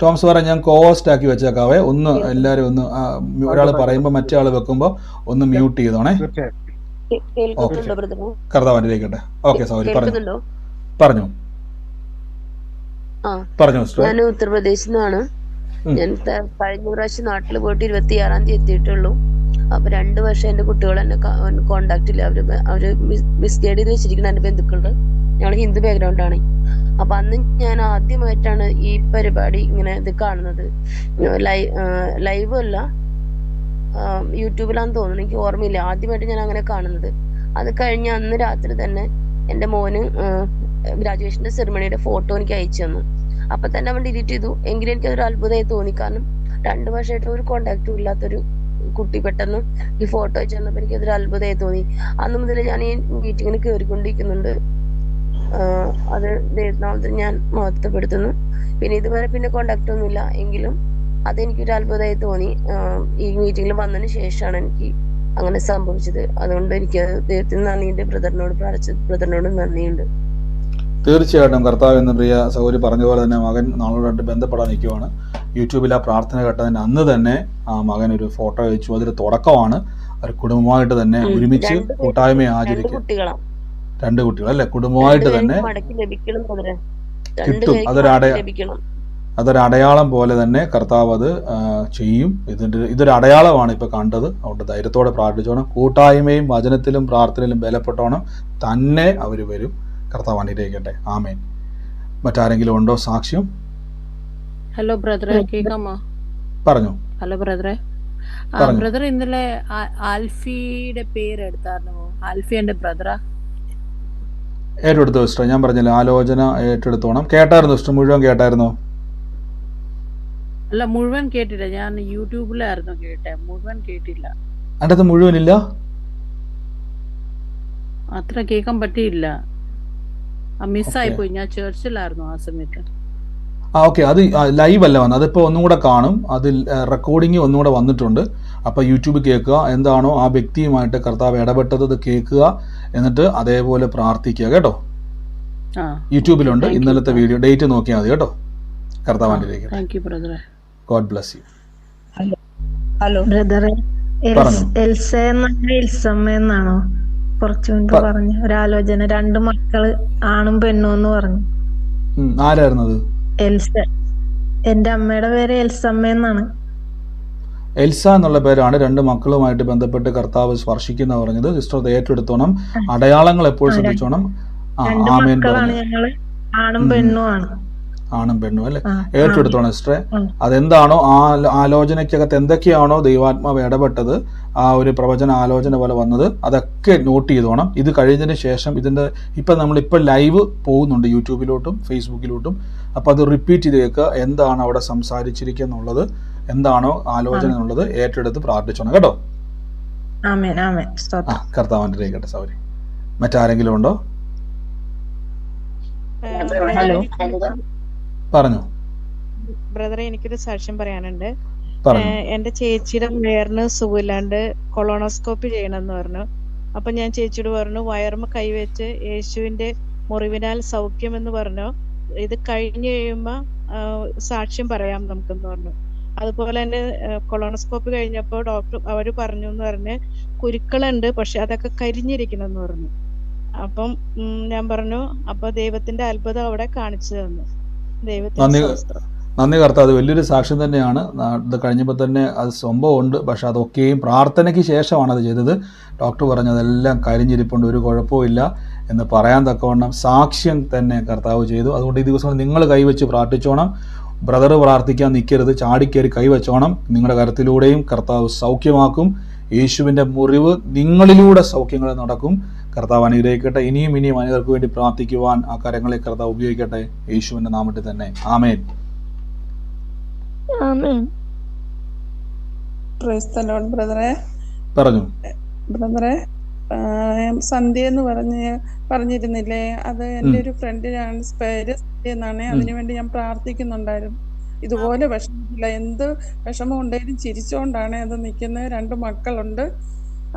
ടോമസ് ബർ ഞാൻ കോസ്റ്റ് ആക്കി വെച്ചേക്കാവേ. ഒന്ന് എല്ലാവരും ഒന്ന് ഒരാൾ പറയുമ്പോൾ മറ്റേ ആൾ വെക്കുമ്പോൾ ഒന്ന് മ്യൂട്ട് ചെയ്തോണേ. കർത്താവ് അനുഗ്രഹിക്കട്ടെ. ഓക്കെ, സൗരി പറഞ്ഞു. ഞാൻ ഉത്തർപ്രദേശിൽ നിന്നാണ്. ഞാൻ കഴിഞ്ഞ പ്രാവശ്യം നാട്ടിൽ പോയിട്ട് 26-ാം തീയതി എത്തിയിട്ടുള്ളൂ. അപ്പൊ 2 വർഷം എന്റെ കുട്ടികൾ എന്നെ കോണ്ടാക്ട് ഇല്ല. അവര് മിസ്ഗൈഡ് ചെയ്ത് വെച്ചിരിക്കുന്ന എന്റെ ബന്ധുക്കളുണ്ട്. ഞങ്ങൾ ഹിന്ദു ബാക്ക്ഗ്രൗണ്ട് ആണ്. അപ്പൊ അന്ന് ഞാൻ ആദ്യമായിട്ടാണ് ഈ പരിപാടി ഇങ്ങനെ ഇത് കാണുന്നത്. ലൈവ് അല്ല, യൂട്യൂബിലാന്ന് തോന്നുന്നു, എനിക്ക് ഓർമ്മയില്ല. ആദ്യമായിട്ട് ഞാൻ അങ്ങനെ കാണുന്നത്. അത് കഴിഞ്ഞ അന്ന് രാത്രി തന്നെ എന്റെ മോന് ഗ്രാജുവേഷന്റെ സെറിമണിയുടെ ഫോട്ടോ എനിക്ക് അയച്ചു തന്നു. അപ്പൊ തന്നെ അവൻ ഡിലീറ്റ് ചെയ്തു. എങ്കിലും എനിക്കതൊരു അത്ഭുതമായി തോന്നി. കാരണം 2 വർഷമായിട്ട് ഒരു കോണ്ടാക്റ്റും ഇല്ലാത്തൊരു കുട്ടി പെട്ടെന്ന് ഈ ഫോട്ടോ അയച്ചു തന്നപ്പോ എനിക്കതൊരു അത്ഭുതമായി തോന്നി. അന്ന് മുതൽ ഞാൻ ഈ മീറ്റിങ്ങിന് കയറിക്കൊണ്ടിരിക്കുന്നുണ്ട്. അത് ദൈവനാമത്തിൽ ഞാൻ മഹത്വപ്പെടുത്തുന്നു. പിന്നെ ഇതുവരെ കോണ്ടാക്ട് ഒന്നുമില്ല, എങ്കിലും അതെനിക്കൊരു അത്ഭുതമായി തോന്നി. ഈ മീറ്റിങ്ങിൽ വന്നതിന് ശേഷമാണ് എനിക്ക് അങ്ങനെ സംഭവിച്ചത്. അതുകൊണ്ട് എനിക്ക് ദൈവത്തിന് നന്ദിയുണ്ട്. ബ്രദറിനോട് നന്ദിയുണ്ട്. തീർച്ചയായിട്ടും കർത്താവ് എന്ന് പ്രിയ സൗരി പറഞ്ഞ പോലെ തന്നെ മകൻ നാളോടായിട്ട് ബന്ധപ്പെടാൻ നിൽക്കുവാണ്. യൂട്യൂബിൽ ആ പ്രാർത്ഥന കേട്ടതിന് അന്ന് തന്നെ ആ മകൻ ഒരു ഫോട്ടോ അയച്ചു. അതൊരു തുടക്കമാണ്. ഒരു കുടുംബമായിട്ട് തന്നെ ഒരുമിച്ച് കൂട്ടായ്മ ആചരിക്കും. 2 കുട്ടികൾ അല്ലെ, കുടുംബമായിട്ട് തന്നെ കിട്ടും. അതൊരു അടയാളം പോലെ തന്നെ കർത്താവ് അത് ചെയ്യും. ഇതൊരു അടയാളമാണ് ഇപ്പൊ കണ്ടത്. അതുകൊണ്ട് ധൈര്യത്തോടെ പ്രാർത്ഥിച്ചോണം. കൂട്ടായ്മയും വചനത്തിലും പ്രാർത്ഥനയിലും ബലപ്പെട്ടോണം. തന്നെ അവർ വരും. കർത്താവ് അനുഗ്രഹിക്കട്ടെ. ആമേൻ. മറ്റാരെങ്കിലും ഉണ്ടോ സാക്ഷ്യം? ഹലോ ബ്രദറെ, കേൾക്കാമോ? പറഞ്ഞു. ഹലോ ബ്രദറെ. ബ്രദർ ഇന്നലെ ആൽഫിയുടെ പേര് എടുത്തായിരുന്നു. ആൽഫി എന്റെ ബ്രദറാ. ഏറ്റെടുത്തു സിസ്റ്റർ. ഞാൻ പറഞ്ഞില്ല, ആലോചന ഏറ്റെടുത്തോണം. കേട്ടായിരുന്നു സിസ്റ്റർ? മുഴുവൻ കേട്ടായിരുന്നോ? അല്ല, മുഴുവൻ കേട്ടില്ല. ഞാൻ യൂട്യൂബിലായിരുന്നു കേട്ടെ, മുഴുവൻ കേട്ടില്ല. അതിൻ്റെ അകത്ത് മുഴുവനില്ല, അത്ര കേൾക്കാൻ പറ്റിയില്ല. മിസ്സായി പോയി. ഞാൻ ചർച്ചിലായിരുന്നു ആ സമയത്ത്. ഓക്കെ. അത് ലൈവ് അല്ല വന്നത്, അതിപ്പോൾ ഒന്നും കൂടെ കാണും. അതിൽ റെക്കോർഡിങ് ഒന്നും കൂടെ വന്നിട്ടുണ്ട്. അപ്പോൾ യൂട്യൂബിൽ കേൾക്കുക. എന്താണോ ആ വ്യക്തിയുമായിട്ട് കർത്താവ് ഇടപെട്ടത് അത് കേൾക്കുക. എന്നിട്ട് അതേപോലെ പ്രാർത്ഥിക്കുക കേട്ടോ. യൂട്യൂബിലുണ്ട് ഇന്നലത്തെ വീഡിയോ. ഡേറ്റ് നോക്കിയാൽ മതി കേട്ടോ. കർത്താവ് അനുഗ്രഹിക്കട്ടെ. God bless U. ഹലോ ബ്രദറെ, എൽസമ്മ എന്നാണോ കുറച്ചു മുൻപ് പറഞ്ഞു? ഒരാലോചന, 2 മക്കള് ആണും പെണ്ണും എന്ന് പറഞ്ഞു. ആരായിരുന്നത്? എൽസ. എന്റെ അമ്മയുടെ പേര് എൽസമ്മ എന്നാണ്. എൽസ എന്നുള്ള പേരാണ്. 2 മക്കളുമായിട്ട് ബന്ധപ്പെട്ട് കർത്താവ് സ്പർശിക്കുന്ന പറഞ്ഞത്. സിസ്റ്റർ ഏറ്റെടുത്തോണം. അടയാളങ്ങൾ എപ്പോഴും ശ്രദ്ധിച്ചോണം. ഞങ്ങള് ആണും പെണ്ണും ആണ്. ആണും പെണ്ണും അല്ലെ, ഏറ്റെടുത്തോണം സിസ്റ്ററെ. അതെന്താണോ ആ ആലോചനയ്ക്കകത്ത് എന്തൊക്കെയാണോ ദൈവാത്മാവ് ഇടപെട്ടത്, ആ ഒരു പ്രവചന ആലോചന പോലെ വന്നത്, അതൊക്കെ നോട്ട് ചെയ്തോണം. ഇത് കഴിഞ്ഞതിന് ശേഷം ഇപ്പം നമ്മളിപ്പോൾ ലൈവ് പോകുന്നുണ്ട് യൂട്യൂബിലോട്ടും ഫേസ്ബുക്കിലോട്ടും. അപ്പോൾ അത് റിപ്പീറ്റ് ചെയ്ത് കേൾക്കുക. എന്താണ് അവിടെ സംസാരിച്ചിരിക്കുക എന്നുള്ളത് എന്താണോ ആലോചന എന്നുള്ളത് ഏറ്റെടുത്ത് പ്രാർത്ഥിച്ചോണം കേട്ടോ. ആമേൻ ആമേൻ. സ്തോത്രം. കർത്താവ് അനുഗ്രഹിക്കട്ടെ സൗരി. മറ്റാരെങ്കിലും ഉണ്ടോ? ഹലോ. പറഞ്ഞു. ബ്രദറെ, എനിക്കൊരു സാക്ഷ്യം പറയാനുണ്ട്. പറഞ്ഞു. എന്റെ ചേച്ചിയുടെ വയറിന് സുഖമില്ലാണ്ട് കൊളോണോസ്കോപ്പി ചെയ്യണമെന്ന് പറഞ്ഞു. അപ്പൊ ഞാൻ ചേച്ചിയോട് പറഞ്ഞു, വയറുമ്മ കൈവച്ച് യേശുവിന്റെ മുറിവിനാൽ സൗഖ്യം എന്ന് പറഞ്ഞു. ഇത് കഴിഞ്ഞു കഴിയുമ്പോ സാക്ഷ്യം പറയാം നമുക്കെന്ന് പറഞ്ഞു. അതുപോലെ തന്നെ കൊളോണോസ്കോപ്പി കഴിഞ്ഞപ്പോ ഡോക്ടർ അവര് പറഞ്ഞു എന്ന് പറഞ്ഞ് കുരുക്കളുണ്ട്, പക്ഷെ അതൊക്കെ കരിഞ്ഞിരിക്കണം എന്ന് പറഞ്ഞു. അപ്പം ഞാൻ പറഞ്ഞു, അപ്പൊ ദൈവത്തിന്റെ അത്ഭുതം അവിടെ കാണിച്ചു തന്നു. ദൈവത്തിന്റെ സ്തോത്രം. നന്ദി കർത്താവ്. അത് വലിയൊരു സാക്ഷ്യം തന്നെയാണ്. ഇത് കഴിഞ്ഞപ്പോൾ തന്നെ അത് സംഭവമുണ്ട്, പക്ഷെ അതൊക്കെയും പ്രാർത്ഥനയ്ക്ക് ശേഷമാണ് അത് ചെയ്തത്. ഡോക്ടർ പറഞ്ഞതെല്ലാം കരിഞ്ഞിരിപ്പുണ്ട്, ഒരു കുഴപ്പമില്ല എന്ന് പറയാൻ തക്കവണ്ണം സാക്ഷ്യം തന്നെ കർത്താവ് ചെയ്തു. അതുകൊണ്ട് ഈ ദിവസം നിങ്ങൾ കൈവച്ച് പ്രാർത്ഥിച്ചോണം. ബ്രദർ പ്രാർത്ഥിക്കാൻ നിൽക്കരുത്, ചാടിക്കയറി കൈവച്ചോണം. നിങ്ങളുടെ കരത്തിലൂടെയും കർത്താവ് സൗഖ്യമാക്കും. യേശുവിൻ്റെ മുറിവ് നിങ്ങളിലൂടെ സൗഖ്യങ്ങൾ നടക്കും. കർത്താവ് അനുഗ്രഹിക്കട്ടെ. ഇനിയും അനേകർക്ക് വേണ്ടി പ്രാർത്ഥിക്കുവാൻ ആ കരങ്ങളെ കർത്താവ് ഉപയോഗിക്കട്ടെ. യേശുവിൻ്റെ നാമത്തിൽ തന്നെ ആമേൻ. Praise the Lord. ബ്രദറെ പറഞ്ഞു. ബ്രദറെ, സന്ധ്യ എന്ന് പറഞ്ഞിരുന്നില്ലേ, അത് എൻ്റെ ഒരു ഫ്രണ്ടിനാണ്, പേര് സന്ധ്യ എന്നാണ്. അതിനുവേണ്ടി ഞാൻ പ്രാർത്ഥിക്കുന്നുണ്ടായിരുന്നു. ഇതുപോലെ വിഷമമില്ല, എന്ത് വിഷമം ഉണ്ടെങ്കിലും ചിരിച്ചോണ്ടാണ് അത് നിൽക്കുന്നത്. 2 മക്കളുണ്ട്.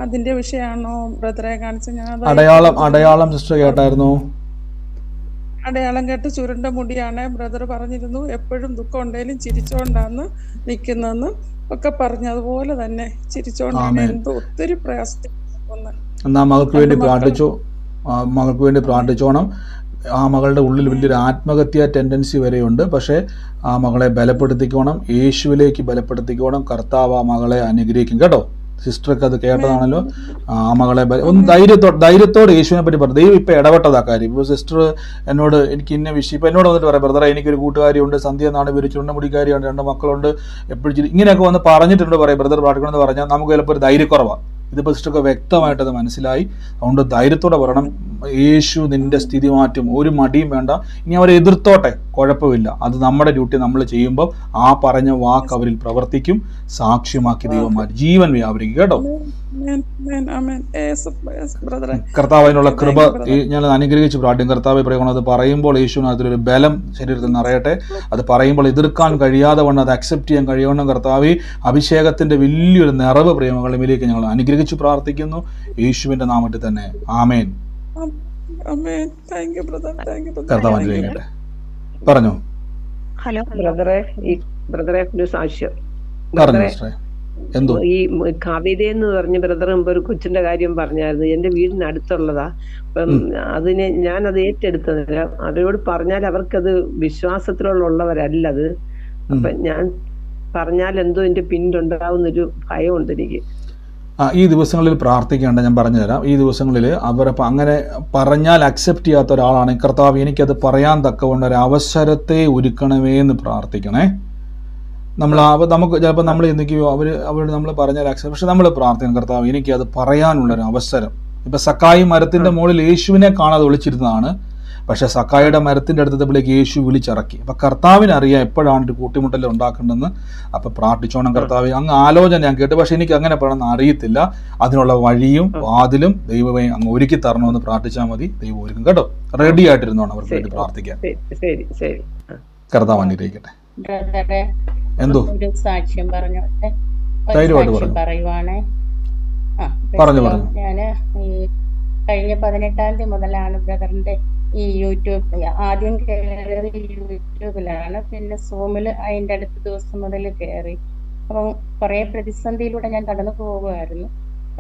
അതിന്റെ വിഷയമാണോ ബ്രദറെ കാണിച്ചത്? ഞാൻ അടയാളം സിസ്റ്റർ കേട്ടായിരുന്നു. അടയാളം കേട്ട് ചുരുണ്ട മുടിയാണ്. ബ്രദർ പറഞ്ഞിരുന്നു എപ്പോഴും ദുഃഖം ഉണ്ടെങ്കിലും ചിരിച്ചോണ്ടാന്ന് നിൽക്കുന്നതെന്ന് ഒക്കെ പറഞ്ഞു. അതുപോലെ തന്നെ ചിരിച്ചോണ്ടാണ്. എന്തോ ഒത്തിരി പ്രയാസത്തിലാണ്. എന്നാ മകൾക്ക് വേണ്ടി പ്രാർത്ഥിച്ചു. മകൾക്ക് വേണ്ടി പ്രാർത്ഥിച്ചോണം. ആ മകളുടെ ഉള്ളിൽ വലിയൊരു ആത്മഹത്യ ടെൻഡൻസി വരെയുണ്ട്. പക്ഷേ ആ മകളെ ബലപ്പെടുത്തിക്കോണം, യേശുവിലേക്ക് ബലപ്പെടുത്തിക്കോണം. കർത്താവ് ആ മകളെ അനുഗ്രഹിക്കും കേട്ടോ. സിസ്റ്റർക്ക് അത് കേട്ടതാണല്ലോ. ആ മകളെ ഒന്ന് ധൈര്യത്തോടെ യേശുവിനെ പറ്റി പറഞ്ഞു. ദൈവം ഇപ്പം ഇടപെട്ടതാ കാര്യം. ഇപ്പോൾ സിസ്റ്റർ എന്നോട് എനിക്ക് ഇന്ന വിഷയം ഇപ്പം എന്നോട് വന്നിട്ട് പറയാം, ബ്രദറെ എനിക്കൊരു കൂട്ടുകാരിയുണ്ട്, സന്ധ്യ എന്നാണ് ഇവർ, ചുണ്ടമുടിക്കാരിയാണ്, 2 മക്കളുണ്ട്, എപ്പോഴും ഇങ്ങനെയൊക്കെ വന്ന് പറഞ്ഞിട്ടുണ്ട്. പറയാം ബ്രദർ പ്രാർത്ഥിക്കണമെന്ന് പറഞ്ഞാൽ നമുക്ക് ചിലപ്പോൾ ഒരു ധൈര്യക്കുറവാണ്. ഇതിപ്പോൾ സിസ്റ്റർക്ക് വ്യക്തമായിട്ടത് മനസ്സിലായി. അതുകൊണ്ട് ധൈര്യത്തോടെ പറയണം, യേശു നിന്റെ സ്ഥിതി മാറ്റും, ഒരു മടിയും വേണ്ട. ഇനി അവരെ എതിർത്തോട്ടെ, കുഴപ്പമില്ല. അത് നമ്മുടെ ഡ്യൂട്ടി നമ്മൾ ചെയ്യുമ്പോൾ ആ പറഞ്ഞ വാക്ക് അവരിൽ പ്രവർത്തിക്കും. സാക്ഷ്യമാക്കി ദൈവം ജീവൻ വ്യാപരിക്കും കേട്ടോ. കർത്താവ് അതിനുള്ള കൃപ ഞാൻ അനുഗ്രഹിച്ച് പ്രാർത്ഥിക്കും. കർത്താവ് പറയുന്നത് അത് പറയുമ്പോൾ യേശുവിനകത്തൊരു ബലം ശരീരത്തിൽ നിറയട്ടെ. അത് പറയുമ്പോൾ എതിർക്കാൻ കഴിയാതെ വണ്ണം, അത് അക്സെപ്റ്റ് ചെയ്യാൻ കഴിയണം. കർത്താവ് അഭിഷേകത്തിന്റെ വലിയൊരു നിറവ് പ്രേമങ്ങളിലേക്ക് ഞങ്ങൾ അനുഗ്രഹിച്ച് പ്രാർത്ഥിക്കുന്നു യേശുവിന്റെ നാമത്തിൽ തന്നെ ആമേൻ. കർത്താവ് അനുഗ്രഹിക്കട്ടെ. പറഞ്ഞു. ഹലോ ബ്രദറെ, ഒരു സാക്ഷ്യം. ഈ കവിത എന്ന് പറഞ്ഞ ബ്രദർ മുമ്പ് ഒരു കൊച്ചിന്റെ കാര്യം പറഞ്ഞായിരുന്നു. എന്റെ വീടിനടുത്തുള്ളതാ. അപ്പം അതിനെ ഞാനത് ഏറ്റെടുത്തതില്ല. അവരോട് പറഞ്ഞാൽ അവർക്കത് വിശ്വാസത്തിലുള്ളവരല്ലത്. അപ്പൊ ഞാൻ പറഞ്ഞാൽ എന്തോ എന്റെ പിന്നിലുണ്ടാവുന്നൊരു ഭയമുണ്ട് എനിക്ക്. ഈ ദിവസങ്ങളിൽ പ്രാർത്ഥിക്കേണ്ട ഞാൻ പറഞ്ഞുതരാം. ഈ ദിവസങ്ങളിൽ അവരപ്പം അങ്ങനെ പറഞ്ഞാൽ അക്സെപ്റ്റ് ചെയ്യാത്ത ഒരാളാണ്, കർത്താവ് എനിക്കത് പറയാൻ തക്കവണ്ണം ഒരു അവസരത്തെ ഒരുക്കണമേ എന്ന് പ്രാർത്ഥിക്കണേ. നമുക്ക് ചിലപ്പോൾ നമ്മൾ ചിന്തിക്കുകയോ അവരോട് നമ്മൾ പറഞ്ഞാൽ അക്സെപ്റ്റ്, പക്ഷെ നമ്മൾ പ്രാർത്ഥിക്കണം, കർത്താവ് എനിക്കത് പറയാനുള്ളൊരു അവസരം. ഇപ്പം സക്കായി മരത്തിൻ്റെ മുകളിൽ യേശുവിനെ കാണാതെ വിളിച്ചിരുന്നതാണ്. പക്ഷെ സക്കായിയുടെ മരത്തിൻ്റെ അടുത്തപ്പോഴേക്ക് യേശു വിളിച്ചിറക്കി. അപ്പം കർത്താവിനറിയാം എപ്പോഴാണ് ഒരു കൂട്ടിമുട്ടൽ ഉണ്ടാക്കേണ്ടതെന്ന്. അപ്പം പ്രാർത്ഥിച്ചോണം, കർത്താവ് അങ്ങ് ആലോചന ഞാൻ കേട്ടു, പക്ഷെ എനിക്ക് അങ്ങനെ പറയണമെന്ന് അറിയത്തില്ല. അതിനുള്ള വഴിയും വാതിലും ദൈവമേ അങ്ങ് ഒരുക്കി തരണമെന്ന് പ്രാർത്ഥിച്ചാൽ മതി. ദൈവം ഒരുക്കും കേട്ടോ. റെഡി ആയിട്ടിരുന്നോണം അവർക്ക് വേണ്ടി പ്രാർത്ഥിക്കാൻ. കർത്താവ് അനുഗ്രഹിക്കട്ടെ. എന്തോ ഒരു സാക്ഷ്യം പറഞ്ഞോട്ടെ. പറയുവാണേ. പറഞ്ഞു. ഞാന് ഈ കഴിഞ്ഞ 18-ാം തീയതി മുതലാണ് ബ്രദറിന്റെ ഈ യൂട്യൂബ് ആദ്യം കയറി യൂട്യൂബിലാണ്, പിന്നെ സൂമിൽ അതിൻ്റെ അടുത്ത ദിവസം മുതൽ കയറി. അപ്പം കുറേ പ്രതിസന്ധിയിലൂടെ ഞാൻ കടന്നു പോവുമായിരുന്നു.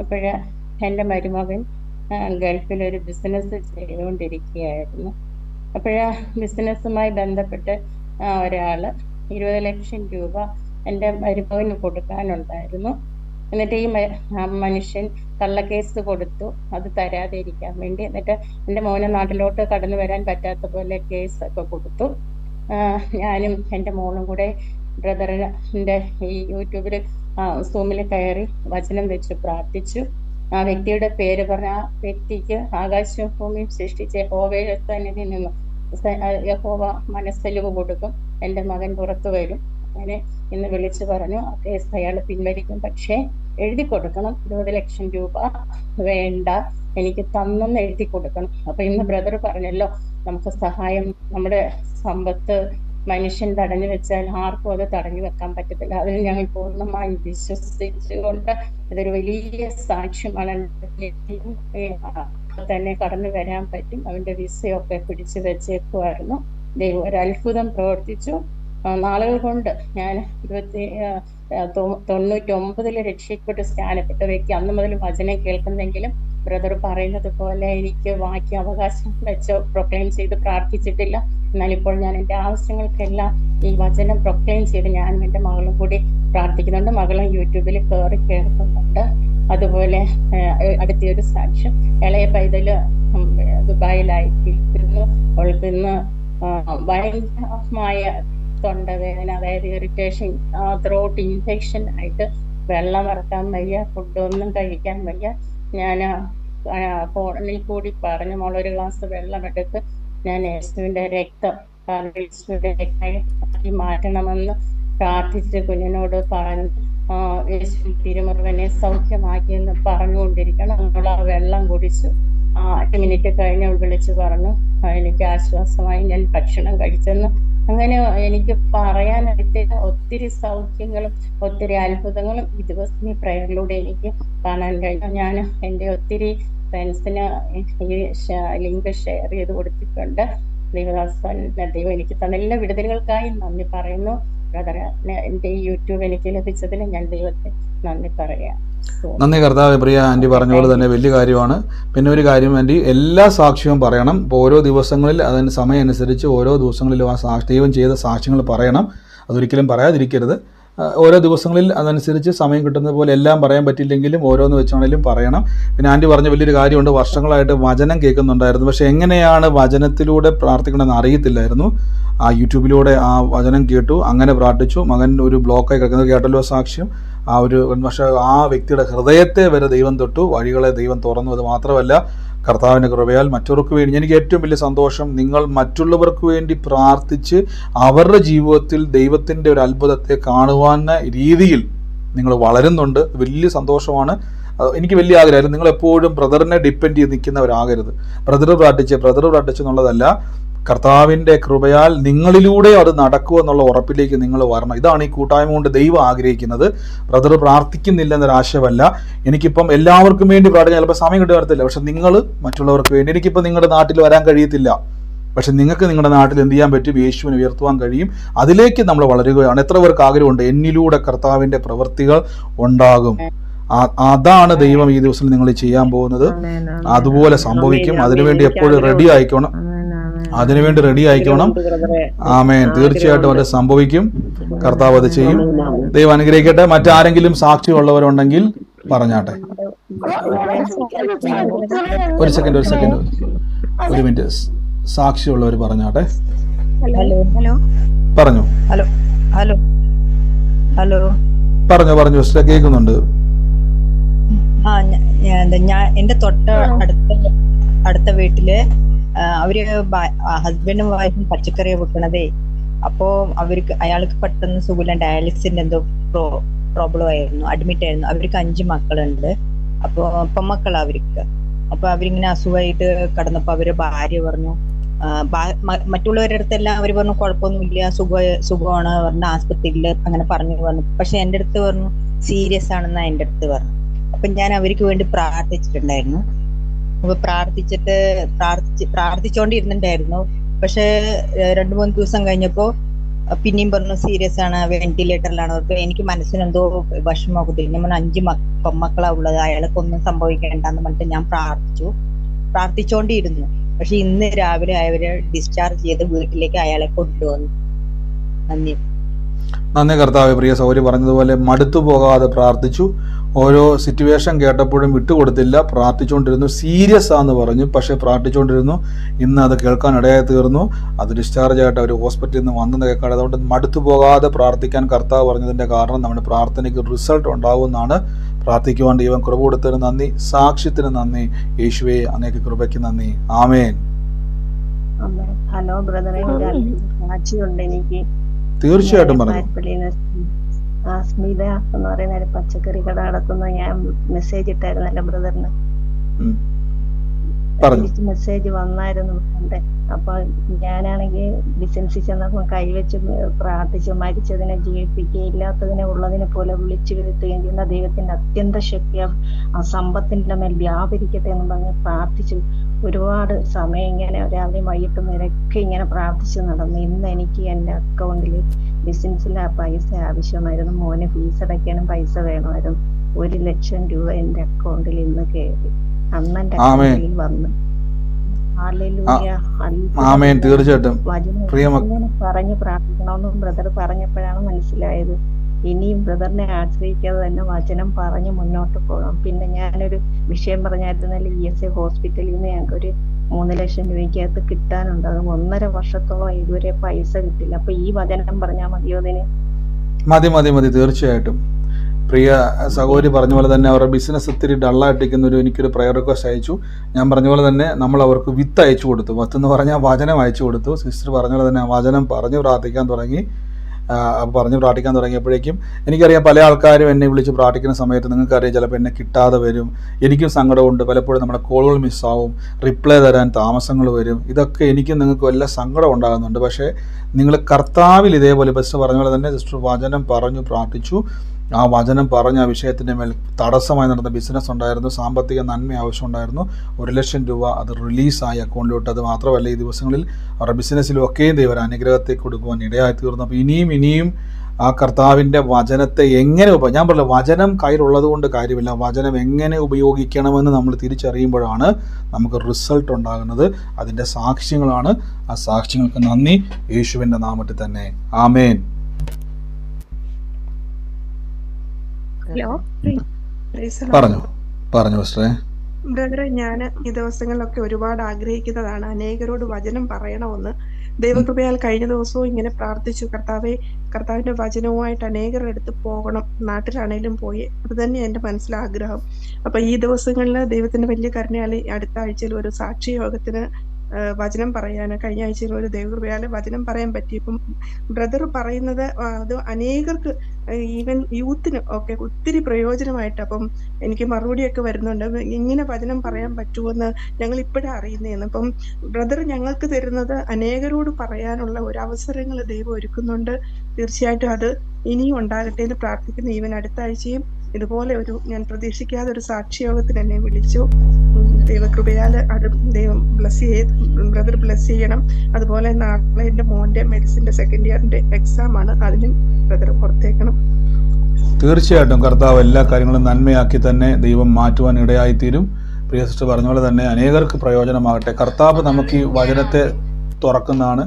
അപ്പോഴ് എൻ്റെ മരുമകൻ ഗൾഫിലൊരു ബിസിനസ് ചെയ്തുകൊണ്ടിരിക്കുകയായിരുന്നു. അപ്പോഴാ ബിസിനസ്സുമായി ബന്ധപ്പെട്ട് ഒരാൾ 20 ലക്ഷം രൂപ എൻ്റെ മരുമകന് കൊടുക്കാനുണ്ടായിരുന്നു. എന്നിട്ട് ഈ മനുഷ്യൻ കള്ളക്കേസ് കൊടുത്തു, അത് തരാതെ ഇരിക്കാൻ വേണ്ടി. എന്നിട്ട് എൻ്റെ മോനെ നാട്ടിലോട്ട് കടന്നു വരാൻ പറ്റാത്ത പോലെ കേസൊക്കെ കൊടുത്തു. ഞാനും എൻ്റെ മോളും കൂടെ ബ്രദറിൻ്റെ ഈ യൂട്യൂബിൽ സൂമിൽ കയറി വചനം വെച്ച് പ്രാർത്ഥിച്ചു. ആ വ്യക്തിയുടെ പേര് പറഞ്ഞ ആ വ്യക്തിക്ക് ആകാശവും ഭൂമിയും സൃഷ്ടിച്ച് യഹോവയുടെ സന്നിധിയിൽ നിന്നും യഹോവ മനസ്സലിവ് കൊടുക്കും, എൻ്റെ മകൻ പുറത്തു വരും, ഞാൻ ഇന്ന് വിളിച്ചു പറഞ്ഞു ആ കേസ് അയാൾ പിൻവലിക്കും, പക്ഷേ എഴുതി കൊടുക്കണം 20 ലക്ഷം രൂപ വേണ്ട, എനിക്ക് തന്നെന്ന് എഴുതി കൊടുക്കണം. അപ്പൊ ഇന്ന് ബ്രദർ പറഞ്ഞല്ലോ, നമുക്ക് സഹായം, നമ്മുടെ സമ്പത്ത് മനുഷ്യൻ തടഞ്ഞു വെച്ചാൽ ആർക്കും അത് തടഞ്ഞു വെക്കാൻ പറ്റത്തില്ല. അതിൽ ഞങ്ങൾ പൂർണ്ണമായും വിശ്വസിച്ചുകൊണ്ട് ഇതൊരു വലിയ സാക്ഷ്യമാണ്. തന്നെ കടന്നു വരാൻ പറ്റും. അവന്റെ വിസയൊക്കെ പിടിച്ചു വെച്ചേക്കുമായിരുന്നു. ദൈവം ഒരു അത്ഭുതം പ്രവർത്തിച്ചു. നാളുകൾ കൊണ്ട് ഞാൻ 99 രക്ഷിക്കപ്പെട്ട് സ്നാനപ്പെട്ട വ്യക്തി. അന്ന് മുതൽ വചനം കേൾക്കുന്നെങ്കിലും ബ്രദർ പറയുന്നത് പോലെ എനിക്ക് വാക്യ അവകാശം വെച്ച് പ്രൊക്ലെയിം ചെയ്ത് പ്രാർത്ഥിച്ചിട്ടില്ല. എന്നാൽ ഇപ്പോൾ ഞാൻ എൻ്റെ ആവശ്യങ്ങൾക്കെല്ലാം ഈ വചനം പ്രൊക്ലെയിം ചെയ്ത് ഞാനും എൻ്റെ മകളും കൂടി പ്രാർത്ഥിക്കുന്നുണ്ട്. മകളും യൂട്യൂബിൽ കയറി കേൾക്കുന്നുണ്ട്. അതുപോലെ അടുത്തൊരു സാക്ഷ്യം, ഇളയ പൈതല് ദുബായിലായിരിക്കുന്നു. അവൾക്ക് ഇന്ന് ഭയങ്കരമായ തൊണ്ടവേദന, അതായത് ഇറിറ്റേഷൻ, ത്രോട്ട് ഇൻഫെക്ഷൻ ആയിട്ട് വെള്ളം ഇറക്കാൻ വയ്യ, ഫുഡൊന്നും കഴിക്കാൻ വയ്യ. ഞാൻ ഫോണിൽ കൂടി പറഞ്ഞു, മോളൊരു ഗ്ലാസ് വെള്ളം എടുത്ത് ഞാൻ യേശുവിൻ്റെ രക്തം മാറ്റണമെന്ന് പ്രാർത്ഥിച്ച് കുഞ്ഞിനോട് പറഞ്ഞു. യേശു തിരുമുറുവനെ സൗഖ്യമാക്കിയെന്ന് പറഞ്ഞുകൊണ്ടിരിക്കണം. നമ്മൾ ആ വെള്ളം കുടിച്ചു. 8 മിനിറ്റ് കഴിഞ്ഞ് വിളിച്ചു പറഞ്ഞു എനിക്ക് ആശ്വാസമായി, ഞാൻ ഭക്ഷണം കഴിച്ചെന്ന്. അങ്ങനെ എനിക്ക് പറയാനായിട്ട് ഒത്തിരി സൗഖ്യങ്ങളും ഒത്തിരി അത്ഭുതങ്ങളും ഈ ദിവസം ഈ പ്രയറിലൂടെ എനിക്ക് കാണാൻ കഴിഞ്ഞു. ഞാൻ എൻ്റെ ഒത്തിരി ഫ്രണ്ട്സിന് ഈ ലിങ്ക് ഷെയർ ചെയ്ത് കൊടുത്തിട്ടുണ്ട്. ദൈവം എനിക്ക് തന്ന എല്ലാ വിടുതലുകൾക്കായി നന്ദി പറയുന്നു. ബ്രദർ, എൻ്റെ ഈ യൂട്യൂബ് എനിക്ക് ലഭിച്ചതിൽ ഞാൻ ദൈവത്തെ നന്ദി പറയാം. നന്ദി കർത്താവേ. പ്രിയ ആൻറ്റി പറഞ്ഞ പോലെ തന്നെ വലിയ കാര്യമാണ്. പിന്നെ ഒരു കാര്യം ആൻറ്റി, എല്ലാ സാക്ഷ്യവും പറയണം. ഇപ്പോൾ ഓരോ ദിവസങ്ങളിൽ അതിന് സമയം അനുസരിച്ച് ഓരോ ദിവസങ്ങളിലും ആ ദൈവം ചെയ്ത സാക്ഷ്യങ്ങൾ പറയണം. അതൊരിക്കലും പറയാതിരിക്കരുത്. ഓരോ ദിവസങ്ങളിൽ അതനുസരിച്ച് സമയം കിട്ടുന്നത് പോലെ എല്ലാം പറയാൻ പറ്റില്ലെങ്കിലും ഓരോന്ന് വെച്ചാണെങ്കിലും പറയണം. പിന്നെ ആൻറ്റി പറഞ്ഞ വലിയൊരു കാര്യമുണ്ട്, വർഷങ്ങളായിട്ട് വചനം കേൾക്കുന്നുണ്ടായിരുന്നു, പക്ഷേ എങ്ങനെയാണ് വചനത്തിലൂടെ പ്രാർത്ഥിക്കണമെന്ന് അറിയത്തില്ലായിരുന്നു. ആ യൂട്യൂബിലൂടെ ആ വചനം കേട്ടു, അങ്ങനെ പ്രാർത്ഥിച്ചു. മകൻ ഒരു ബ്ലോക്കായി കിടക്കുന്നത് കേട്ടല്ലോ സാക്ഷ്യം. പക്ഷേ ആ വ്യക്തിയുടെ ഹൃദയത്തെ വരെ ദൈവം തൊട്ടു, വഴികളെ ദൈവം തുറന്നു. അത് മാത്രമല്ല, കർത്താവിൻ്റെ കൃപയാൽ മറ്റവർക്ക് വേണ്ടി, എനിക്ക് ഏറ്റവും വലിയ സന്തോഷം, നിങ്ങൾ മറ്റുള്ളവർക്ക് വേണ്ടി പ്രാർത്ഥിച്ച് അവരുടെ ജീവിതത്തിൽ ദൈവത്തിൻ്റെ ഒരു അത്ഭുതത്തെ കാണുവാൻ രീതിയിൽ നിങ്ങൾ വളരുന്നുണ്ട്. വലിയ സന്തോഷമാണ്. എനിക്ക് വലിയ ആഗ്രഹമായിരുന്നു, നിങ്ങൾ എപ്പോഴും ബ്രദറിനെ ഡിപ്പെൻഡ് ചെയ്ത് നിൽക്കുന്നവരാകരുത്. ബ്രദർ പ്രാർത്ഥിച്ച് എന്നുള്ളതല്ല, കർത്താവിൻ്റെ കൃപയാൽ നിങ്ങളിലൂടെ അത് നടക്കുക എന്നുള്ള ഉറപ്പിലേക്ക് നിങ്ങൾ വരണം. ഇതാണ് ഈ കൂട്ടായ്മ കൊണ്ട് ദൈവം ആഗ്രഹിക്കുന്നത്. ബ്രദർ പ്രാർത്ഥിക്കുന്നില്ല എന്നൊരാശയമല്ല. എനിക്കിപ്പം എല്ലാവർക്കും വേണ്ടി പ്രാർത്ഥിക്കാൻ ചിലപ്പോൾ സമയം കിട്ടി വരത്തില്ല, പക്ഷെ നിങ്ങൾ മറ്റുള്ളവർക്ക് വേണ്ടി, എനിക്കിപ്പോൾ നിങ്ങളുടെ നാട്ടിൽ വരാൻ കഴിയത്തില്ല, പക്ഷെ നിങ്ങൾക്ക് നിങ്ങളുടെ നാട്ടിൽ എന്ത് ചെയ്യാൻ പറ്റും? യേശുവിനെ ഉയർത്തുവാൻ കഴിയും. അതിലേക്ക് നമ്മൾ വളരുകയാണ്. എത്ര പേർക്ക് ആഗ്രഹമുണ്ട് എന്നിലൂടെ കർത്താവിൻ്റെ പ്രവൃത്തികൾ ഉണ്ടാകും? അതാണ് ദൈവം ഈ ദിവസം നിങ്ങൾ ചെയ്യാൻ പോകുന്നത്. അതുപോലെ സംഭവിക്കും. അതിനുവേണ്ടി എപ്പോഴും റെഡി ആയിക്കോണം. ആമേൻ. തീർച്ചയായിട്ടും അത് സംഭവിക്കും. കർത്താവ് അത് ചെയ്യും. ദൈവം അനുഗ്രഹിക്കട്ടെ. മറ്റാരെങ്കിലും സാക്ഷിയുള്ളവരുണ്ടെങ്കിൽ പറഞ്ഞാട്ടെ. ഒരു സെക്കൻഡ് ഒരു മിനിറ്റ്. സാക്ഷിയുള്ളവർ പറഞ്ഞാട്ടെ. പറഞ്ഞു പറഞ്ഞു സിസ്റ്റർ, കേൾക്കുന്നുണ്ട്. ഞാൻ എന്റെ അടുത്ത വീട്ടില് അവര് ഹസ്ബൻഡും വൈഫും പച്ചക്കറിയെ വെക്കണതേ. അപ്പോ അയാൾക്ക് പെട്ടെന്ന് സുഖമില്ല, ഡയാലിസിന്റെ എന്തോ പ്രോബ്ലം ആയിരുന്നു, അഡ്മിറ്റ് ആയിരുന്നു. അവർക്ക് 5 മക്കളുണ്ട്. അപ്പൊ പെമ്മക്കളാ അവർക്ക്. അപ്പൊ അവരിങ്ങനെ അസുഖമായിട്ട് കിടന്നപ്പോ അവര് ഭാര്യ പറഞ്ഞു, മറ്റുള്ളവരുടെ അടുത്തെല്ലാം അവര് പറഞ്ഞു കുഴപ്പമൊന്നുമില്ല, സുഖമാണ് പറഞ്ഞു, ആസ്പത്രിയില് അങ്ങനെ പറഞ്ഞു. പക്ഷെ എന്റെ അടുത്ത് പറഞ്ഞു സീരിയസ് ആണെന്നാ എന്റെ അടുത്ത് പറഞ്ഞു. അപ്പൊ ഞാൻ അവർക്ക് വേണ്ടി പ്രാർത്ഥിച്ചിട്ടുണ്ടായിരുന്നു. അപ്പൊ പ്രാർത്ഥിച്ചോണ്ടിരുന്നുണ്ടായിരുന്നു. പക്ഷെ 2-3 ദിവസം കഴിഞ്ഞപ്പോ പിന്നെയും പറഞ്ഞു സീരിയസ് ആണ്, വെന്റിലേറ്ററിലാണ്. അപ്പൊ എനിക്ക് മനസ്സിനെന്തോ വിഷമമാകത്തില്ല. ഞാൻ പറഞ്ഞു 5 പെമ്മക്കളാ ഉള്ളത്, അയാൾക്കൊന്നും സംഭവിക്കേണ്ടെന്ന് പറഞ്ഞിട്ട് ഞാൻ പ്രാർത്ഥിച്ചോണ്ടിരുന്നു. പക്ഷെ ഇന്ന് രാവിലെ അവരെ ഡിസ്ചാർജ് ചെയ്ത് വീട്ടിലേക്ക് അയാളെ കൊണ്ടുവന്നു. നന്ദി കർത്താവേ. പ്രിയ സൗരി പറഞ്ഞതുപോലെ മടുത്തു പോകാതെ പ്രാർത്ഥിച്ചു. ഓരോ സിറ്റുവേഷൻ കേട്ടപ്പോഴും വിട്ടുകൊടുത്തില്ല, പ്രാർത്ഥിച്ചുകൊണ്ടിരുന്നു. സീരിയസ് ആണെന്ന് പറഞ്ഞു, പക്ഷെ പ്രാർത്ഥിച്ചുകൊണ്ടിരുന്നു. ഇന്ന് അത് കേൾക്കാൻ ഇടയായി തീർന്നു. അത് ഡിസ്ചാർജ് ആയിട്ട് അവർ ഹോസ്പിറ്റലിൽ നിന്ന് വന്നെന്ന് കേൾക്കാതെ. അതുകൊണ്ട് മടുത്തു പോകാതെ പ്രാർത്ഥിക്കാൻ കർത്താവ് പറഞ്ഞതിൻ്റെ കാരണം നമ്മുടെ പ്രാർത്ഥനയ്ക്ക് റിസൾട്ട് ഉണ്ടാവുമെന്നാണ്. പ്രാർത്ഥിക്കുവാൻ ദൈവം കൃപ കൊടുത്തതിന് നന്ദി, സാക്ഷ്യത്തിന് നന്ദി. യേശുവേ, അങ്ങേക്ക് കൃപയ്ക്ക് നന്ദി. ആമേൻ. ഹലോ ബ്രദറെ, സാക്ഷിയുണ്ട് എനിക്ക്. തീർച്ചയായിട്ടും പറഞ്ഞു. പാരിപ്പള്ളിയിൽ സ്മിത എന്ന് പറയുന്ന ഒരു പച്ചക്കറി കട നടത്തുന്ന ഞാൻ മെസ്സേജ് ഇട്ടായിരുന്നല്ലോ ബ്രദറിന്. തിരിച്ച് മെസ്സേജ് വന്നായിരുന്നു എന്റെ. അപ്പൊ ഞാനാണെങ്കിൽ ബിസിനസ്സിൽ ചെന്നപ്പോ കൈവച്ച് പ്രാർത്ഥിച്ചു, മരിച്ചതിനെ ജീവിപ്പിക്കുകയും ഇല്ലാത്തതിനെ ഉള്ളതിനെ പോലെ വിളിച്ചു വരുത്തുകയും ചെയ്യുന്ന ദൈവത്തിന്റെ അത്യന്ത ശക്തി ആ സമ്പത്തിന്റെ മേൽ വ്യാപരിക്കട്ടെ എന്ന് പറഞ്ഞ് പ്രാർത്ഥിച്ചു. ഒരുപാട് സമയം ഇങ്ങനെ രാവിലെ വൈകിട്ടും നിരക്കെ ഇങ്ങനെ പ്രാർത്ഥിച്ചു നടന്നു. ഇന്ന് എനിക്ക് എന്റെ അക്കൗണ്ടിൽ ബിസിനസ്സിൽ ആ പൈസ ആവശ്യമായിരുന്നു. മോന് ഫീസ് അടയ്ക്കാനും പൈസ വേണമായിരുന്നു. 1,00,000 രൂപ എന്റെ അക്കൗണ്ടിൽ ഇന്ന് കയറി. അന്ന് എന്റെ അക്കൗണ്ടിൽ വന്നു. ആമേൻ. തീർച്ചയായിട്ടും പറഞ്ഞു പ്രാർത്ഥിക്കണമെന്നും ബ്രദർ പറഞ്ഞപ്പോഴാണ് മനസ്സിലായത്. ഇനിയും ബ്രദറിനെ ആശ്രയിക്കാതെ തന്നെ വചനം പറഞ്ഞ് മുന്നോട്ട് പോകണം. പിന്നെ ഞാനൊരു വിഷയം പറഞ്ഞായിരുന്നല്ലോ, ESA ഹോസ്പിറ്റലിൽ നിന്ന് ഞങ്ങൾക്ക് ഒരു 3,00,000 രൂപയ്ക്കകത്ത് കിട്ടാനുണ്ട്. അത് 1.5 വർഷത്തോളം ഇതുവരെ പൈസ കിട്ടില്ല. അപ്പൊ ഈ വചനം പറഞ്ഞാൽ മതിയോ അതിന്? മതി. തീർച്ചയായിട്ടും പ്രിയ സഹോദരി പറഞ്ഞ പോലെ തന്നെ അവരുടെ ബിസിനസ് ഒത്തിരി ഡള്ളായിട്ടിരിക്കുന്ന എനിക്കൊരു പ്രയർ റിക്വസ്റ്റ് അയച്ചു. ഞാൻ പറഞ്ഞ പോലെ തന്നെ നമ്മൾ അവർക്ക് വിത്ത് അയച്ചു കൊടുത്തു. വത്തെന്ന് പറഞ്ഞാൽ വചനം അയച്ചു കൊടുത്തു. സിസ്റ്റർ പറഞ്ഞ പോലെ തന്നെ ആ വചനം പറഞ്ഞു പ്രാർത്ഥിക്കാൻ തുടങ്ങിയപ്പോഴേക്കും എനിക്കറിയാം പല ആൾക്കാരും എന്നെ വിളിച്ച് പ്രാർത്ഥിക്കുന്ന സമയത്ത് നിങ്ങൾക്കറിയാം ചിലപ്പോൾ എന്നെ കിട്ടാതെ വരും. എനിക്കും സങ്കടമുണ്ട്. പലപ്പോഴും നമ്മുടെ കോളുകൾ മിസ്സാവും, റിപ്ലൈ തരാൻ താമസങ്ങൾ വരും. ഇതൊക്കെ എനിക്കും നിങ്ങൾക്കും എല്ലാം സങ്കടം ഉണ്ടാകുന്നുണ്ട്. പക്ഷേ നിങ്ങൾ കർത്താവിൽ ഇതേപോലെ സിസ്റ്റർ പറഞ്ഞ പോലെ തന്നെ സിസ്റ്റർ വചനം പറഞ്ഞു പ്രാർത്ഥിച്ചു. ആ വചനം പറഞ്ഞ ആ വിഷയത്തിൻ്റെ മേൽ തടസ്സമായി നടന്ന ബിസിനസ് ഉണ്ടായിരുന്നു, സാമ്പത്തിക നന്മ ആവശ്യമുണ്ടായിരുന്നു. 1,00,000 രൂപ അത് റിലീസായി അക്കൗണ്ടിലോട്ട്. അത് മാത്രമല്ല ഈ ദിവസങ്ങളിൽ അവരുടെ ബിസിനസ്സിലൊക്കെയും ദൈവം അനുഗ്രഹത്തെ കൊടുക്കുവാൻ ഇടയായി തീർന്നു. അപ്പോൾ ഇനിയും ആ കർത്താവിൻ്റെ വചനത്തെ എങ്ങനെ ഞാൻ പറഞ്ഞില്ല, വചനം കയ്യിലുള്ളത് കൊണ്ട് കാര്യമില്ല. വചനം എങ്ങനെ ഉപയോഗിക്കണമെന്ന് നമ്മൾ തിരിച്ചറിയുമ്പോഴാണ് നമുക്ക് റിസൾട്ട് ഉണ്ടാകുന്നത്. അതിൻ്റെ സാക്ഷ്യങ്ങളാണ്. ആ സാക്ഷ്യങ്ങൾക്ക് നന്ദി യേശുവിൻ്റെ നാമത്തിൽ തന്നെ. ആമേൻ. ഹലോ, പറഞ്ഞു സിസ്റ്ററെ. ബ്രദറെ, ഞാൻ ഈ ദിവസങ്ങളിലൊക്കെ ഒരുപാട് ആഗ്രഹിക്കുന്നതാണ് അനേകരോട് വചനം പറയണമെന്ന്. ദൈവകൃപയാൽ കഴിഞ്ഞ ദിവസവും ഇങ്ങനെ പ്രാർത്ഥിച്ചു, കർത്താവിന്റെ വചനവുമായിട്ട് അനേകരുടെ അടുത്ത് പോകണം, നാട്ടിലാണേലും പോയി. അത് തന്നെ എന്റെ മനസ്സിലാഗ്രഹം. അപ്പൊ ഈ ദിവസങ്ങളിൽ ദൈവത്തിന്റെ വലിയ കരുണയാൽ അടുത്ത ആഴ്ചയിൽ ഒരു സാക്ഷി യോഗത്തിന് വചനം പറയാൻ, കഴിഞ്ഞ ആഴ്ചയിൽ ഒരു ദൈവകൃപയാല് വചനം പറയാൻ പറ്റി. ഇപ്പം ബ്രദർ പറയുന്നത് അത് അനേകർക്ക്, ഈവൻ യൂത്തിന് ഒക്കെ ഒത്തിരി പ്രയോജനമായിട്ട്. അപ്പം എനിക്ക് മറുപടിയൊക്കെ വരുന്നുണ്ട്, ഇങ്ങനെ വചനം പറയാൻ പറ്റുമെന്ന് ഞങ്ങൾ ഇപ്പോഴാണ് അറിയുന്നതെന്ന്. അപ്പം ബ്രദർ ഞങ്ങൾക്ക് തരുന്നത് അനേകരോട് പറയാനുള്ള ഒരു അവസരങ്ങൾ ദൈവം ഒരുക്കുന്നുണ്ട്. തീർച്ചയായിട്ടും അത് ഇനിയും ഉണ്ടാകട്ടെ എന്ന് പ്രാർത്ഥിക്കുന്നു. ഈവൻ അടുത്ത ആഴ്ചയും ഇതുപോലെ ഞാൻ പ്രതീക്ഷിക്കാതെ ഒരു സാക്ഷിയോഗത്തിന് എന്നെ വിളിച്ചു. ദൈവകൃപയാല് അത് ദൈവം ബ്രദർ ബ്ലസ് ചെയ്യണം. അതുപോലെ നാളെ എന്റെ മോന്റെ മെഡിസിന്റെ 2nd ഇയറിന്റെ എക്സാം ആണ്, അതിനും ബ്രദർ പുറത്തേക്കണം. തീർച്ചയായിട്ടും കർത്താവ് എല്ലാ കാര്യങ്ങളും നന്മയാക്കി തന്നെ ദൈവം മാറ്റുവാൻ ഇടയായിത്തീരും. പ്രിയ സിസ്റ്റർ പറഞ്ഞ പോലെ തന്നെ അനേകർക്ക് പ്രയോജനമാകട്ടെ. കർത്താവ് നമുക്ക് ഈ വചനത്തെ തുറക്കുന്നതാണ്.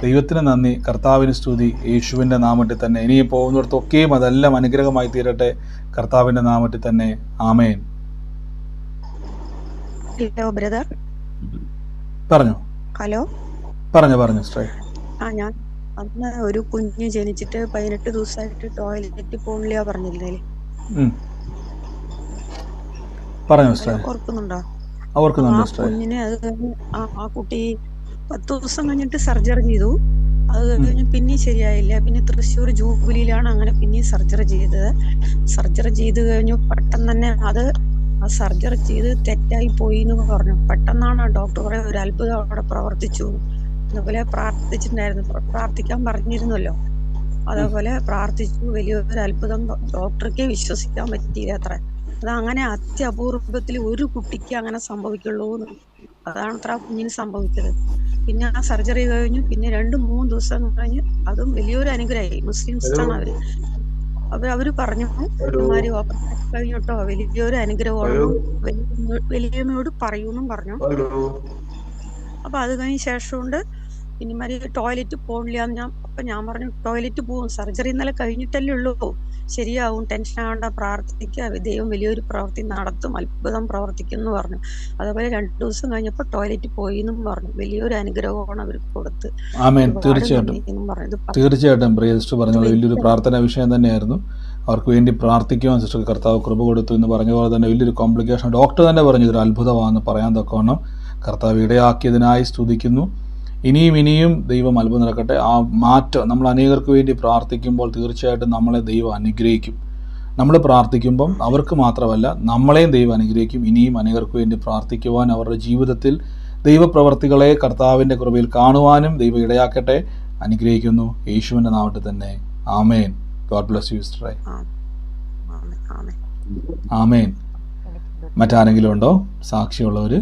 ദൈവത്തിന് നന്ദി, കർത്താവിന് സ്തുതി, യേശുവിൻ്റെ നാമത്തിൽ തന്നെ. ഇനി പോകുന്നിടത്തൊക്കെയും അതെല്ലാം അനുഗ്രഹമായി തീരട്ടെ, കർത്താവിൻ്റെ നാമത്തിൽ തന്നെ. ആമേൻ. Hello brother. പറഞ്ഞു സിസ്റ്റർ. ഞാൻ അന്ന് ഒരു കുഞ്ഞ് ജനിച്ചിട്ട് 18 ദിവസമായിട്ട് ടോയ്ലറ്റ് പോണില്ല പറഞ്ഞില്ലേ? ഓർക്കുന്നുണ്ടോ? ആ കുഞ്ഞിനെ അത് കഴിഞ്ഞ് ആ കുട്ടി 10 ദിവസം കഴിഞ്ഞിട്ട് സർജറി ചെയ്തു. അത് കഴിഞ്ഞ് പിന്നെയും ശരിയായില്ല. പിന്നെ തൃശ്ശൂർ ജൂബിലിയിലാണ് അങ്ങനെ പിന്നെയും സർജറി ചെയ്തത്. സർജറി ചെയ്ത് കഴിഞ്ഞു പെട്ടെന്ന് തന്നെ അത് ആ സർജറി ചെയ്ത് തെറ്റായി പോയി എന്ന് പറഞ്ഞു. പെട്ടെന്നാണ് ഡോക്ടർ പറയാൻ ഒരു അത്ഭുതം അവിടെ പ്രവർത്തിച്ചു. അതുപോലെ പ്രാർത്ഥിച്ചിട്ടുണ്ടായിരുന്നു, പ്രാർത്ഥിക്കാൻ പറഞ്ഞിരുന്നല്ലോ. അതേപോലെ പ്രാർത്ഥിച്ചു. വലിയൊരു അത്ഭുതം, ഡോക്ടർക്ക് വിശ്വസിക്കാൻ പറ്റിയില്ല അത്ര. അത് അങ്ങനെ അത്യപൂർവത്തിൽ ഒരു കുട്ടിക്ക് അങ്ങനെ സംഭവിക്കുള്ളൂ. അതാണ് അത്ര കുഞ്ഞിന് സംഭവിച്ചത്. പിന്നെ ആ സർജറി കഴിഞ്ഞു. പിന്നെ 2-3 ദിവസം കഴിഞ്ഞ് അതും വലിയൊരു അനുഗ്രഹമായി. മുസ്ലിംസാണ് അവര് പറഞ്ഞു ഓപ്പറേഷൻ കഴിഞ്ഞിട്ടോ വലിയൊരു അനുഗ്രഹമാണ്, വലിയമ്മയോട് പറയൂന്നും പറഞ്ഞു. അപ്പൊ അത് കഴിഞ്ഞ ശേഷമുണ്ട് പിന്നെ ടോയ്ലറ്റ് പോണില്ല. ഞാൻ പറഞ്ഞു ടോയ്ലറ്റ് പോവും, സർജറി ഇന്നലെ കഴിഞ്ഞിട്ടല്ലേ ഉള്ളൂ, ശരിയാവും, ടെൻഷൻ ആവണ്ട, പ്രാർത്ഥിക്കുക, ദൈവം വലിയൊരു പ്രവൃത്തി നടത്തും, അത്ഭുതം പ്രവർത്തിക്കും എന്ന് പറഞ്ഞു. അതേപോലെ 2 ദിവസം കഴിഞ്ഞപ്പോൾ ടോയ്ലറ്റ് പോയി എന്നും പറഞ്ഞു. വലിയൊരു അനുഗ്രഹമാണ് അവർക്ക് കൊടുത്ത്. തീർച്ചയായിട്ടും പ്രിയ സിസ്റ്റർ പറഞ്ഞ വലിയൊരു പ്രാർത്ഥനാ വിഷയം തന്നെയായിരുന്നു. അവർക്ക് വേണ്ടി പ്രാർത്ഥിക്കുവാൻ സിസ്റ്റർ കർത്താവ് കൃപ കൊടുത്തു എന്ന് പറഞ്ഞ പോലെ തന്നെ വലിയൊരു കോംപ്ലിക്കേഷൻ ഡോക്ടർ തന്നെ പറഞ്ഞു ഇതൊരു അത്ഭുതമാണെന്ന് പറയാൻ തക്കവണ്ണം കർത്താവ് ഇടയാക്കിയതിനായി സ്തുതിക്കുന്നു. ഇനിയും ദൈവം അത്ഭുതം നടക്കട്ടെ. ആ മാറ്റം നമ്മൾ അനേകർക്ക് വേണ്ടി പ്രാർത്ഥിക്കുമ്പോൾ തീർച്ചയായിട്ടും നമ്മളെ ദൈവം അനുഗ്രഹിക്കും. നമ്മൾ പ്രാർത്ഥിക്കുമ്പം അവർക്ക് മാത്രമല്ല നമ്മളെയും ദൈവം അനുഗ്രഹിക്കും. ഇനിയും അനേകർക്ക് വേണ്ടി പ്രാർത്ഥിക്കുവാൻ, അവരുടെ ജീവിതത്തിൽ ദൈവപ്രവർത്തികളെ കർത്താവിൻ്റെ കൃപയിൽ കാണുവാനും ദൈവം ഇടയാക്കട്ടെ. അനുഗ്രഹിക്കുന്നു യേശുവിൻ്റെ നാമത്തിൽ തന്നെ. ആമേൻ. ഗോഡ് ബ്ലസ് യു സിസ്റ്ററെ. ആമേൻ. മറ്റാരെങ്കിലും ഉണ്ടോ സാക്ഷിയുള്ളവർ?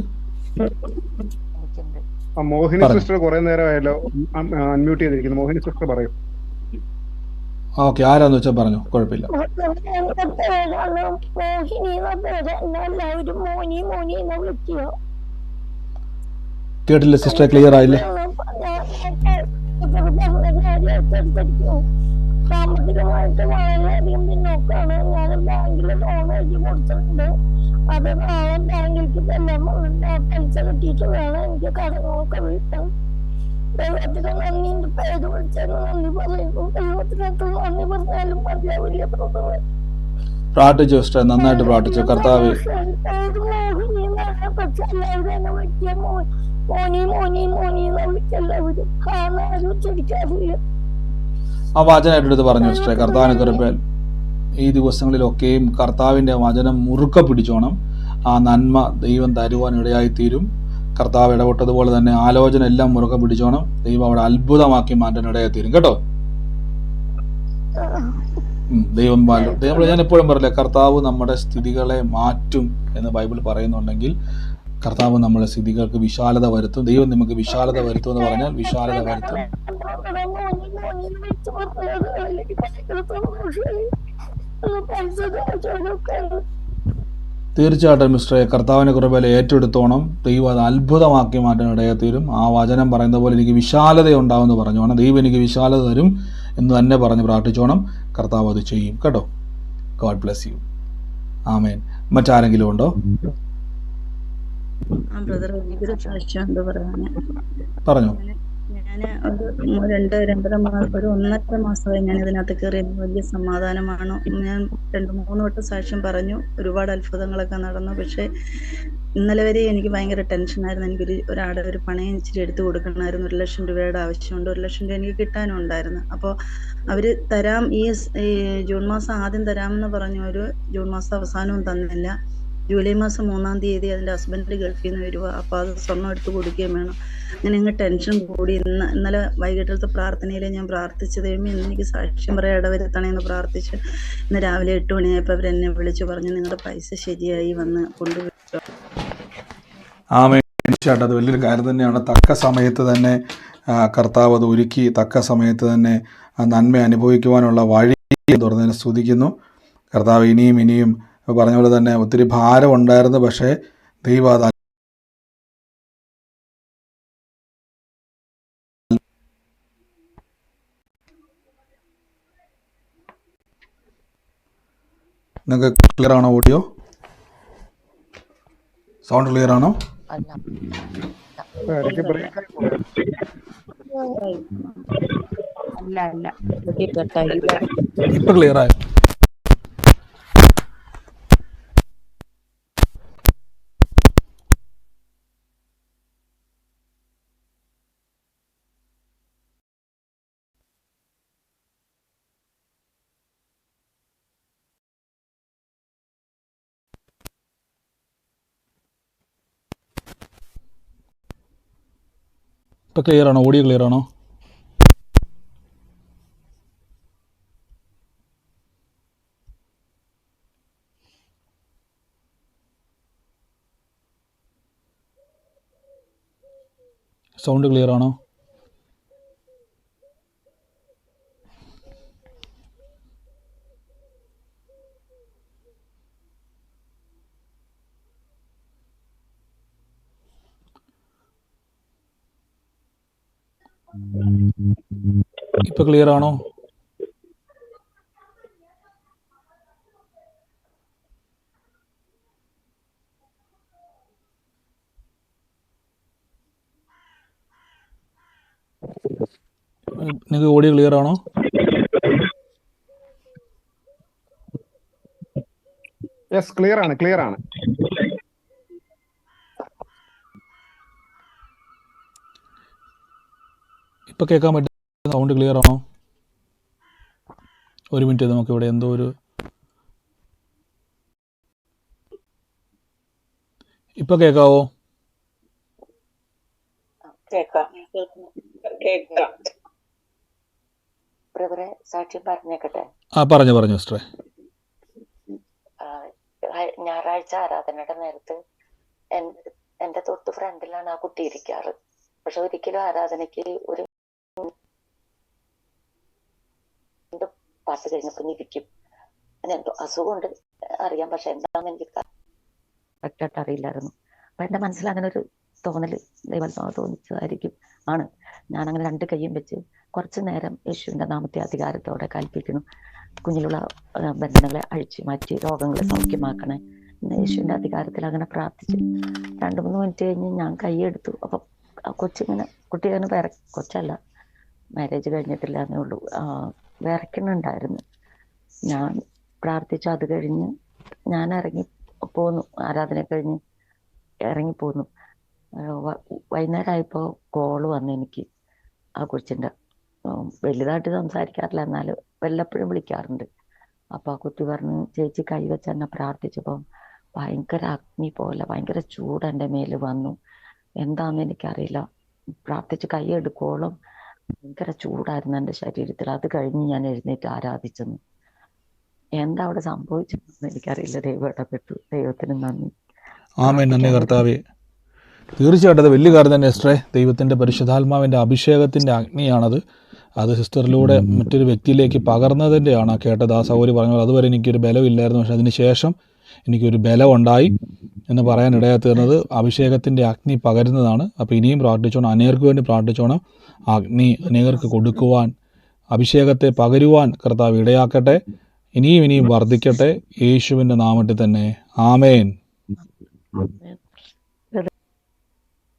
മോഹിനി സിസ്റ്റർ കുറെ നേരമായല്ലോ അൺമ്യൂട്ട് ചെയ്തിരിക്കുന്നു. മോഹിനി സിസ്റ്റർ പറയും. ഓക്കെ, ആരാന്ന് വെച്ചാൽ പറഞ്ഞു, കുഴപ്പമില്ല. കേട്ടില്ല സിസ്റ്റർ, ക്ലിയർ ആയില്ലേ? സാമ്പത്തികമായിട്ട് വളരെയധികം പിന്നോക്കാണ്. ഞാൻ ബാങ്കിൽ ലോൺ എഴുതി കൊടുത്തിട്ടുണ്ട്. അത് നാളെ ബാങ്കിലേക്ക് തന്നെ പൈസ കിട്ടിയിട്ട് വേണം എനിക്ക് കടങ്ങളൊക്കെ വീട്ടാൻ. ദൈവത്തിന് നന്ദി. എന്റെ പേര് വിളിച്ചതിന് നന്ദി പറയുന്നു. ദൈവത്തിനകത്ത് നന്ദി പറഞ്ഞാലും മതിയാവില്ല. പ്രാർത്ഥിച്ചു സിസ്റ്റർ, നന്നായിട്ട് പ്രാർത്ഥിച്ചു. കർത്താവ് പക്ഷെ എല്ലാവരും എന്നെ വിളിക്കുക മോനി മോനി മോനി എന്ന് വിളിക്കെല്ലാവരും. കാണാനും ചിരിക്കാറില്ല. ആ വചനമായിട്ടെടുത്ത് പറഞ്ഞു സിസ്റ്ററെ. കർത്താവിനെ കൃപയാൽ ഈ ദിവസങ്ങളിലൊക്കെയും കർത്താവിൻ്റെ വചനം മുറുക്കെ പിടിച്ചോണം. ആ നന്മ ദൈവം തരുവാൻ ഇടയായിത്തീരും. കർത്താവ് ഇടപെട്ടതുപോലെ തന്നെ ആലോചന എല്ലാം മുറുക്കെ പിടിച്ചോണം. ദൈവം അവിടെ അത്ഭുതമാക്കി മാറ്റാൻ ഇടയായിത്തീരും കേട്ടോ. ദൈവം ഞാൻ എപ്പോഴും പറയില്ല, കർത്താവ് നമ്മുടെ സ്ഥിതികളെ മാറ്റും എന്ന് ബൈബിൾ പറയുന്നുണ്ടെങ്കിൽ കർത്താവ് നമ്മുടെ സ്ഥിതികൾക്ക് വിശാലത വരുത്തും. ദൈവം നമുക്ക് വിശാലത വരുത്തും എന്ന് പറഞ്ഞാൽ വിശാലത വരുത്തും. തീർച്ചയായിട്ടും മിസ്റ്ററെ, കർത്താവിനെ കൃപയിൽ ഏറ്റെടുത്തോണം. ദൈവം അത് അത്ഭുതമാക്കി മാറ്റാൻ ഇടയായിത്തീരും. ആ വചനം പറയുന്ന പോലെ എനിക്ക് വിശാലത ഉണ്ടാവുമെന്ന് പറഞ്ഞോണം. ദൈവം എനിക്ക് വിശാലത തരും എന്ന് തന്നെ പറഞ്ഞ് പ്രാർത്ഥിച്ചോണം. കർത്താവ് അത് ചെയ്യും കേട്ടോ. God bless you. ആമേൻ. മറ്റാരെങ്കിലും ഉണ്ടോ? പറഞ്ഞോ. ഞാൻ ഒരു 1.5 മാസമായി ഞാൻ ഇതിനകത്ത് കയറി. വലിയ സമാധാനമാണ്. ഞാൻ 2-3 വട്ടം സാക്ഷ്യം പറഞ്ഞു. ഒരുപാട് അത്ഭുതങ്ങളൊക്കെ നടന്നു. പക്ഷെ ഇന്നലെ വരെ എനിക്ക് ഭയങ്കര ടെൻഷനായിരുന്നു. ഒരാടെ ഒരു പണയം ഇച്ചിരി എടുത്തു കൊടുക്കണമായിരുന്നു. 1 ലക്ഷം രൂപയുടെ ആവശ്യമുണ്ട്. 1 ലക്ഷം രൂപ എനിക്ക് കിട്ടാനും ഉണ്ടായിരുന്നു. അപ്പോൾ അവർ തരാം, ഈ ജൂൺ മാസം ആദ്യം തരാമെന്ന് പറഞ്ഞു. ഒരു ജൂൺ മാസം അവസാനവും തന്നില്ല. ജൂലൈ മാസം 3-ാം തീയതി അതിൻ്റെ ഹസ്ബൻഡ് ഗൾഫിൽ നിന്ന് വരിക. അപ്പോൾ അത് സ്വർണ്ണം എടുത്ത് കൊടുക്കുകയും വേണം. അങ്ങനെ അങ്ങ് ടെൻഷൻ കൂടി. ഇന്നലെ വൈകിട്ടത്തെ പ്രാർത്ഥനയിൽ ഞാൻ പ്രാർത്ഥിച്ചത് ഇന്ന് എനിക്ക് സാക്ഷ്യം പറയാൻ ഇടവരുത്തണമെന്ന് പ്രാർത്ഥിച്ചു. ഇന്ന് രാവിലെ 8 മണിയായപ്പോൾ അവരെന്നെ വിളിച്ചു പറഞ്ഞു, നിങ്ങളുടെ പൈസ ശരിയായി വന്ന് കൊണ്ടുപോയി. ആമേൻ. തീർച്ചയായിട്ടും അത് വലിയൊരു കാര്യം തന്നെയാണ്. തക്ക സമയത്ത് തന്നെ കർത്താവ് അത് ഒരുക്കി, തക്ക സമയത്ത് തന്നെ നന്മ അനുഭവിക്കുവാനുള്ള വഴി തുറന്നതിനെ സ്തുതിക്കുന്നു. കർത്താവ് ഇനിയും പറഞ്ഞ പോലെ തന്നെ ഒത്തിരി ഭാരം ഉണ്ടായിരുന്നു. പക്ഷേ ദൈവം അത് നിങ്ങൾക്ക് ക്ലിയർ ആണോ? ഓഡിയോ സൗണ്ട് ക്ലിയർ ആണോ? ഇപ്പൊ ക്ലിയർ ആയോ? ഇപ്പൊ ക്ലിയർ ആണോ? ഓഡിയോ ക്ലിയർ ആണോ? സൗണ്ട് ക്ലിയർ ആണോ? ഇപ്പൊ ക്ലിയർ ആണോ? നിങ്ങൾക്ക് ഓഡിയോ ക്ലിയർ ആണോ? യെസ്, ക്ലിയർ ആണ്. ഇപ്പോൾ കേൾക്കാൻ പറ്റുന്ന സൗണ്ട് ക്ലിയർ ആണോ? ഒരു മിനിറ്റ്, നമുക്കിവിടെ എന്തോ ഒരു ഇപ്പോൾ കേൾക്കാവോ? ബ്രദറെ സാക്ഷ്യം പറഞ്ഞേക്കട്ടെ. പറഞ്ഞു സിസ്റ്ററെ. ഞായറാഴ്ച ആരാധനയുടെ നേരത്ത് എന്റെ തൊട്ട് ഫ്രണ്ടിലാണ് ആ കുട്ടി ഇരിക്കാറ്. പക്ഷെ ഒരിക്കലും ആരാധനയ്ക്ക് ഒരു പാട്ട് കഴിഞ്ഞപ്പോൾ ഇരിക്കും. എന്തോ അസുഖമുണ്ട് അറിയാം, പക്ഷെ എന്താണെന്ന് എനിക്ക് കറക്റ്റായിട്ട് അറിയില്ലായിരുന്നു. അപ്പൊ എന്റെ മനസ്സിൽ അങ്ങനെ ഒരു തോന്നല് ദൈവാത്മാവ് തോന്നിച്ചതായിരിക്കും ആണ്. ഞാൻ അങ്ങനെ 2 കൈയും വെച്ച് കുറച്ചു നേരം യേശുവിന്റെ നാമത്തെ അധികാരത്തോടെ കൽപ്പിക്കുന്നു. കുഞ്ഞിലുള്ള ബന്ധനങ്ങളെ അഴിച്ചു മാറ്റി രോഗങ്ങളെ സൗഖ്യമാക്കണേ എന്ന് യേശുവിന്റെ അധികാരത്തിൽ അങ്ങനെ പ്രാർത്ഥിച്ചു. 2-3 മിനിറ്റ് കഴിഞ്ഞ് ഞാൻ കൈയെടുത്തു. അപ്പൊ കുട്ടി അങ്ങനെ കൊച്ചല്ല, മാരേജ് കഴിഞ്ഞിട്ടില്ല എന്നേ ഉള്ളൂ, വിറയ്ക്കുന്നുണ്ടായിരുന്നു. ഞാൻ പ്രാർത്ഥിച്ചു. അത് കഴിഞ്ഞ് ഞാൻ ഇറങ്ങി പോന്നു. ആരാധന കഴിഞ്ഞ് ഇറങ്ങിപ്പോന്നു. വൈകുന്നേരമായപ്പോൾ കോള് വന്നു എനിക്ക്. ആ കൊച്ചിൻ്റെ വലുതായിട്ട് സംസാരിക്കാറില്ല, എന്നാലും വല്ലപ്പോഴും വിളിക്കാറുണ്ട്. അപ്പോൾ ആ കുട്ടി പറഞ്ഞു, ചേച്ചി കൈവച്ച് എന്നെ പ്രാർത്ഥിച്ചപ്പോൾ ഭയങ്കര അഗ്നി പോലെ ഭയങ്കര ചൂട് എൻ്റെ മേൽ വന്നു. എന്താണെന്ന് എനിക്കറിയില്ല. പ്രാർത്ഥിച്ച് കൈ എടുക്കോളം ഭയങ്കര ചൂടായിരുന്നു എൻ്റെ ശരീരത്തിൽ. അത് കഴിഞ്ഞ് ഞാൻ എഴുന്നേറ്റ് ആരാധിച്ചെന്ന്. എന്താ അവിടെ സംഭവിച്ചതെന്ന് എനിക്കറിയില്ല. ദൈവം ഇടപെട്ടു. ദൈവത്തിന് നന്ദി. ആമേൻ. നന്ദി കർത്താവേ. തീർച്ചയായിട്ടും അത് വലിയ കാര്യം തന്നെ സിസ്റ്ററെ. ദൈവത്തിൻ്റെ പരിശുദ്ധാത്മാവിൻ്റെ അഭിഷേകത്തിൻ്റെ അഗ്നിയാണത്. അത് സിസ്റ്ററിലൂടെ മറ്റൊരു വ്യക്തിയിലേക്ക് പകർന്നതിൻ്റെയാണ് കേട്ടത്. ആ സൗകര്യം പറഞ്ഞത് അതുവരെ എനിക്കൊരു ബലമില്ലായിരുന്നു, പക്ഷെ അതിന് ശേഷം എനിക്കൊരു ബലമുണ്ടായി എന്ന് പറയാൻ ഇടയായി തീർന്നത് അഭിഷേകത്തിൻ്റെ അഗ്നി പകരുന്നതാണ്. അപ്പോൾ ഇനിയും പ്രാർത്ഥിച്ചോണം, അനേകർക്ക് വേണ്ടി പ്രാർത്ഥിച്ചോണം. അഗ്നി അനേകർക്ക് കൊടുക്കുവാൻ, അഭിഷേകത്തെ പകരുവാൻ കർത്താവ് ഇടയാക്കട്ടെ. ഇനിയും വർദ്ധിക്കട്ടെ, യേശുവിൻ്റെ നാമത്തിൽ തന്നെ. ആമേൻ.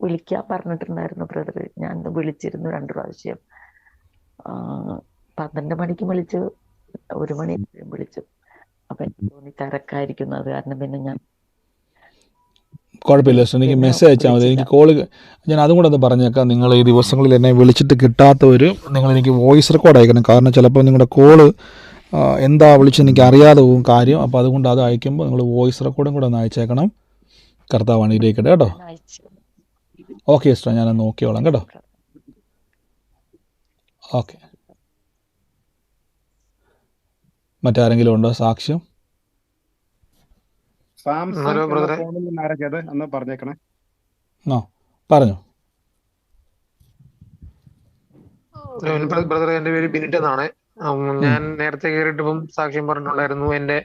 വിളിക്കാൻ പറഞ്ഞിട്ടുണ്ടായിരുന്നു ബ്രദർ. ഞാൻ വിളിച്ചിരുന്നു 2 പ്രാവശ്യം. 12 മണിക്ക് വിളിച്ചു, 1 മണി വിളിച്ചു. അപ്പൊ എനിക്ക് തോന്നി തിരക്കായിരിക്കുന്നു. അത് കാരണം പിന്നെ ഞാൻ കുഴപ്പമില്ല സിസ്റ്റർ, എനിക്ക് മെസ്സേജ് അയച്ചാൽ മതി. എനിക്ക് കോള് ഞാൻ അതും കൂടെ ഒന്ന് പറഞ്ഞേക്കാം. നിങ്ങൾ ഈ ദിവസങ്ങളിൽ എന്നെ വിളിച്ചിട്ട് കിട്ടാത്തവർ നിങ്ങളെനിക്ക് വോയിസ് റെക്കോർഡ് അയക്കണം. കാരണം ചിലപ്പോൾ നിങ്ങളുടെ കോള് എന്താ വിളിച്ചെന്ന് എനിക്ക് അറിയാതെ പോകും കാര്യം. അപ്പോൾ അതുകൊണ്ട് അത് അയക്കുമ്പോൾ നിങ്ങൾ വോയിസ് റെക്കോർഡും കൂടെ ഒന്ന് അയച്ചേക്കണം. കർത്താവ് അനുഗ്രഹിക്കട്ടെ കേട്ടോ. ഓക്കെ സിസ്റ്റർ, ഞാനത് നോക്കിയോളാം കേട്ടോ. ഓക്കെ. മറ്റാരെങ്കിലും ഉണ്ടോ സാക്ഷ്യം? പറഞ്ഞേക്കണേ. പറഞ്ഞു ബ്രദർ. എൻ്റെ പേര് ബിനിറ്റ് എന്നാണ്. ഞാൻ നേരത്തെ കയറിയിട്ട് ഇപ്പം സാക്ഷ്യം പറഞ്ഞിട്ടുണ്ടായിരുന്നു. എൻ്റെ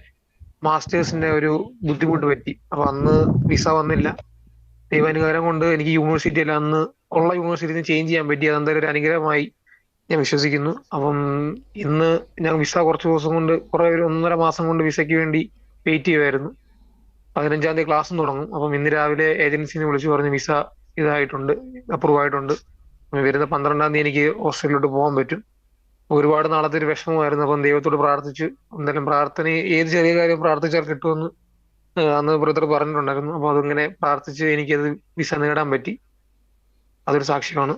മാസ്റ്റേഴ്സിന്റെ ഒരു ബുദ്ധിമുട്ട് പറ്റി. അപ്പൊ അന്ന് വിസ വന്നില്ല. ദൈവാനുഗ്രഹം കൊണ്ട് എനിക്ക് യൂണിവേഴ്സിറ്റിയിൽ അന്ന് ഉള്ള യൂണിവേഴ്സിറ്റിയിൽ ചേഞ്ച് ചെയ്യാൻ പറ്റി. അതെന്തായാലും ഒരു അനുഗ്രഹമായി ഞാൻ വിശ്വസിക്കുന്നു. അപ്പം ഇന്ന് ഞാൻ വിസ കുറച്ച് ദിവസം കൊണ്ട് ഒരു 1.5 മാസം കൊണ്ട് വിസയ്ക്ക് വേണ്ടി വെയിറ്റ് ചെയ്യുമായിരുന്നു. 15-ാം തീയതി ക്ലാസ്സും തുടങ്ങും. അപ്പം ഇന്ന് രാവിലെ ഏജൻസിനെ വിളിച്ചു പറഞ്ഞു വിസ ഇതായിട്ടുണ്ട്, അപ്രൂവ് ആയിട്ടുണ്ട്. വരുന്ന 12-ാം തീയതി എനിക്ക് ഓസ്ട്രേലിയയിലോട്ട് പോകാൻ പറ്റും. ഒരുപാട് നാളത്തെ ഒരു വിഷമമായിരുന്നു. അപ്പം ദൈവത്തോട് പ്രാർത്ഥിച്ചു. എന്തായാലും പ്രാർത്ഥന ഏത് ചെറിയ കാര്യം പ്രാർത്ഥിച്ചാൽ കിട്ടുമെന്ന് അന്ന് ബ്രദർ പറഞ്ഞിട്ടുണ്ടായിരുന്നു. അപ്പൊ അതിങ്ങനെ പ്രാർത്ഥിച്ച് എനിക്കത് വിസ നേടാൻ പറ്റി. അതൊരു സാക്ഷ്യമാണ്.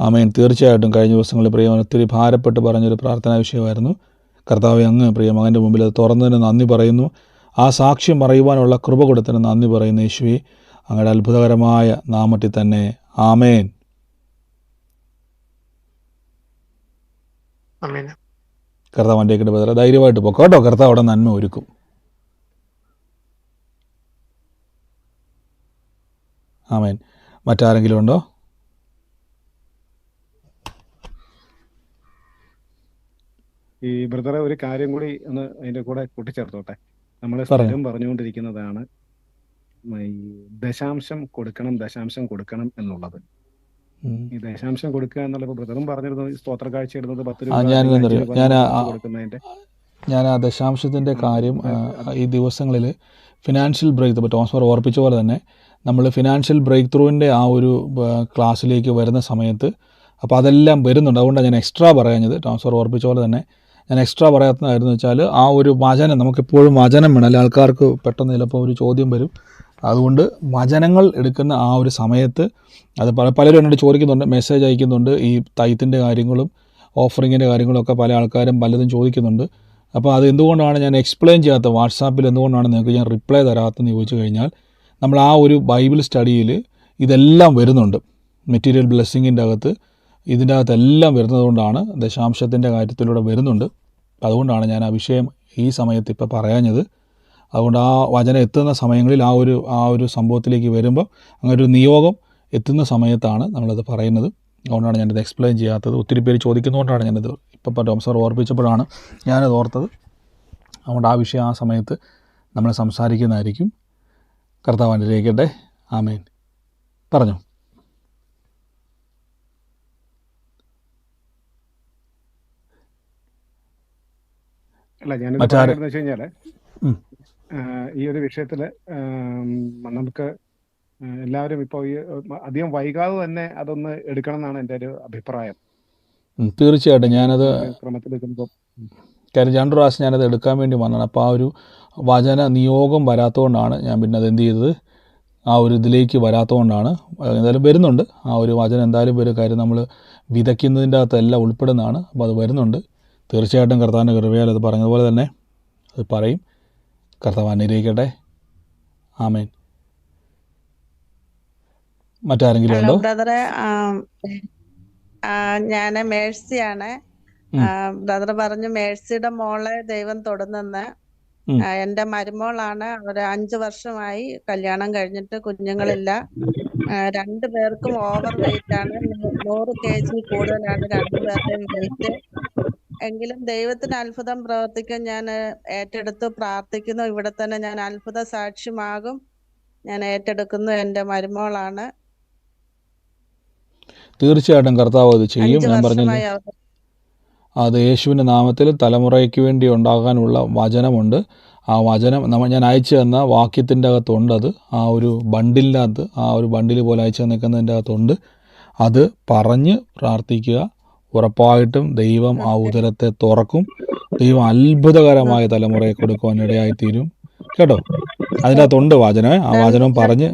ആമേൻ. തീർച്ചയായിട്ടും കഴിഞ്ഞ ദിവസങ്ങളിൽ പ്രിയമകൻ ഒത്തിരി ഭാരപ്പെട്ട് പറഞ്ഞൊരു പ്രാർത്ഥനാ വിഷയമായിരുന്നു. കർത്താവെ, അങ്ങ് പ്രിയമകൻ്റെ മുമ്പിൽ അത് തുറന്നതിന് നന്ദി പറയുന്നു. ആ സാക്ഷ്യം പറയുവാനുള്ള കൃപ കൊടുത്തതിന് നന്ദി പറയുന്നു. യേശുവേ, അങ്ങയുടെ അത്ഭുതകരമായ നാമത്തിൽ തന്നെ. ആമേൻ. കർത്താവ് വണ്ടിയേക്കിട്ട് ബദല ധൈര്യമായിട്ട് പോക്കോ കേട്ടോ. കർത്താവ് അവിടെ നന്മ ഒരുക്കും. ആമേൻ. മറ്റാരെങ്കിലും ഉണ്ടോ? ഈ ബ്രദറെ ഒരു കാര്യം കൂടി ഒന്ന് അതിന്റെ കൂടെ കൂട്ടിച്ചേർത്തോട്ടെ. നമ്മൾ സ്ഥിരം പറഞ്ഞുകൊണ്ടിരിക്കുന്നതാണ് ഈ ദശാംശം കൊടുക്കണം എന്നുള്ളത്. ഈ ദശാംശം കൊടുക്കുക എന്നുള്ളത് ബ്രദറും പറഞ്ഞിരുന്നു. സ്തോത്ര കാഴ്ച ഇടുന്നത് 10 രൂപ കൊടുക്കുന്നതിന്റെ. ഞാൻ ആ ദശാംശത്തിൻ്റെ കാര്യം ഈ ദിവസങ്ങളിൽ ഫിനാൻഷ്യൽ ബ്രേക്ക് ത്രൂ, ടോംസ് ഓർപ്പിച്ച പോലെ തന്നെ നമ്മൾ ഫിനാൻഷ്യൽ ബ്രേക്ക് ത്രൂവിൻ്റെ ആ ഒരു ക്ലാസ്സിലേക്ക് വരുന്ന സമയത്ത് അപ്പോൾ അതെല്ലാം വരുന്നുണ്ട്. അതുകൊണ്ടാണ് ഞാൻ എക്സ്ട്രാ പറയാഞ്ഞത്. ടോംസ് ഓർപ്പിച്ച പോലെ തന്നെ ഞാൻ എക്സ്ട്രാ പറയാത്തതായിരുന്നു വെച്ചാൽ ആ ഒരു വചനം, നമുക്കെപ്പോഴും വചനം വേണം. അല്ലെങ്കിൽ ആൾക്കാർക്ക് പെട്ടെന്ന് ചിലപ്പോൾ ഒരു ചോദ്യം വരും, അതുകൊണ്ട് വചനങ്ങൾ എടുക്കുന്ന ആ ഒരു സമയത്ത് അത് പലരും എന്നോട് ചോദിക്കുന്നുണ്ട്, മെസ്സേജ് അയക്കുന്നുണ്ട്, ഈ തൈത്തിൻ്റെ കാര്യങ്ങളും ഓഫറിങ്ങിൻ്റെ കാര്യങ്ങളൊക്കെ പല ആൾക്കാരും പലതും ചോദിക്കുന്നുണ്ട്. അപ്പോൾ അത് എന്തുകൊണ്ടാണ് ഞാൻ എക്സ്പ്ലെയിൻ ചെയ്യാത്ത, വാട്സാപ്പിൽ എന്തുകൊണ്ടാണ് നിങ്ങൾക്ക് ഞാൻ റിപ്ലൈ തരാത്തെന്ന് ചോദിച്ചു കഴിഞ്ഞാൽ, നമ്മൾ ആ ഒരു ബൈബിൾ സ്റ്റഡിയിൽ ഇതെല്ലാം വരുന്നുണ്ട്. മെറ്റീരിയൽ ബ്ലെസ്സിങ്ങിൻ്റെ അകത്ത് ഇതിൻ്റെ അകത്തെല്ലാം വരുന്നത് കൊണ്ടാണ്, ദശാംശത്തിൻ്റെ കാര്യത്തിലൂടെ വരുന്നുണ്ട്. അതുകൊണ്ടാണ് ഞാൻ ആ വിഷയം ഈ സമയത്ത് ഇപ്പോൾ പറയാഞ്ഞത്. അതുകൊണ്ട് ആ വചനം എത്തുന്ന സമയങ്ങളിൽ ആ ഒരു സംഭവത്തിലേക്ക് വരുമ്പോൾ അങ്ങനെ ഒരു നിയോഗം എത്തുന്ന സമയത്താണ് നമ്മളത് പറയുന്നത്. അതുകൊണ്ടാണ് ഞാനത് എക്സ്പ്ലെയിൻ ചെയ്യാത്തത്. ഒത്തിരി പേര് ചോദിക്കുന്നതുകൊണ്ടാണ് ഞാനത് ഇപ്പോൾ ടോം സാർ ഓർപ്പിച്ചപ്പോഴാണ് ഞാനത് ഓർത്തത്. അതുകൊണ്ട് ആ വിഷയം ആ സമയത്ത് നമ്മൾ സംസാരിക്കുന്നതായിരിക്കും. കർത്താവ് അനുഗ്രഹിക്കട്ടെ. ആമേൻ. പറഞ്ഞോ. അല്ല, ഞാനിത് പറയുന്നത് വെച്ച് കഴിഞ്ഞാൽ ഈ ഒരു വിഷയത്തിൽ നമുക്ക് എല്ലാവരും ഇപ്പോൾ ഈ അധികം വൈകാതെ തന്നെ അതൊന്ന് എടുക്കണം എന്നാണ് എൻ്റെ ഒരു അഭിപ്രായം. തീർച്ചയായിട്ടും ഞാനത് ക്രമത്തിൽ കാര്യം 2 പ്രാവശ്യം ഞാനത് എടുക്കാൻ വേണ്ടി വന്നതാണ്. അപ്പോൾ ആ ഒരു വചന നിയോഗം വരാത്തതുകൊണ്ടാണ് ഞാൻ പിന്നെ അത് എന്ത് ചെയ്തത്, ആ ഒരു ഇതിലേക്ക് വരാത്തതുകൊണ്ടാണ്. എന്തായാലും വരുന്നുണ്ട്, ആ ഒരു വചനം എന്തായാലും ഒരു കാര്യം നമ്മൾ വിതയ്ക്കുന്നതിൻ്റെ അകത്തെല്ലാം ഉൾപ്പെടുന്നതാണ്. അപ്പോൾ അത് വരുന്നുണ്ട്. തീർച്ചയായിട്ടും കർത്താവിൻ്റെ കൃപയാൽ അത് പറഞ്ഞതുപോലെ തന്നെ അത് പറയും. കർത്താവ് അനുഗ്രഹിക്കട്ടെ. ആമേൻ. മറ്റാരെങ്കിലും ഉണ്ടോ? ബ്രദറെ, ഞാൻ മേഴ്സിയാണ്. ബ്രദർ പറഞ്ഞു മേഴ്സിയുടെ മോളെ ദൈവം തൊടുന്നെന്ന്. എന്റെ മരുമോളാണ്. ഒരു 5 വർഷമായി കല്യാണം കഴിഞ്ഞിട്ട്, കുഞ്ഞുങ്ങളില്ല. 2 പേർക്കും ഓവർ വെയിറ്റ് ആണ്. 100 kg കൂടുതലാണ് 2 പേരുടെയും വെയിറ്റ്. എങ്കിലും ദൈവത്തിന് അത്ഭുതം പ്രവർത്തിക്കാൻ ഞാൻ ഏറ്റെടുത്ത് പ്രാർത്ഥിക്കുന്നു. ഇവിടെ തന്നെ ഞാൻ അത്ഭുത സാക്ഷ്യമാകും. ഞാൻ ഏറ്റെടുക്കുന്നു. എന്റെ മരുമോളാണ്. തീർച്ചയായിട്ടും കർത്താവ് അത് ചെയ്യും. ഞാൻ പറഞ്ഞില്ലേ, അത് യേശുവിൻ്റെ നാമത്തിൽ തലമുറയ്ക്ക് വേണ്ടി ഉണ്ടാകാനുള്ള വചനമുണ്ട്. ആ വചനം ഞാൻ അയച്ചു തന്ന വാക്യത്തിൻ്റെ അകത്തുണ്ട്. അത് ആ ഒരു ബണ്ടിലിൻ്റെ അകത്ത്, ആ ഒരു ബണ്ടിൽ പോലെ അയച്ചു തന്നിരിക്കുന്നതിൻ്റെ അകത്തുണ്ട്. അത് പറഞ്ഞ് പ്രാർത്ഥിക്കുക. ഉറപ്പായിട്ടും ദൈവം ആ ഉദരത്തെ തുറക്കും. ദൈവം അത്ഭുതകരമായ തലമുറയെ കൊടുക്കുവാൻ ഇടയായിത്തീരും. കേട്ടോ, അതിൻ്റെ അകത്തുണ്ട് വചനം. ആ വചനം പറഞ്ഞ്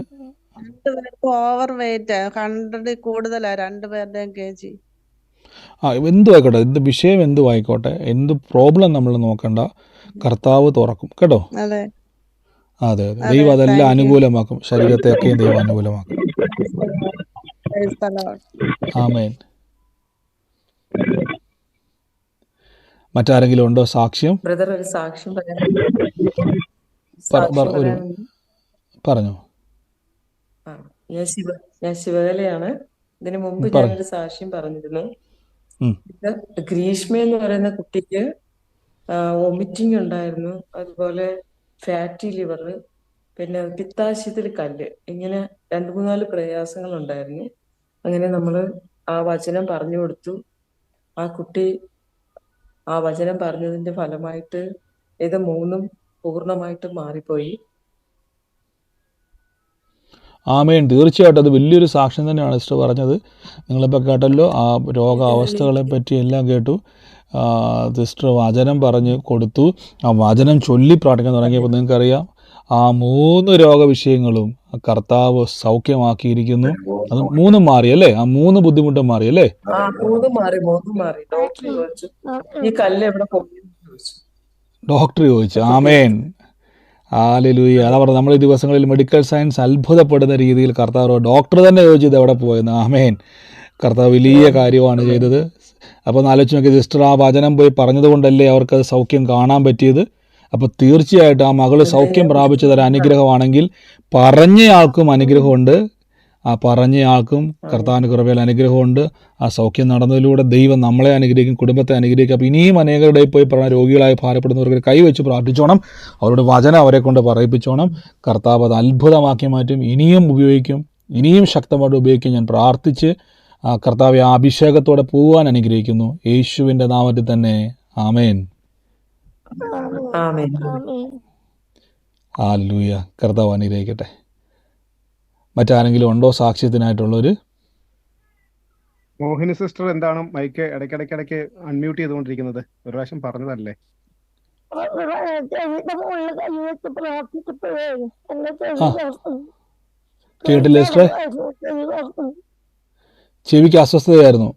ഓവർ വെയിറ്റ് 100 കൂടുതലാ 2 പേരുടെയും kg. എന്തു ആയിക്കോട്ടെ, എന്ത് വിഷയം എന്തു ആയിക്കോട്ടെ, എന്ത് പ്രോബ്ലം നമ്മൾ നോക്കണ്ട, കർത്താവ് തുറക്കും. കേട്ടോ, അതെ അതെ. ദൈവം അതെല്ലാം അനുകൂലമാക്കും. ശരീരത്തെയൊക്കെയും ദൈവം അനുകൂലമാക്കും. ആമേൻ. മറ്റാരെങ്കിലും ഉണ്ടോ സാക്ഷ്യം? ബ്രദർ, ഒരു സാക്ഷ്യം പറഞ്ഞോ. ഞാൻ ശിവകലയാണ്. ഇതിനു മുമ്പ് ഞാനൊരു സാക്ഷ്യം പറഞ്ഞിരുന്നു. ഗ്രീഷ്മ എന്ന് പറയുന്ന കുട്ടിക്ക് വൊമിറ്റിംഗ് ഉണ്ടായിരുന്നു, അതുപോലെ ഫാറ്റി ലിവർ, പിന്നെ പിത്താശയത്തിൽ കല്ല്, ഇങ്ങനെ 2-3 പ്രയാസങ്ങൾ ഉണ്ടായിരുന്നു. അങ്ങനെ നമ്മൾ ആ വചനം പറഞ്ഞു കൊടുത്തു. ആ കുട്ടി ആ വചനം പറഞ്ഞതിന്റെ ഫലമായിട്ട് ഇത് 3 പൂർണ്ണമായിട്ടും മാറിപ്പോയി. ആമേൻ. തീർച്ചയായിട്ടും അത് വലിയൊരു സാക്ഷ്യം തന്നെയാണ് സിസ്റ്റർ പറഞ്ഞത്. നിങ്ങളിപ്പോൾ കേട്ടല്ലോ, ആ രോഗാവസ്ഥകളെ പറ്റി എല്ലാം കേട്ടു. സിസ്റ്റർ വചനം പറഞ്ഞു കൊടുത്തു. ആ വചനം ചൊല്ലി പ്രാർത്ഥിക്കാൻ തുടങ്ങിയപ്പോൾ നിങ്ങൾക്കറിയാം, ആ 3 രോഗവിഷയങ്ങളും കർത്താവ് സൗഖ്യമാക്കിയിരിക്കുന്നു. അത് 3 മാറി അല്ലേ? ആ 3 ബുദ്ധിമുട്ടും മാറി അല്ലേ? 3 മാറി. ഡോക്ടർ ചോദിച്ചു ഈ കല്ല് എവിടെ പോയി ചോദിച്ചു. ഡോക്ടർ ചോദിച്ചു. ആമേൻ. ഹല്ലേലൂയ. അതാ പറഞ്ഞത്, നമ്മൾ ഈ ദിവസങ്ങളിൽ മെഡിക്കൽ സയൻസ് അത്ഭുതപ്പെടുന്ന രീതിയിൽ കർത്താവ് ഡോക്ടർ തന്നെ ചോദിച്ചത് എവിടെ പോയെന്ന്. ആമേൻ. കർത്താവ് വലിയ കാര്യമാണ് ചെയ്തത്. അപ്പോൾ ഒന്ന് ആലോചിച്ച് നോക്കി, സിസ്റ്റർ ആ വചനം പോയി പറഞ്ഞതുകൊണ്ടല്ലേ അവർക്കത് സൗഖ്യം കാണാൻ പറ്റിയത്. അപ്പോൾ തീർച്ചയായിട്ടും ആ മകള് സൗഖ്യം പ്രാപിച്ചതൊരു അനുഗ്രഹമാണെങ്കിൽ പറഞ്ഞയാൾക്കും അനുഗ്രഹമുണ്ട്. ആ പറഞ്ഞയാൾക്കും കർത്താവിൻ്റെ കൃപയിൽ അനുഗ്രഹമുണ്ട്. ആ സൗഖ്യം നടന്നതിലൂടെ ദൈവം നമ്മളെ അനുഗ്രഹിക്കും, കുടുംബത്തെ അനുഗ്രഹിക്കും. അപ്പോൾ ഇനിയും അനേകരുടെ പോയി പറഞ്ഞ രോഗികളായി ഭാരപ്പെടുന്നവർക്ക് കൈവച്ച് പ്രാർത്ഥിച്ചോണം. അവരുടെ വചനം അവരെ കൊണ്ട് പറയിപ്പിച്ചോണം. കർത്താവ് അത് അത്ഭുതമാക്കി മാറ്റും. ഇനിയും ഉപയോഗിക്കും, ഇനിയും ശക്തമായിട്ട് ഉപയോഗിക്കും. ഞാൻ പ്രാർത്ഥിച്ച് കർത്താവ് ആ അഭിഷേകത്തോടെ പോകാൻ അനുഗ്രഹിക്കുന്നു. യേശുവിൻ്റെ നാമത്തിൽ തന്നെ. ആമേൻ. ഹല്ലേലൂയ. കർത്താവ് അനുഗ്രഹിക്കട്ടെ. മറ്റാരെങ്കിലും ഉണ്ടോ സാക്ഷ്യത്തിനായിട്ടുള്ളൊരു? മോഹിനി സിസ്റ്റർ എന്താണ് മൈക്ക് ഇടയ്ക്കിടയ്ക്ക് അൺമ്യൂട്ട് ചെയ്തുകൊണ്ടിരിക്കുന്നത്? ഒരു പ്രാവശ്യം പറഞ്ഞതല്ലേ? ചെവിയുടെ മുകളിൽ കൈ വെച്ച് പ്രാർത്ഥിച്ചപ്പോഴേ എന്റെ ആ ചെവി തുറന്നു. കേട്ടില്ല ചെവി സിസ്റ്ററെ? അടവായിരുന്നു, ചെവി തുറന്നു. ചെവിക്ക് അസ്വസ്ഥതയായിരുന്നു.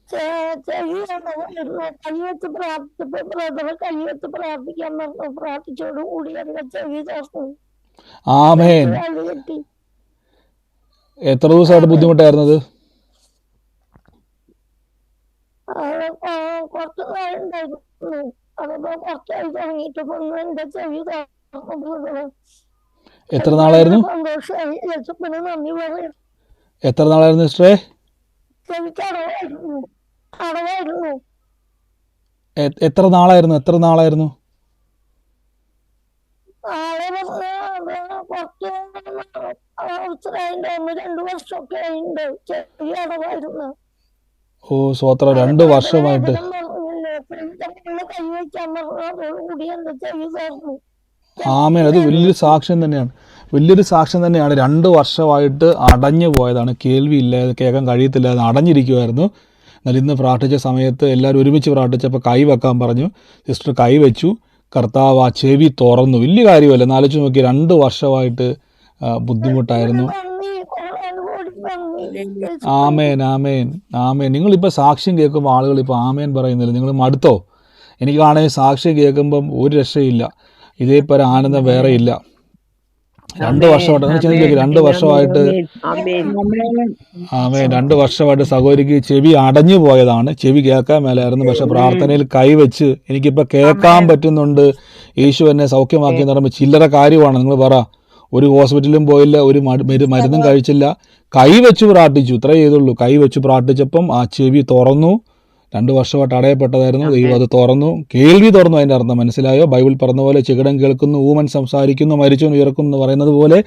ചെവി അടവായിരുന്നു. കൈ വെച്ച് പ്രാർത്ഥിച്ചപ്പോ ബ്രദറ് കൈ വെച്ച് പ്രാർത്ഥിക്കാൻ പറഞ്ഞു. പ്രാർത്ഥിച്ചോട് കൂടി എന്റെ ചെവി തുറന്നു. ആമേൻ. കാല് കെട്ടി. എത്ര ദിവസമായിട്ട് ബുദ്ധിമുട്ടായിരുന്നത്? കുറച്ച് നാളുണ്ടായിരുന്നു. അതിപ്പോ കുറച്ചായി തുടങ്ങിയിട്ട് ഒന്ന് എന്റെ ചെവി തുറന്നു ബ്രദറെ. എത്ര എനിക്ക് നാളായിരുന്നു? സന്തോഷമായി. യേശുവിന് നന്ദി പറയാം. എത്ര നാളായിരുന്നു സിസ്റ്ററെ? ചെവിക്ക് അടവായിരുന്നു, അടവായിരുന്നു. എത്ര നാളായിരുന്നു? എത്ര നാളായിരുന്നു? ആളെ പറഞ്ഞ കുറച്ച് അവസരമായിട്ട് 1-2 വർഷമൊക്കെ ആയിട്ടുണ്ട്. ചെവി അടവായിരുന്നു. ഓ സ്വോത്രം, 2 വർഷമായിട്ട്. കൈ വയ്ക്കാൻ പറഞ്ഞു. അതോടുകൂടി എന്റെ ചെവി തുറന്നു. ആമേൻ. അത് വലിയൊരു സാക്ഷ്യം തന്നെയാണ്, വലിയൊരു സാക്ഷ്യം തന്നെയാണ്. 2 വർഷമായിട്ട് അടഞ്ഞു പോയതാണ്, കേൾവി ഇല്ലാതെ, കേൾക്കാൻ കഴിയത്തില്ലാതെ അടഞ്ഞിരിക്കുമായിരുന്നു. എന്നാൽ ഇന്ന് പ്രാർത്ഥിച്ച സമയത്ത് എല്ലാവരും ഒരുമിച്ച് പ്രാർത്ഥിച്ചപ്പോൾ കൈ വെക്കാൻ പറഞ്ഞു. സിസ്റ്റർ കൈ വെച്ചു, കർത്താവ് ആ ചെവി തുറന്നു. വലിയ കാര്യമല്ല, എന്നാലോചിച്ച് നോക്കി. 2 വർഷമായിട്ട് ബുദ്ധിമുട്ടായിരുന്നു. ആമേൻ, ആമേൻ, ആമേൻ. നിങ്ങളിപ്പോൾ സാക്ഷ്യം കേൾക്കുമ്പോൾ ആളുകൾ ഇപ്പോൾ ആമേൻ പറയുന്നില്ല. നിങ്ങൾ മടുത്തോ? എനിക്കാണെങ്കിൽ സാക്ഷ്യം കേൾക്കുമ്പം ഒരു രക്ഷയില്ല, ഇതേപോലെ ആനന്ദം വേറെ ഇല്ല. 2 വർഷമായിട്ട് നിങ്ങൾ ചിന്തിച്ചു, 2 വർഷമായിട്ട് ആമേൻ, 2 വർഷമായിട്ട് സഹോദരിക്ക് ചെവി അടഞ്ഞു പോയതാണ്. ചെവി കേൾക്കാൻ മേലായിരുന്നു. പക്ഷെ പ്രാർത്ഥനയിൽ കൈവച്ച് എനിക്കിപ്പോൾ കേൾക്കാൻ പറ്റുന്നുണ്ട്. യേശു എന്നെ സൗഖ്യമാക്കി എന്ന് പറയുമ്പോൾ ചില്ലറ കാര്യമാണ്. നിങ്ങൾ പറ, ഒരു ഹോസ്പിറ്റലും പോയില്ല, ഒരു മരുന്നും കഴിച്ചില്ല, കൈവച്ച് പ്രാർത്ഥിച്ചു, ഇത്രേ ചെയ്തുള്ളൂ. കൈവച്ച് പ്രാർത്ഥിച്ചപ്പം ആ ചെവി തുറന്നു. 2 വർഷമായിട്ട് അടയപ്പെട്ടതായിരുന്നു, ദൈവം അത് തുറന്നു. കേൾവി തുറന്നു. അതിൻ്റെ അർത്ഥം മനസ്സിലായോ? ബൈബിൾ പറഞ്ഞ പോലെ ചെകിടൻ കേൾക്കുന്നു, ഊമൻ സംസാരിക്കുന്നു, മരിച്ചവൻ ഉയർക്കുന്നു എന്ന് പറയുന്നത് പോലെ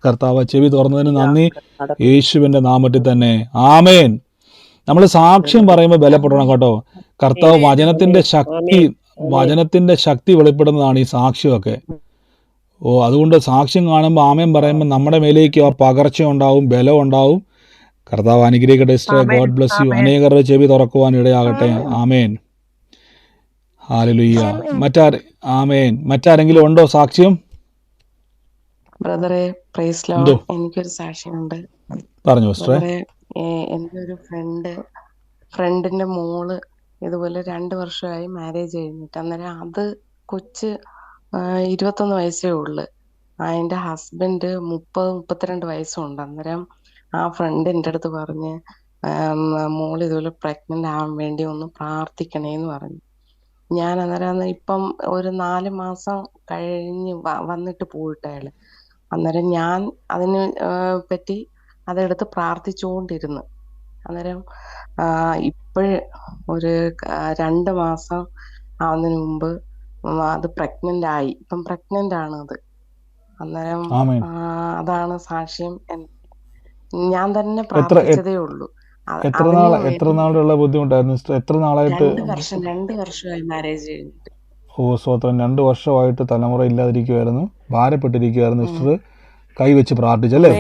കർത്താവ് ചെവി തുറന്നതിന് നന്ദി, യേശുവിൻ്റെ നാമത്തിൽ തന്നെ. ആമേൻ. നമ്മൾ സാക്ഷ്യം പറയുമ്പോൾ ബലപ്പെടണം കേട്ടോ. കർത്താവ് വചനത്തിൻ്റെ ശക്തി വെളിപ്പെടുന്നതാണ് ഈ സാക്ഷ്യമൊക്കെ. അതുകൊണ്ട് സാക്ഷ്യം കാണുമ്പോൾ ആമേൻ പറയുമ്പോൾ നമ്മുടെ മേലേക്ക് ആ പകർച്ച ഉണ്ടാവും, ബലം ഉണ്ടാവും. കർത്താവ് അനുഗ്രഹിക്കട്ടെ സിസ്റ്റർ. God bless U. അനേകരുടെ ചെവി തുറക്കുവാൻ ഇടയാകട്ടെ. ആമേൻ. ഹല്ലേലൂയ. ആമേൻ. മറ്റാരെങ്കിലും ഉണ്ടോ സാക്ഷ്യം? ബ്രദറെ പ്രൈസ് ലോർഡ്. എനിക്കൊരു സാക്ഷ്യമുണ്ട്. പറഞ്ഞു സിസ്റ്ററെ. എൻ്റെ ഒരു ഫ്രണ്ടിന്റെ മോള് ഇതുപോലെ 2 വർഷമായി മാരേജ് കഴിഞ്ഞിട്ട്. അന്നേരം അത് കൊച്ച് 21 വയസ്സേ ഉള്ളു. അതിന്റെ ഹസ്ബൻഡ് 30-32 വയസ്സുണ്ട്. അന്നേരം ആ ഫ്രണ്ട് എൻ്റെ അടുത്ത് പറഞ്ഞ്, മോൾ ഇതുപോലെ പ്രഗ്നന്റ് ആവാൻ വേണ്ടി ഒന്ന് പ്രാർത്ഥിക്കണേന്ന് പറഞ്ഞു. ഞാൻ അന്നേരം ഇപ്പം ഒരു 4 മാസം കഴിഞ്ഞ് വന്നിട്ട് പോയിട്ട് അയാള്. അന്നേരം ഞാൻ അതിന് പറ്റി അതെടുത്ത് പ്രാർത്ഥിച്ചുകൊണ്ടിരുന്നു. അന്നേരം ഇപ്പോഴ് ഒരു 2 മാസം ആവുന്നതിന് മുമ്പ് അത് പ്രഗ്നന്റ് ആയി. ഇപ്പം പ്രഗ്നന്റ് ആണ് അത്. അന്നേരം അതാണ് സാക്ഷ്യം. ഞാൻ തന്നെ പ്രാർത്ഥിച്ചതേ ഉള്ളൂ. എത്ര നാളുള്ള ബുദ്ധിമുട്ടായിരുന്നു സിസ്റ്റർ? എത്ര നാളായിട്ട്? 2 വർഷമായി മാരേജ് കഴിഞ്ഞിട്ട്. സ്വത്രം 2 വർഷമായിട്ട് തലമുറ ഇല്ലാതിരിക്കുമായിരുന്നു, ഭാരപ്പെട്ടിരിക്കുമായിരുന്നു. സിസ്റ്റർ കൈവച്ച് പ്രാർത്ഥിച്ചല്ലേ?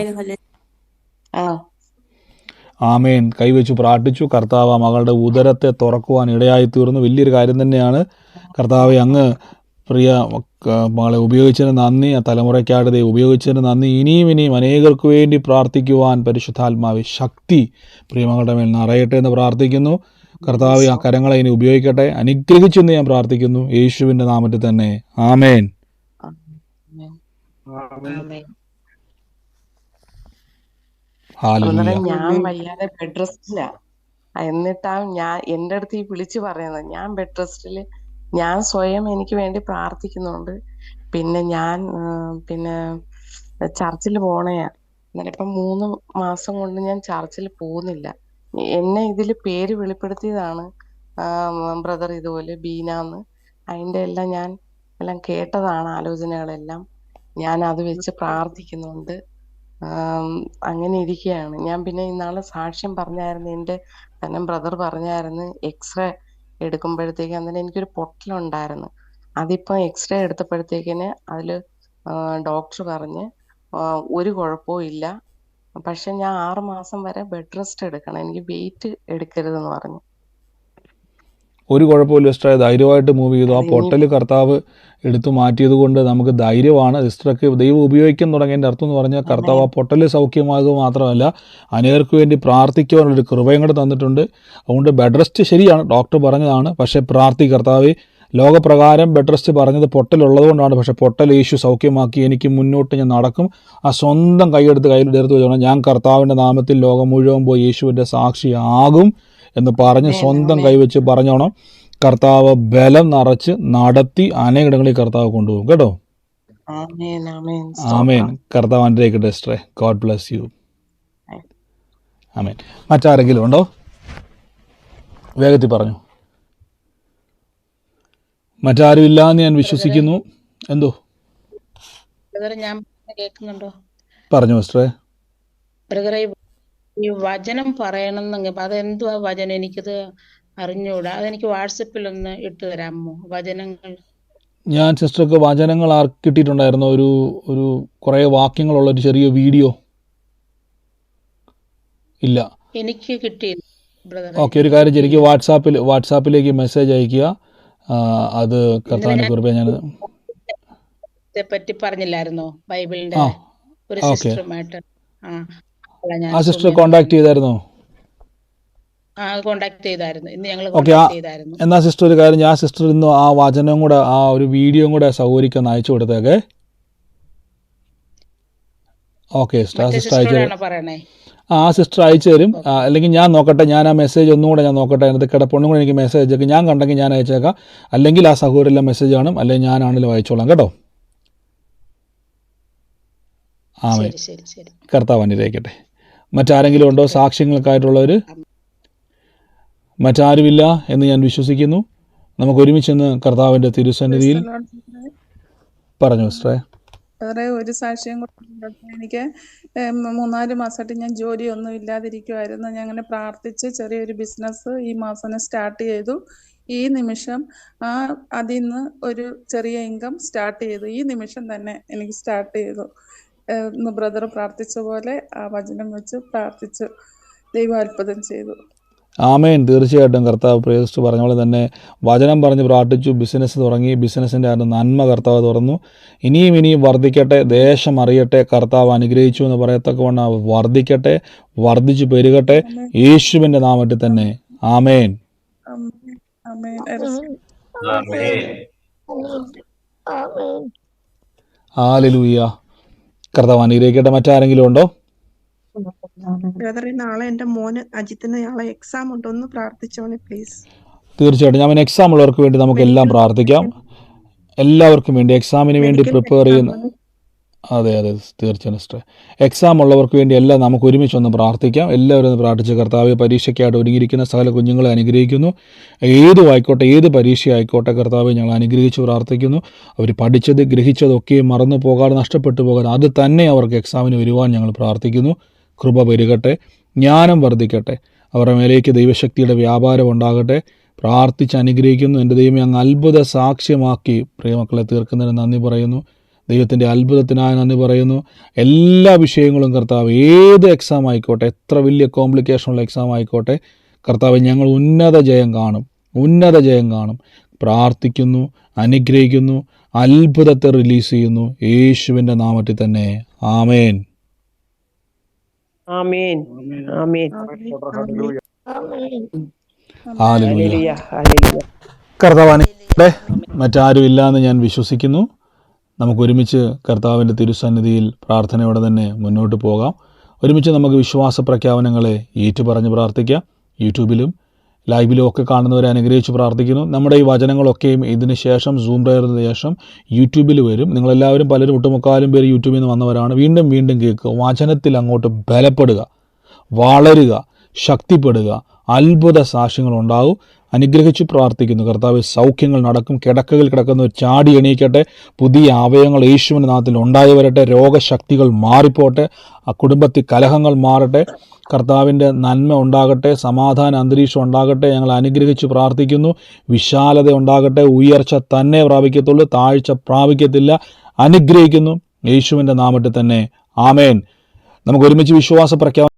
ആമേൻ. കൈവച്ച് പ്രാർത്ഥിച്ചു. കർത്താവ് മകളുടെ ഉദരത്തെ തുറക്കുവാൻ ഇടയായി തീർന്നു. വലിയൊരു കാര്യം തന്നെയാണ്. കർത്താവെ അങ്ങ് പ്രിയ മകളെ ഉപയോഗിച്ചതിന് നന്ദി. ആ തലമുറയ്ക്കായിട്ട് ഉപയോഗിച്ചതിന് നന്ദി. ഇനിയും അനേകർക്ക് വേണ്ടി പ്രാർത്ഥിക്കുവാൻ പരിശുദ്ധാത്മാവെ ശക്തി പ്രിയമകളുടെ മേൽ നിറയട്ടെ എന്ന് പ്രാർത്ഥിക്കുന്നു. കർത്താവ് ആ കരങ്ങളെ ഇനി ഉപയോഗിക്കട്ടെ, അനുഗ്രഹിച്ചെന്ന് ഞാൻ പ്രാർത്ഥിക്കുന്നു, യേശുവിൻ്റെ നാമത്തിൽ തന്നെ. ആമേൻ. ഞാൻ വയ്യാതെ ബെഡ് റെസ്റ്റില്ല. എന്നിട്ടാ എൻ്റെ അടുത്ത് ഈ വിളിച്ചു പറയുന്നത്. ഞാൻ ബെഡ് റെസ്റ്റില്, ഞാൻ സ്വയം എനിക്ക് വേണ്ടി പ്രാർത്ഥിക്കുന്നുണ്ട്. പിന്നെ ഞാൻ ചർച്ചിൽ പോണയാ. അന്നേരം ഇപ്പം 3 മാസം കൊണ്ട് ഞാൻ ചർച്ചിൽ പോകുന്നില്ല. എന്നെ ഇതിൽ പേര് വെളിപ്പെടുത്തിയതാണ് ബ്രദർ ഇതുപോലെ ബീനാന്ന്. അതിൻ്റെ എല്ലാം ഞാൻ കേട്ടതാണ്, ആലോചനകളെല്ലാം. ഞാൻ അത് വെച്ച് പ്രാർത്ഥിക്കുന്നുണ്ട്. അങ്ങനെ ഇരിക്കുകയാണ് ഞാൻ. പിന്നെ ഇന്നാള് സാക്ഷ്യം പറഞ്ഞായിരുന്നു, എൻ്റെ തന്നെ ബ്രദർ പറഞ്ഞായിരുന്നു എക്സ്റേ എടുക്കുമ്പോഴത്തേക്ക്. അന്നേരം എനിക്കൊരു പൊട്ടലുണ്ടായിരുന്നു. അതിപ്പോൾ എക്സ്റേ എടുത്തപ്പോഴത്തേക്കിന് അതിൽ ഡോക്ടർ പറഞ്ഞ് ഒരു കുഴപ്പവും ഇല്ല, പക്ഷെ ഞാൻ 6 മാസം വരെ ബെഡ് റെസ്റ്റ് എടുക്കണം, എനിക്ക് വെയിറ്റ് എടുക്കരുതെന്ന് പറഞ്ഞു. ഒരു കുഴപ്പമില്ല സിസ്റ്ററെ, ധൈര്യമായിട്ട് മൂവ് ചെയ്തു. ആ അത് ഇനി പൊട്ടൽ കർത്താവ് എടുത്തു മാറ്റിയത് കൊണ്ട് നമുക്ക് ധൈര്യമാണ്. സിസ്റ്റർക്ക് ദൈവം ഉപയോഗിക്കാൻ തുടങ്ങിയതിൻ്റെ അർത്ഥം എന്ന് പറഞ്ഞാൽ കർത്താവ് ആ പൊട്ടൽ സൗഖ്യമാകുക മാത്രമല്ല അനേകർക്ക് വേണ്ടി പ്രാർത്ഥിക്കുവാനുള്ളൊരു കൃപയും കൂടെ തന്നിട്ടുണ്ട്. അതുകൊണ്ട് ബെഡ് റെസ്റ്റ് ശരിയാണ്, ഡോക്ടർ പറഞ്ഞതാണ്. പക്ഷേ കർത്താവെ, ലോകപ്രകാരം ബെഡ് റെസ്റ്റ് പറഞ്ഞത് പൊട്ടലുള്ളത് കൊണ്ടാണ്. പക്ഷേ പൊട്ടൽ യേശു സൗഖ്യമാക്കി. എനിക്ക് മുന്നോട്ട് ഞാൻ നടക്കും. ആ സ്വന്തം കൈയെടുത്ത് കയ്യിലെടുത്ത് വെച്ചോണം, ഞാൻ കർത്താവിൻ്റെ നാമത്തിൽ ലോകം മുഴുവൻ പോയി യേശുവിൻ്റെ സാക്ഷിയാകും എന്ന് പറഞ്ഞ് സ്വന്തം കൈവച്ച് പറഞ്ഞോണം. കർത്താവ് ബലം നിറച്ച് നടത്തി അനേകടങ്ങളിൽ കർത്താവ് കൊണ്ടുപോകും കേട്ടോ. ആമേൻ. കർത്താവ് അനുഗ്രഹിക്കട്ടെ സിസ്റ്ററെ. God bless you. ആമേൻ. മറ്റാരെങ്കിലും ഉണ്ടോ? വേഗത്തിൽ പറഞ്ഞു. മറ്റാരും ഇല്ല എന്ന് ഞാൻ വിശ്വസിക്കുന്നു. എന്തോ ഞാൻ കേൾക്കുന്നുണ്ടോ? പറഞ്ഞു സിസ്റ്ററെ. ബ്രദറെ, ഈ വചനം പറയണമെന്നെങ്കിൽ അതെന്തുവാ വചനം? എനിക്കത് അറിഞ്ഞൂടാ. അതെനിക്ക് വാട്സപ്പിൽ ഒന്ന് ഇട്ട് തരാമോ വചനങ്ങൾ? ഞാൻ സിസ്റ്റർക്ക് വചനങ്ങൾ കിട്ടിയിട്ടുണ്ടായിരുന്നു. ഒരു കുറേ വാക്യങ്ങളുള്ള ഒരു ചെറിയ വീഡിയോ ഇല്ല. എനിക്ക് കിട്ടിയില്ല ബ്രദറെ. ഓക്കെ, ഒരു കാര്യം എനിക്ക് വാട്സാപ്പിലേക്ക് മെസ്സേജ് അയക്കുക. അത് കർത്താവിൻ്റെ കൃപ. ഞാൻ പറ്റി പറഞ്ഞില്ലായിരുന്നോ ബൈബിളിന്റെ ഒരു സിസ്റ്ററുമായിട്ട്? ആ സിസ്റ്റർ കോണ്ടാക്ട് ചെയ്തായിരുന്നോ? കോണ്ടാക്ട് ചെയ്തായിരുന്നു. ഇന്ന് ഞങ്ങൾ ഓക്കെ. എന്നാ സിസ്റ്റർ ഒരു കാര്യം, ഞാൻ സിസ്റ്റർ ഇന്ന് ആ വചനം കൂടെ, ആ ഒരു വീഡിയോ കൂടെ സൗകര്യം അയച്ചു കൊടുത്തേക്കെ. ഓക്കെ സിസ്റ്റർ, ആ സിസ്റ്റർ അയച്ചു തരും. ആ സിസ്റ്റർ അയച്ചു തരും. അല്ലെങ്കിൽ ഞാൻ നോക്കട്ടെ, ഞാൻ ആ മെസ്സേജ് ഒന്നും കൂടെ ഞാൻ നോക്കട്ടെ. അതിനകത്ത് കിടപ്പൊന്നും കൂടെ എനിക്ക് മെസ്സേജ് അയച്ചേക്കാം. ഞാൻ കണ്ടെങ്കിൽ ഞാൻ അയച്ചേക്കാം. അല്ലെങ്കിൽ ആ സഹോദരെല്ലാം മെസ്സേജ് കാണും, അല്ലെങ്കിൽ ഞാനാണെങ്കിലും അയച്ചോളാം കേട്ടോ. ആമേൻ. കർത്താവ് അനുഗ്രഹിക്കട്ടെ. മറ്റാരെങ്കിലും ഉണ്ടോ സാക്ഷ്യങ്ങൾക്കായിട്ടുള്ളവർ? മറ്റാരുമില്ല എന്ന് ഞാൻ വിശ്വസിക്കുന്നു. നമുക്ക് ഒരുമിച്ചെന്ന് കർത്താവിൻ്റെ തിരുസന്നിധിയിൽ പറഞ്ഞു സിസ്റ്ററെ. വേറെ ഒരു സാക്ഷ്യം കൂടെ. എനിക്ക് 3-4 മാസമായിട്ട് ഞാൻ ജോലിയൊന്നും ഇല്ലാതിരിക്കുമായിരുന്നു. ഞാൻ അങ്ങനെ പ്രാർത്ഥിച്ച് ചെറിയൊരു ബിസിനസ് ഈ മാസം സ്റ്റാർട്ട് ചെയ്തു. ഈ നിമിഷം അതിൽ നിന്ന് ഒരു ചെറിയ ഇൻകം സ്റ്റാർട്ട് ചെയ്തു. ഈ നിമിഷം തന്നെ എനിക്ക് സ്റ്റാർട്ട് ചെയ്തു. ബ്രദർ പ്രാർത്ഥിച്ച പോലെ ആ വചനം വെച്ച് പ്രാർത്ഥിച്ചു. ദൈവം അത്ഭുതം ചെയ്തു. ആമേൻ. തീർച്ചയായിട്ടും കർത്താവ് പ്രേരിച്ചു പറഞ്ഞ പോലെ തന്നെ വചനം പറഞ്ഞ് പ്രാർത്ഥിച്ചു, ബിസിനസ് തുടങ്ങി. ബിസിനസ്സിൻ്റെ ആ നന്മ കർത്താവ് തുറന്നു. ഇനിയും വർദ്ധിക്കട്ടെ, ദേശം അറിയട്ടെ, കർത്താവ് അനുഗ്രഹിച്ചു എന്ന് പറയത്തക്കവണ്ണം വർദ്ധിക്കട്ടെ, വർദ്ധിച്ചു പെരുകട്ടെ, യേശുവിൻ്റെ നാമത്തിൽ തന്നെ. ആമേൻ. ഹല്ലേലൂയ. കർത്താവ് അനുഗ്രഹിക്കട്ടെ. മറ്റാരെങ്കിലും ഉണ്ടോ? ബ്രദറെ, നാളെ എന്റെ മോന് അജിത്തിന് നാളെ എക്സാം ഉണ്ട്, ഒന്ന് പ്രാർത്ഥിച്ചോണേ പ്ലീസ്. തീർച്ചയായിട്ടും. ഞാൻ എക്സാം ഉള്ളവർക്ക് വേണ്ടി നമുക്ക് എല്ലാം പ്രാർത്ഥിക്കാം. എല്ലാവർക്കും വേണ്ടി, എക്സാമിന് വേണ്ടി പ്രിപ്പയർ ചെയ്യുന്ന, അതെ തീർച്ചയായും സിസ്റ്റർ, എക്സാം ഉള്ളവർക്ക് വേണ്ടി എല്ലാം നമുക്ക് ഒരുമിച്ചൊന്ന് പ്രാർത്ഥിക്കാം. എല്ലാവരും ഒന്ന് പ്രാർത്ഥിച്ച് കർത്താവ് പരീക്ഷയ്ക്കായിട്ട് ഒരുങ്ങിയിരിക്കുന്ന സകല കുഞ്ഞുങ്ങളെ അനുഗ്രഹിക്കുന്നു. ഏത് പരീക്ഷ ആയിക്കോട്ടെ കർത്താവ് ഞങ്ങൾ അനുഗ്രഹിച്ച് പ്രാർത്ഥിക്കുന്നു. അവർ പഠിച്ചത് ഗ്രഹിച്ചതൊക്കെ മറന്നു പോകാതെ നഷ്ടപ്പെട്ടു പോകാതെ അത് തന്നെ അവർക്ക് എക്സാമിന് വരുവാൻ ഞങ്ങൾ പ്രാർത്ഥിക്കുന്നു. കൃപ പെരുകട്ടെ, ജ്ഞാനം വർദ്ധിക്കട്ടെ, അവരുടെ മേലേക്ക് ദൈവശക്തിയുടെ വ്യാപാരം ഉണ്ടാകട്ടെ. പ്രാർത്ഥിച്ച് അനുഗ്രഹിക്കുന്നു. എൻ്റെ ദൈവമേ, അങ്ങ് അത്ഭുത സാക്ഷ്യമാക്കി പ്രിയമക്കളെ തീർക്കുന്നതിന് നന്ദി പറയുന്നു. ദൈവത്തിൻ്റെ അത്ഭുതത്തിനായി നന്ദി പറയുന്നു. എല്ലാ വിഷയങ്ങളും കർത്താവ്, ഏത് എക്സാം ആയിക്കോട്ടെ, എത്ര വലിയ കോംപ്ലിക്കേഷനുള്ള എക്സാം ആയിക്കോട്ടെ കർത്താവ്, ഞങ്ങൾ ഉന്നത ജയം കാണും. പ്രാർത്ഥിക്കുന്നു, അനുഗ്രഹിക്കുന്നു, അത്ഭുതത്തെ റിലീസ് ചെയ്യുന്നു യേശുവിൻ്റെ നാമത്തിൽ തന്നെ. ആമേൻ. ആമേൻ. ആമേൻ. ഹല്ലേലൂയ. കർത്താവ് മറ്റാരും ഇല്ല എന്ന് ഞാൻ വിശ്വസിക്കുന്നു. നമുക്ക് ഒരുമിച്ച് കർത്താവിൻ്റെ തിരുസന്നിധിയിൽ പ്രാർത്ഥനയോടെ തന്നെ മുന്നോട്ട് പോകാം. ഒരുമിച്ച് നമുക്ക് വിശ്വാസ പ്രഖ്യാപനങ്ങളെ ഏറ്റുപറഞ്ഞ് പ്രാർത്ഥിക്കാം. യൂട്യൂബിലും ലൈവിലും ഒക്കെ കാണുന്നവരെ അനുഗ്രഹിച്ച് പ്രാർത്ഥിക്കുന്നു. നമ്മുടെ ഈ വചനങ്ങളൊക്കെയും ഇതിന് ശേഷം സൂം പ്രയറിന് ശേഷം യൂട്യൂബിൽ വരും. നിങ്ങളെല്ലാവരും പലരും ഒട്ടുമുക്കാലും പേര് യൂട്യൂബിൽ നിന്ന് വന്നവരാണ്. വീണ്ടും കേൾക്കുക, വചനത്തിൽ അങ്ങോട്ട് ബലപ്പെടുക, വളരുക, ശക്തിപ്പെടുക, അത്ഭുത സാക്ഷ്യങ്ങൾ ഉണ്ടാകും. അനുഗ്രഹിച്ച് പ്രാർത്ഥിക്കുന്നു. കർത്താവ് സൗഖ്യങ്ങൾ നടക്കും. കിടക്കകൾ കിടക്കുന്നവർ ചാടി എണീക്കട്ടെ. പുതിയ അവയവങ്ങൾ യേശുവിൻ്റെ നാമത്തിൽ ഉണ്ടായി വരട്ടെ. രോഗശക്തികൾ മാറിപ്പോട്ടെ. ആ കുടുംബത്തിൽ കലഹങ്ങൾ മാറട്ടെ. കർത്താവിൻ്റെ നന്മ ഉണ്ടാകട്ടെ. സമാധാന അന്തരീക്ഷം ഉണ്ടാകട്ടെ. ഞങ്ങൾ അനുഗ്രഹിച്ച് പ്രാർത്ഥിക്കുന്നു. വിശാലത ഉണ്ടാകട്ടെ. ഉയർച്ച തന്നെ പ്രാപിക്കത്തുള്ളൂ, താഴ്ച പ്രാപിക്കത്തില്ല. അനുഗ്രഹിക്കുന്നു യേശുവിൻ്റെ നാമത്തിൽ തന്നെ. ആമേൻ. നമുക്ക് ഒരുമിച്ച് വിശ്വാസ പ്രഖ്യാപനം